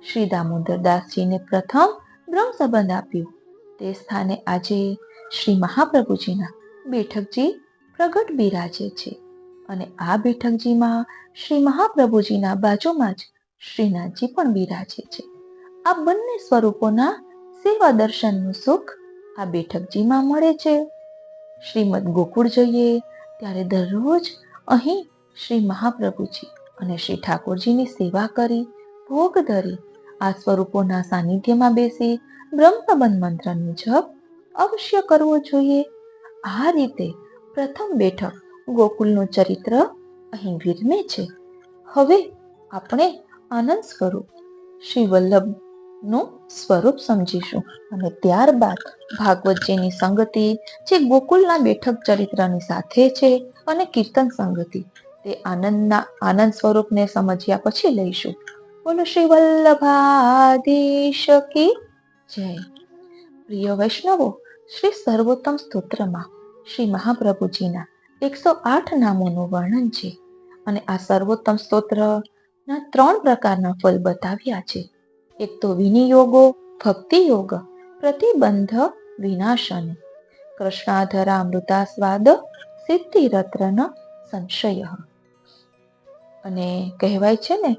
Speaker 2: શ્રી દામોદરદાસજીને પ્રથમ બ્રહ્મ સંબંધ આપ્યું. તે સ્થાને આજે શ્રી મહાપ્રભુજીના બેઠકજી પ્રગટ બિરાજે છે અને આ બેઠકજીમાં શ્રી મહાપ્રભુજીના બાજુમાં જ શ્રીનાથજી પણ બિરાજે છે. આ બંને સ્વરૂપોના સેવા દર્શનનું સુખ આ બેઠકજીમાં મળે છે. શ્રીમદ ગોકુળ જઈએ ત્યારે દરરોજ અહીં શ્રી મહાપ્રભુજી અને શ્રી ઠાકોરજીની સેવા કરી ભોગ ધરી આ સ્વરૂપોના સાનિધ્યમાં બેસી બ્રહ્મ સંબંધ મંત્રનો જપ અવશ્ય કરવો જોઈએ. આ રીતે પ્રથમ બેઠક ગોકુળનું ચરિત્ર અહીં વિરમે છે. હવે આપણે આનંદ સ્વરૂપ શ્રી વલ્લભનું સ્વરૂપ સમજીશું અને ત્યારબાદ ભાગવતજીની સંગતિ જે ગોકુળના બેઠક ચરિત્રની સાથે છે અને કીર્તન સંગતિ તે આનંદ સ્વરૂપને સમજ્યા પછી લઈશું. બોલો શ્રી વલ્લભાધીશ કી જય. પ્રિય વૈષ્ણવો, શ્રી સર્વોત્તમ સ્તોત્રમાં શ્રી મહાપ્રભુજીના 108 નામોનું વર્ણન છે અને આ સર્વોત્તમ સ્તોત્રના 3 પ્રકારના ફલ બતાવ્યા છે. એક તો વિનિયોગો ભક્તિ યોગ પ્રતિબંધ વિનાશન, કૃષ્ણાધરામૃતાસ્વાદ સિદ્ધિરત્ન સંશય. અને કહેવાય છે ને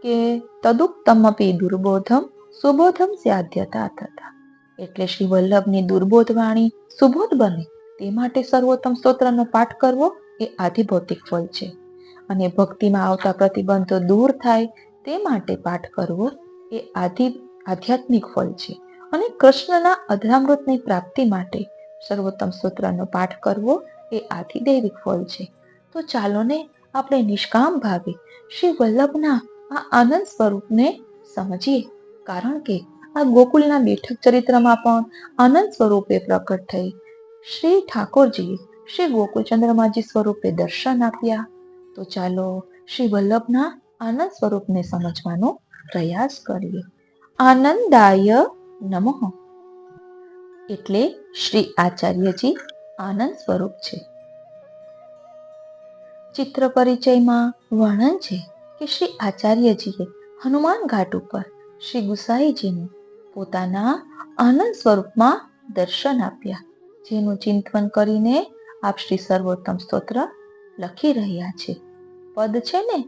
Speaker 2: કે તદુક્તમપી દુર્બોધમ સુબોધમ સ્યાદ્યતા થતા, એટલે શ્રી વલ્લભની દુર્બોધ વાણી સુબોધ બને તે માટે સર્વોત્તમ સ્તોત્રનો પાઠ કરવો એ આધિભૌતિક ફળ છે અને ભક્તિમાં આવતા પ્રતિબંધો દૂર થાય તે માટે પાઠ કરવો એ આધ્યાત્મિક ફળ છે અને કૃષ્ણના અધરામૃતની પ્રાપ્તિ માટે સર્વોત્તમ સ્તોત્રનો પાઠ કરવો એ આધિદૈવિક ફળ છે. તો ચાલો ને આપણે નિષ્કામ ભાવે શ્રી વલ્લભના આ આનંદ સ્વરૂપને સમજીએ, કારણ કે આ ગોકુલના બેઠક ચરિત્રમાં પણ આનંદ સ્વરૂપે પ્રકટ થઈ શ્રી ઠાકોરજીએ શ્રી ગોકુલચંદ્રમાજી સ્વરૂપે દર્શન આપ્યા. તો ચાલો શ્રી વલ્લભના આનંદ સ્વરૂપને સમજવાનો પ્રયાસ કરીએ. આનંદાય નમઃ એટલે શ્રી આચાર્યજી આનંદ સ્વરૂપ છે. ચિત્ર પરિચયમાં વર્ણન છે કે શ્રી આચાર્યજીએ હનુમાન ઘાટ ઉપર શ્રી ગુસાઈજીને પોતાના આનંદ સ્વરૂપમાં દર્શન આપ્યા, જેનું ચિંતન કરીને આપ શ્રી સર્વોત્તમ સ્તોત્ર લખી રહ્યા છે. પદ છે ને,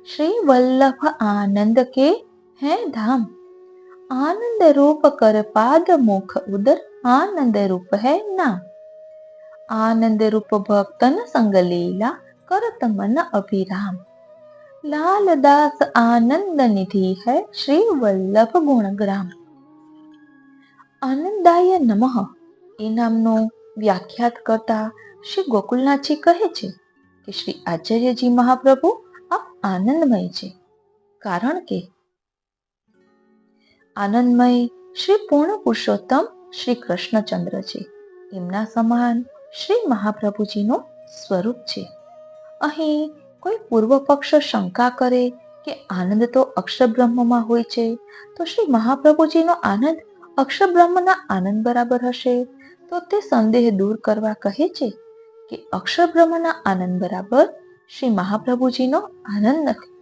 Speaker 2: શ્રી વલ્લભ આનંદ કે હે ધામ, આનંદ રૂપ કર પાદ મુખ ઉદર આનંદ રૂપ હૈ નામ, આનંદ રૂપ ભક્તન સંગ લીલા करत मन अभिराम, लाल दास आनंद निधि है श्री वल्लभ गुणग्राम. આનંદાય નમઃ એ નામનો વ્યાખ્યાત કરતા શ્રી ગોકુલનાથજી કહે છે કે શ્રી આચાર્યજી મહાપ્રભુ આ આનંદમય છે, કારણ કે આનંદમય શ્રી પૂર્ણ પુરુષોત્તમ શ્રી કૃષ્ણચંદ્ર છે. એમના સમાન શ્રી મહાપ્રભુજીનું સ્વરૂપ છે. અહીં કોઈ પૂર્વ પક્ષ શંકા કરે કે આનંદ તો અક્ષર બ્રહ્મમાં હોય છે, તો શ્રી મહાપ્રભુજીનો આનંદ અક્ષર બ્રહ્મના આનંદ બરાબર હશે, તો તે સંદેહ દૂર કરવા કહે છે કે અક્ષર બ્રહ્મના આનંદ બરાબર શ્રી મહાપ્રભુજીનો આનંદ નથી.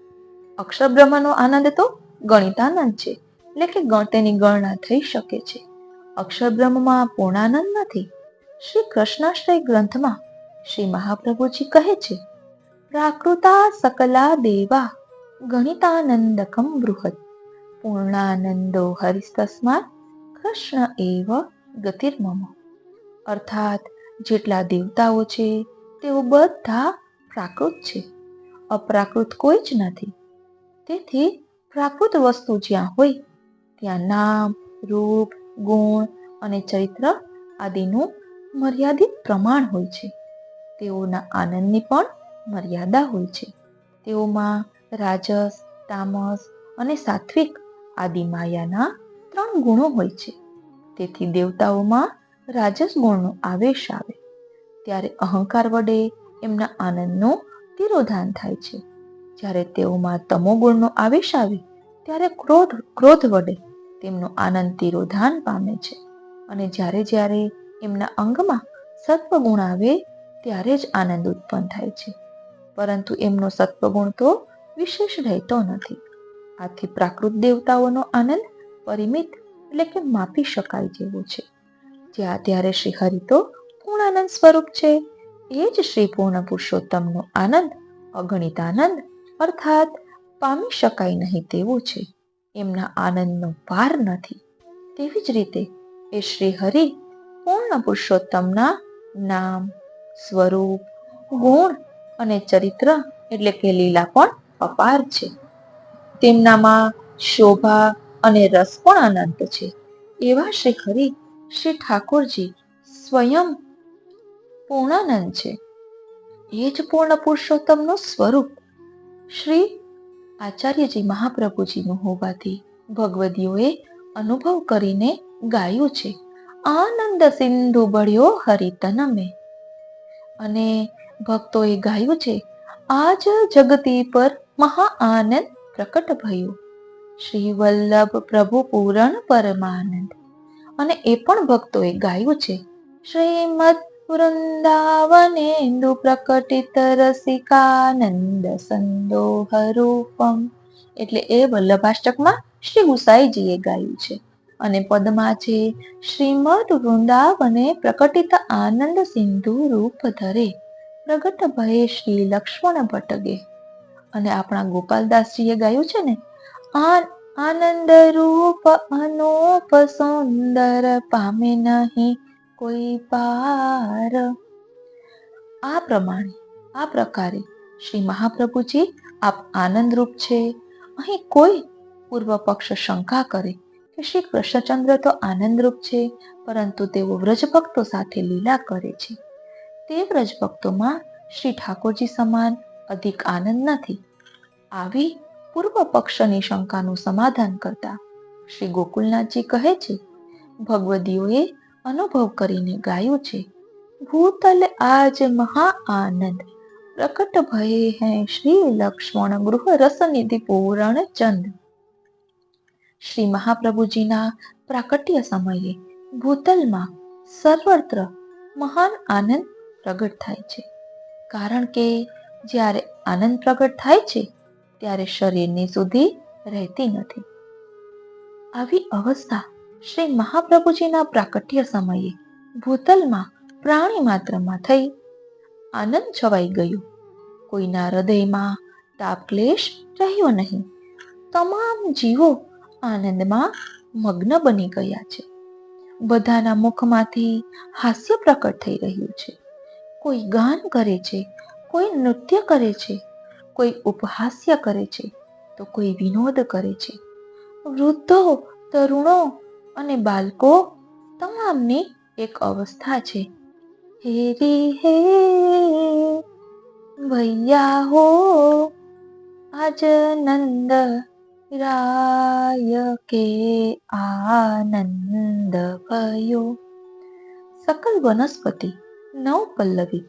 Speaker 2: અક્ષર બ્રહ્મનો આનંદ તો ગણિતાનંદ છે, એટલે કે તેની ગણના થઈ શકે છે. અક્ષર બ્રહ્મમાં પૂર્ણાનંદ નથી. શ્રી કૃષ્ણાશ્રય ગ્રંથમાં શ્રી મહાપ્રભુજી કહે છે, પ્રાકૃતા સકલા દેવા ગણિતાનંદકમ બૃહદ, પૂર્ણાનંદો હરિસ્તસ્માત કૃષ્ણ એવ ગતિર્મમ. અર્થાત જેટલા દેવતાઓ છે તેઓ બધા પ્રાકૃત છે, અપ્રાકૃત કોઈ જ નથી. તેથી પ્રાકૃત વસ્તુ જ્યાં હોય ત્યાં નામ, રૂપ, ગુણ અને ચરિત્ર આદિનું મર્યાદિત પ્રમાણ હોય છે. તેઓના આનંદની પણ મર્યાદા હોય છે. તેઓમાં રાજસ, તામસ અને સાત્વિક આદિ માયાના 3 ગુણો હોય છે. તેથી દેવતાઓમાં રાજસ ગુણનો આવેશ આવે ત્યારે અહંકાર વડે એમના આનંદનું તિરોધાન થાય છે. જ્યારે તેઓમાં તમો ગુણનો આવેશ આવે ત્યારે ક્રોધ વડે તેમનો આનંદ તિરોધાન પામે છે. અને જ્યારે જ્યારે એમના અંગમાં સત્વગુણ આવે ત્યારે જ આનંદ ઉત્પન્ન થાય છે. પરંતુ એમનો સત્વગુણ તો વિશેષ રહેતો નથી. આથી પ્રાકૃત દેવતાઓનો આનંદ પરિમિત એટલે કે માપી શકાય જેવો છે. જ્યાં ત્યારે શ્રી હરિ તો પૂર્ણાનંદ સ્વરૂપ છે. એ જ શ્રી પૂર્ણ પુરુષોત્તમનો આનંદ અગણિત આનંદ અર્થાત પામી શકાય નહીં તેવું છે. એમના આનંદનો પાર નથી. તેવી જ રીતે એ શ્રી હરિ પૂર્ણ પુરુષોત્તમના નામ, સ્વરૂપ, ગુણ અને ચરિત્ર એટલે કે લીલા પણ અપાર છે. તેમનામાં શોભા અને રસ પણ અનંત છે. એવા શ્રી હરિ શ્રી ઠાકોરજી સ્વયં પૂર્ણાનંદ છે. એ જ પૂર્ણ પુરુષોત્તમનું સ્વરૂપ શ્રી આચાર્યજી મહાપ્રભુજીનું હોવાથી ભગવદીઓએ અનુભવ કરીને ગાયું છે, આનંદ સિંધુ બળ્યો હરિતન મેં. અને ભક્તોએ ગાયું છે, આજ જગતી પર મહા આનંદ પ્રકટ ભયો, શ્રી વલ્લભ પ્રભુ પૂરણ પરમાનંદ. અને એ પણ ભક્તોએ ગાયું છે, શ્રીમદ વૃંદાવનેન્દુ પ્રકટિત રસિકાનંદ સંદોહ રૂપમ. એટલે એ વલ્લભાષ્ટકમાં શ્રી ગુસાઈજીએ ગાયું છે. અને પદમાં છે, શ્રીમદ વૃંદાવને પ્રકટિત આનંદ સિંધુ રૂપ ધરે પ્રગટ ભયે શ્રી લક્ષ્મણ ભટગે. અને આપણા ગોપાલદાસજીએ ગાયું છે ને, આનંદ રૂપ અનૂપ સુંદર પામે નહીં કોઈ પાર. આ પ્રકારે શ્રી મહાપ્રભુજી આપ આનંદરૂપ છે. અહીં કોઈ પૂર્વ પક્ષ શંકા કરે કે શ્રી કૃષ્ણચંદ્ર તો આનંદરૂપ છે, પરંતુ તેઓ વ્રજભક્તો સાથે લીલા કરે છે. તે વ્રજભક્તોમાં શ્રી ઠાકોરજી સમાન અધિક આનંદ નથી. આવી પૂર્વ પક્ષની શંકાનું સમાધાન કરતા શ્રી ગોકુલનાથજી કહે છે, ભગવદીઓએ અનુભવ કરીને ગાયું છે, ભૂતલ આજ મહા આનંદ પ્રકટ ભયે હૈ શ્રી લક્ષ્મણ ગૃહ રસનિધિ પૂરણ ચંદ. શ્રી મહાપ્રભુજીના પ્રાકટ્ય સમયે ભૂતલમાં સર્વત્ર મહાન આનંદ પ્રગટ થાય છે. કારણ કે જ્યારે આનંદ પ્રગટ થાય છે ત્યારે શરીરની સુધી રહેતી નથી. આવી અવસ્થા શ્રી મહાપ્રભુજીના પ્રાકટ્ય સમયે ભૂતલમાં પ્રાણી માત્રમાં થઈ. આનંદ છવાઈ ગયો. કોઈના હૃદયમાં તાપ ક્લેશ રહ્યો નહીં. તમામ જીવો આનંદમાં મગ્ન બની ગયા છે. બધાના મુખમાંથી હાસ્ય પ્રકટ થઈ રહ્યું છે. કોઈ ગાન કરે છે, કોઈ નૃત્ય કરે છે, કોઈ ઉપહાસ્ય કરે છે, તો કોઈ વિનોદ કરે છે. વૃદ્ધો, તરુણો અને બાળકો તમામની એક અવસ્થા છે. હેરી હે ભૈયા હો આજ નંદ રાય કે આનંદ ભયો. સકલ વનસ્પતિ નવ પલ્લવિત,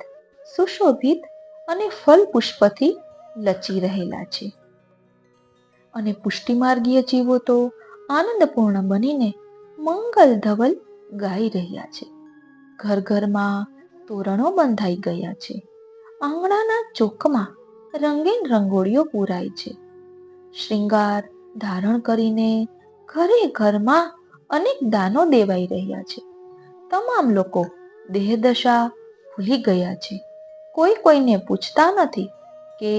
Speaker 2: સુશોભિત અને ફલ પુષ્પથી લચી રહેલા છે. અને પુષ્ટિમાર્ગીય જીવો તો આનંદપૂર્ણ બનીને મંગલ ધવલ ગાઈ રહ્યા છે. ઘર ઘરમાં તોરણો બંધાઈ ગયા છે. આંગણાના ચોકમાં રંગીન રંગોળીઓ પૂરાય છે. શ્રૃંગાર ધારણ કરીને ઘરે ઘરમાં અનેક દાનો દેવાઈ રહ્યા છે. તમામ લોકો દેહદશા ભૂલી ગયા છે. કોઈ કોઈને પૂછતા નથી કે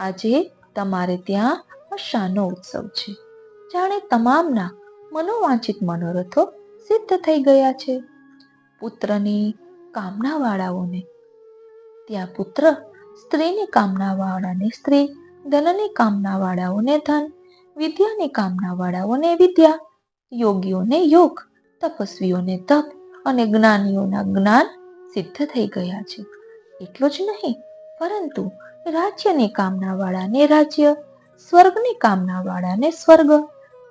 Speaker 2: આજે તમારે ત્યાં શાનો ઉત્સવ છે. જાણે તમામના મનોવાંછિત મનોરથો સિદ્ધ થઈ ગયા છે. પુત્રની કામના વાળાઓને ત્યાં પુત્ર, સ્ત્રીની કામના વાળાને સ્ત્રી, ધનની કામના વાળાઓને ધન, વિદ્યાની કામના વાળાઓને વિદ્યા, યોગીઓને યોગ, તપસ્વીઓને તપ અને જ્ઞાનીઓના જ્ઞાન સિદ્ધ થઈ ગયા છે. એટલું જ નહીં, પરંતુ રાજ્યની કામના વાળાને રાજ્ય, સ્વર્ગની કામના વાળાને સ્વર્ગ,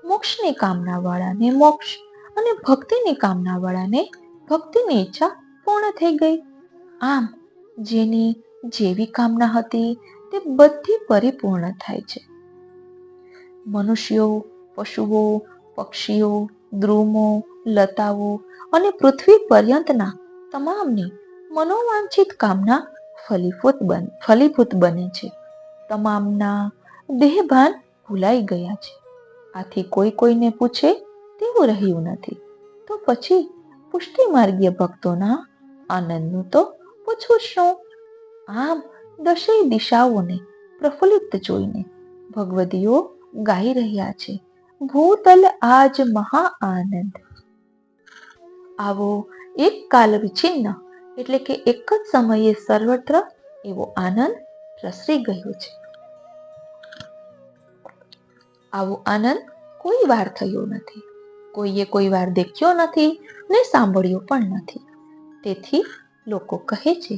Speaker 2: મોક્ષની કામના વાળાને મોક્ષ અને ભક્તિની કામના વાળાને ભક્તિની ઈચ્છા પૂર્ણ થઈ ગઈ. આમ જેની જેવી કામના હતી તે બધી પરિપૂર્ણ થાય છે. મનુષ્યો, પશુઓ, પક્ષીઓ, દ્રુમો, લતાઓ અને પૃથ્વી પર્યંતના તમામની મનોવાંછિત કામના ફલીભૂત બને છે. તમામના દેહભાન ભૂલાઈ ગયા છે. આથી કોઈ કોઈને પૂછે તેવું રહ્યું નથી. તો પછી પુષ્ટિ માર્ગીય ભક્તોના આનંદનું તો પૂછવું શું? આમ દશેય દિશાઓને પ્રફુલ્લિત જોઈને ભગવદીઓ ગાઈ રહ્યા છે, ભૂતલ આજ મહા આનંદ. આવો એક કાલ વિછિન્ન એટલે કે એક જ સમયે સર્વત્ર એવો આનંદ પ્રસરી ગયો છે. આવો આનંદ કોઈ વાર થયો નથી, કોઈએ કોઈ વાર દેખ્યો નથી ને સાંભળ્યો પણ નથી. તેથી લોકો કહે છે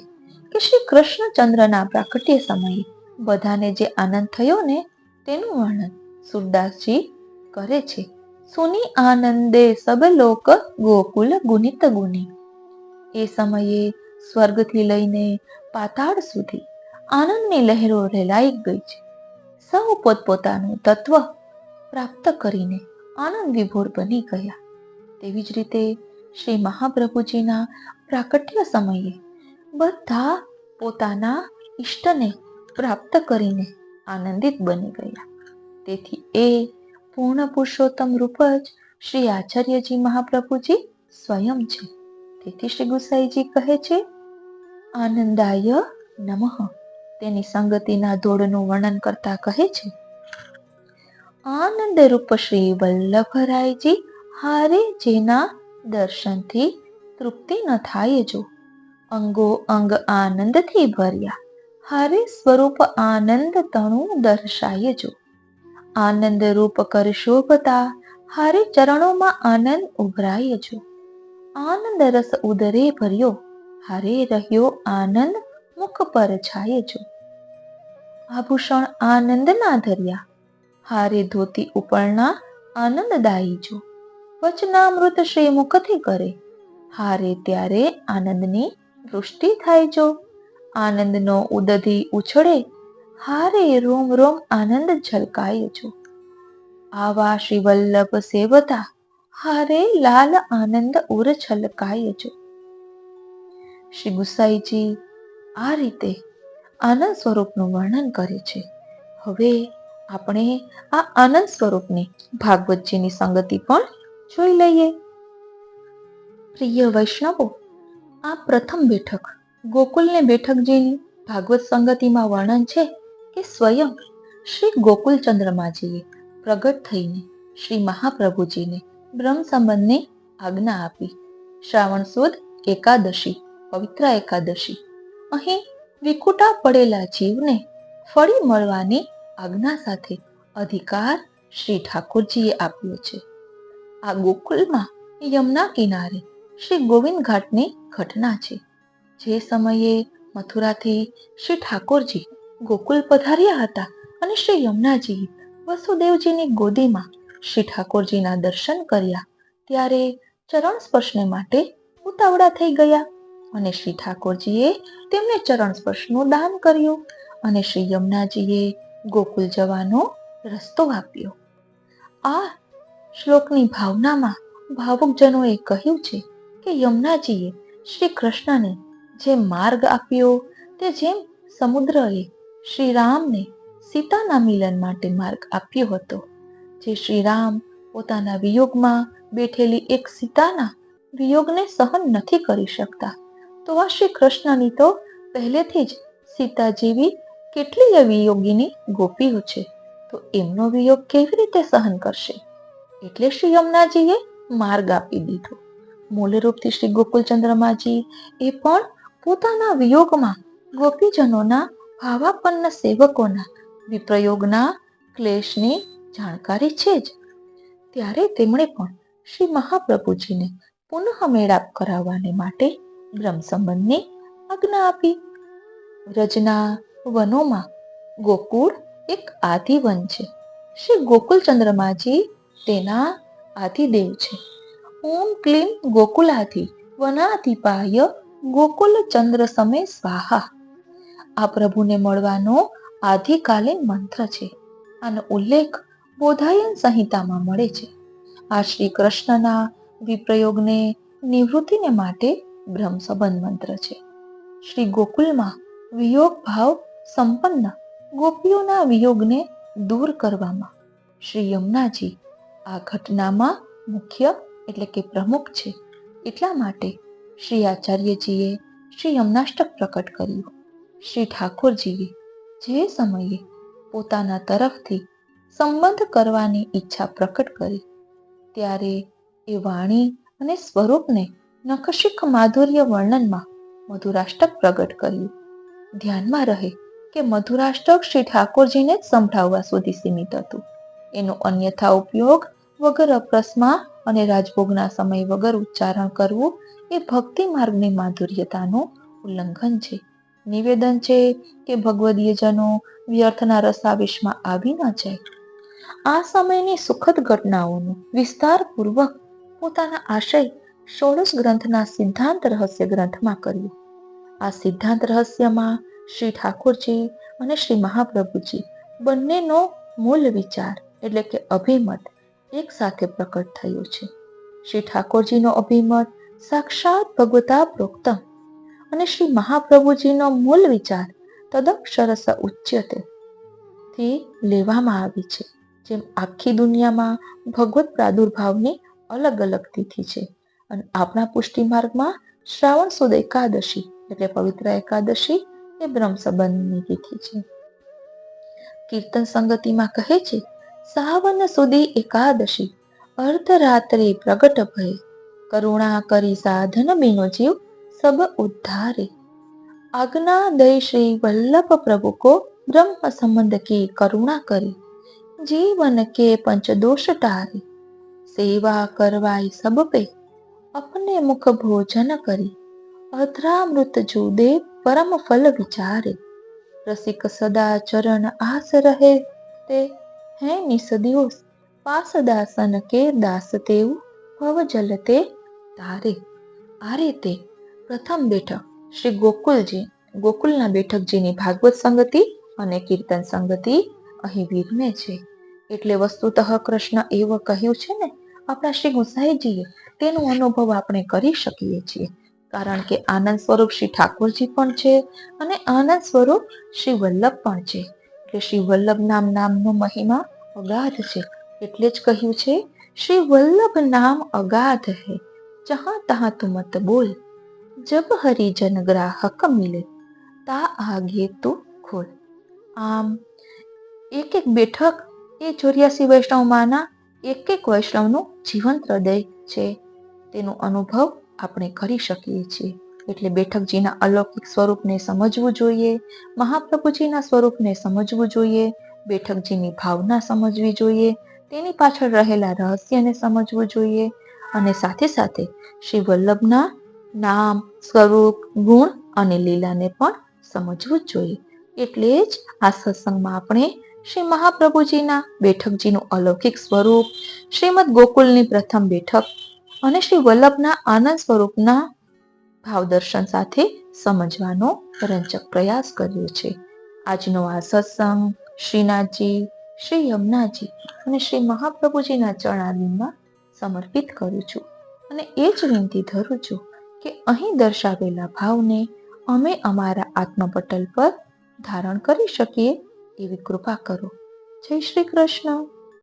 Speaker 2: કે શ્રી કૃષ્ણચંદ્રના પ્રાકટ્ય સમયે બધાને જે આનંદ થયો ને તેનું વર્ણન સુરદાસજી કરે છે. સુની આનંદે સબ લોક ગોકુલ ગુનિત ગુની. એ સમયે સ્વર્ગથી લઈને પાતાળ સુધી આનંદની લહેરો રેલાઈ ગઈ છે. સૌ પોતપોતાનું તત્વ પ્રાપ્ત કરીને આનંદ વિભોર બની ગયા. તેવી જ રીતે શ્રી મહાપ્રભુજીના પ્રાકટ્ય સમયે બધા પોતાના ઈષ્ટને પ્રાપ્ત કરીને આનંદિત બની ગયા. તેથી એ પૂર્ણ પુરુષોત્તમ રૂપ જ શ્રી આચાર્યજી મહાપ્રભુજી સ્વયં છે. તેથી શ્રી ગુસાઈજી કહે છે, આનંદાય નમઃ. તેની સંગતિના ધોળનું વર્ણન કરતા કહે છે, આનંદ રૂપ શ્રી વલ્લભરાયજી હારે જેના દર્શનથી તૃપ્તિ ન થાય જો, અંગો અંગ આનંદથી ભર્યા હારે સ્વરૂપ આનંદ તણું દર્શાય જો. આનંદ રૂપ કર શોભતા હારે ચરણોમાં આનંદ ઉભરાય જો. આનંદ રસ ઉદરે ભર્યો હારે રહ્યો આનંદ મુખ પર છાય જો. આભૂષણ આનંદ ના ધર્યા હારે ધોતી ઉપરના આનંદદાયી જો, વચનામૃત શ્રી મુખથી કરે, હારે ત્યારે આનંદની વૃષ્ટિ થાય જો. આનંદનો ઉદધિ ઉછળે, હારે રોમ રોમ આનંદ ઝલકાય જો. આવા શ્રી વલ્લભ સેવતા, હારે લાલ આનંદ ઉર છલકાય જો. શ્રી ગુસાઈજી આ રીતે આનંદ સ્વરૂપનું વર્ણન કરે છે. હવે આપણે આ આનંદ સ્વરૂપની ભાગવતજીની સંગતિ પણ જોઈ લઈએ. પ્રિય વૈષ્ણવો, આ પ્રથમ બેઠક ગોકુલને બેઠકજીની ભાગવત સંગતિમાં વર્ણન છે કે સ્વયં શ્રી ગોકુલચંદ્રમાજીએ પ્રગટ થઈને શ્રી મહાપ્રભુજીને બ્રહ્મ સંબંધની આજ્ઞા આપી. શ્રાવણ સુદ એકાદશી, પવિત્ર એકાદશી, અહીં વિખૂટા પડેલા જીવને ફળી મળવાની આજ્ઞા સાથે અધિકાર શ્રી ઠાકોરજીએ આપ્યો છે. આ ગોકુલમાં યમુના કિનારે શ્રી ગોવિંદ ઘાટની ઘટના છે. જે સમયે મથુરાથી શ્રી ઠાકોરજી ગોકુલ પધાર્યા હતા અને શ્રી યમુનાજીએ વસુદેવજીની ગોદીમાં શ્રી ઠાકોરજીના દર્શન કર્યા, ત્યારે ચરણ સ્પર્શને માટે ઉતાવળા થઈ ગયા અને શ્રી ઠાકોરજીએ તેમને ચરણ સ્પર્શનું દાન કર્યું અને શ્રી યમુનાજીએ ગોકુલ જવાનો રસ્તો આપ્યો. આ શ્લોકની ભાવનામાં ભાવુકજનોએ કહ્યું છે કે યમુનાજીએ શ્રી કૃષ્ણને જે માર્ગ આપ્યો તે જેમ સમુદ્રએ શ્રી રામને સીતાના મિલન માટે માર્ગ આપ્યો હતો. જે શ્રી રામ પોતાના વિયોગમાં બેઠેલી એક સીતાના વિયોગને સહન નથી કરી શકતા, તો આ શ્રી કૃષ્ણની તો પહેલેથી જ સીતા જેવી કેટલીય વિયોગીની ગોપીઓ છે, તો એમનો વિયોગ કેવી રીતે સહન કરશે? એટલે શ્રી યમુનાજીએ માર્ગ આપી દીધો. મૂળરૂપથી શ્રી ગોકુલચંદ્રમાજી એ પણ પોતાના વિયોગમાં ગોપીજનોના ભાવાપન્ન સેવકોના વિપ્રયોગના ક્લેશની જાણકારી છે જ. ત્યારે તેમણે પણ શ્રી મહાપ્રભુજીને પુનઃ મેળાપ કરાવવાને માટે બ્રહ્મ સંબંધની આજ્ઞા આપી. વ્રજના વનોમાં ગોકુળ એક આદિવન છે. શ્રી ગોકુલચંદ્રમાજી તેના આદિદેવ છે. ઓમ ક્લીમ ગોકુલાધિ વનાધિપાય ગોકુલ ચંદ્ર સમે સ્વાહા. આ પ્રભુને મળવાનો આદિકાલીન મંત્ર છે. આનો ઉલ્લેખ બોધાયન સંહિતામાં મળે છે. આ શ્રી કૃષ્ણના વિપ્રયોગને નિવૃત્તિને માટે બ્રહ્મ સંબંધ મંત્ર છે. શ્રી ગોકુલમાં વિયોગ ભાવ સંપન્ન ગોપીઓના વિયોગને દૂર કરવામાં શ્રી યમુનાજી આ ઘટનામાં મુખ્ય એટલે કે પ્રમુખ છે. એટલા માટે શ્રી આચાર્યજીએ શ્રી યમુનાષ્ટક પ્રકટ કર્યું. શ્રી ઠાકોરજીએ જે સમયે પોતાના તરફથી સંબંધ કરવાની ઈચ્છા પ્રકટ કરી, ત્યારે એ વાણી અને સ્વરૂપને નખશિખ માધુર્ય વર્ણનમાં મધુરાષ્ટક પ્રગટ કર્યું. ધ્યાનમાં રહે કે મધુરાષ્ટક શ્રી ઠાકોરજીને જ સંભળાવવા સુધી સીમિત હતું. એનો અન્યથા ઉપયોગ વગર અપ્રસમાં અને રાજભોગના સમય વગર ઉચ્ચારણ કરવું એ ભક્તિ માર્ગની માધુર્યતાનું ઉલ્લંઘન છે. નિવેદન છે કે ભગવદીયજનો વ્યર્થના રસાવેશમાં આવી ન જાય. આ સમયની સુખદ ઘટનાઓનું વિસ્તારપૂર્વક પોતાના આશય ષોડશ ગ્રંથના સિદ્ધાંત રહસ્ય ગ્રંથમાં કર્યું. આ સિદ્ધાંત રહસ્યમાં શ્રી ઠાકોરજી અને શ્રી મહાપ્રભુજી બંનેનો મૂળ વિચાર એટલે કે અભિમત એક સાથે પ્રકટ થયો છે. શ્રી ઠાકોરજીનો અભિમત સાક્ષાત ભગવતા પ્રોક્તમ અને શ્રી મહાપ્રભુજીનો મૂળ વિચાર તદક્ષરસ ઉચ્યતે થી લેવામાં આવી છે. જેમ આખી દુનિયામાં ભગવત પ્રાદુર્ભાવની અલગ અલગ તિથિ છે અને આપણા પુષ્ટિ માર્ગમાં શ્રાવણ સુદ એકાદશી એટલે પવિત્ર એકાદશી એ બ્રહ્મ સંબંધની તિથિ છે. કીર્તન સંગતિમાં કહે છે, સાવન સુધી એકાદશી અર્ધરાત્રે પ્રગટ ભય, કરુણા કરી સાધન બીનો જીવ સબ ઉદ્ધારે. આજ્ઞા દય શ્રી વલ્લભ પ્રભુ કો બ્રહ્મ સંબંધ की करुणा કરી, जीवन के पंच दोष टारे, सेवा करवाई सब पे अपने मुख भोजन करी, अधरामृत जो दे परम फल विचारे, रसिक सदा चरण आस रहे ते હે નિસદિયોસ પાસ દાસન કે દાસ તેવું ભવ જલતે તારે. આ રીતે પ્રથમ બેઠક શ્રી ગોકુલના બેઠકજીની ભાગવત સંગતિ અને કીર્તન સંગતિ અહીં વિરમે છે. એટલે વસ્તુતઃ કૃષ્ણ એવું કહ્યું છે ને, આપણા શ્રી ગુસાઈજીએ તેનો અનુભવ આપણે કરી શકીએ છીએ. કારણ કે આનંદ સ્વરૂપ શ્રી ઠાકોરજી પણ છે અને આનંદ સ્વરૂપ શ્રી વલ્લભ પણ છે. એટલે શ્રી વલ્લભ નામનો મહિમા અગાધ છે. એટલે જ કહ્યું છે, શ્રી વલ્લભ નામ અગાધ હૈ, જહાં તહાં તું મત બોલ, જબ હરિજન ગ્રાહક મિલે તા આગે તું ખોલ. આમ એક એક બેઠક એ 84 વૈષ્ણવમાંના એક વૈષ્ણવનું જીવંત હૃદય છે. તેનો અનુભવ આપણે કરી શકીએ છીએ. એટલે બેઠકજીના અલૌકિક સ્વરૂપને સમજવું જોઈએ, મહાપ્રભુજીના સ્વરૂપને સમજવું જોઈએ, બેઠકજીની ભાવના સમજવી જોઈએ, તેની પાછળ રહેલા રહસ્યને સમજવું જોઈએ અને સાથે સાથે શ્રી વલ્લભના નામ, સ્વરૂપ, ગુણ અને લીલાને પણ સમજવું જ જોઈએ. એટલે જ આ સત્સંગમાં આપણે શ્રી મહાપ્રભુજીના બેઠકજીનું અલૌકિક સ્વરૂપ, શ્રીમદ ગોકુલની પ્રથમ બેઠક અને શ્રી વલ્લભના આનંદ સ્વરૂપના ભાવદર્શન સાથે સમજવાનો રંજક પ્રયાસ કર્યો છે. આજનો આ સત્સંગ શ્રીનાથજી, શ્રી યમુનાજી અને શ્રી મહાપ્રભુજીના ચરણારવિંદમાં સમર્પિત કરું છું અને એ જ વિનંતી ધરું છું કે અહીં દર્શાવેલા ભાવને અમે અમારા આત્મપટલ પર ધારણ કરી શકીએ એવી કૃપા કરો. જય શ્રી કૃષ્ણ.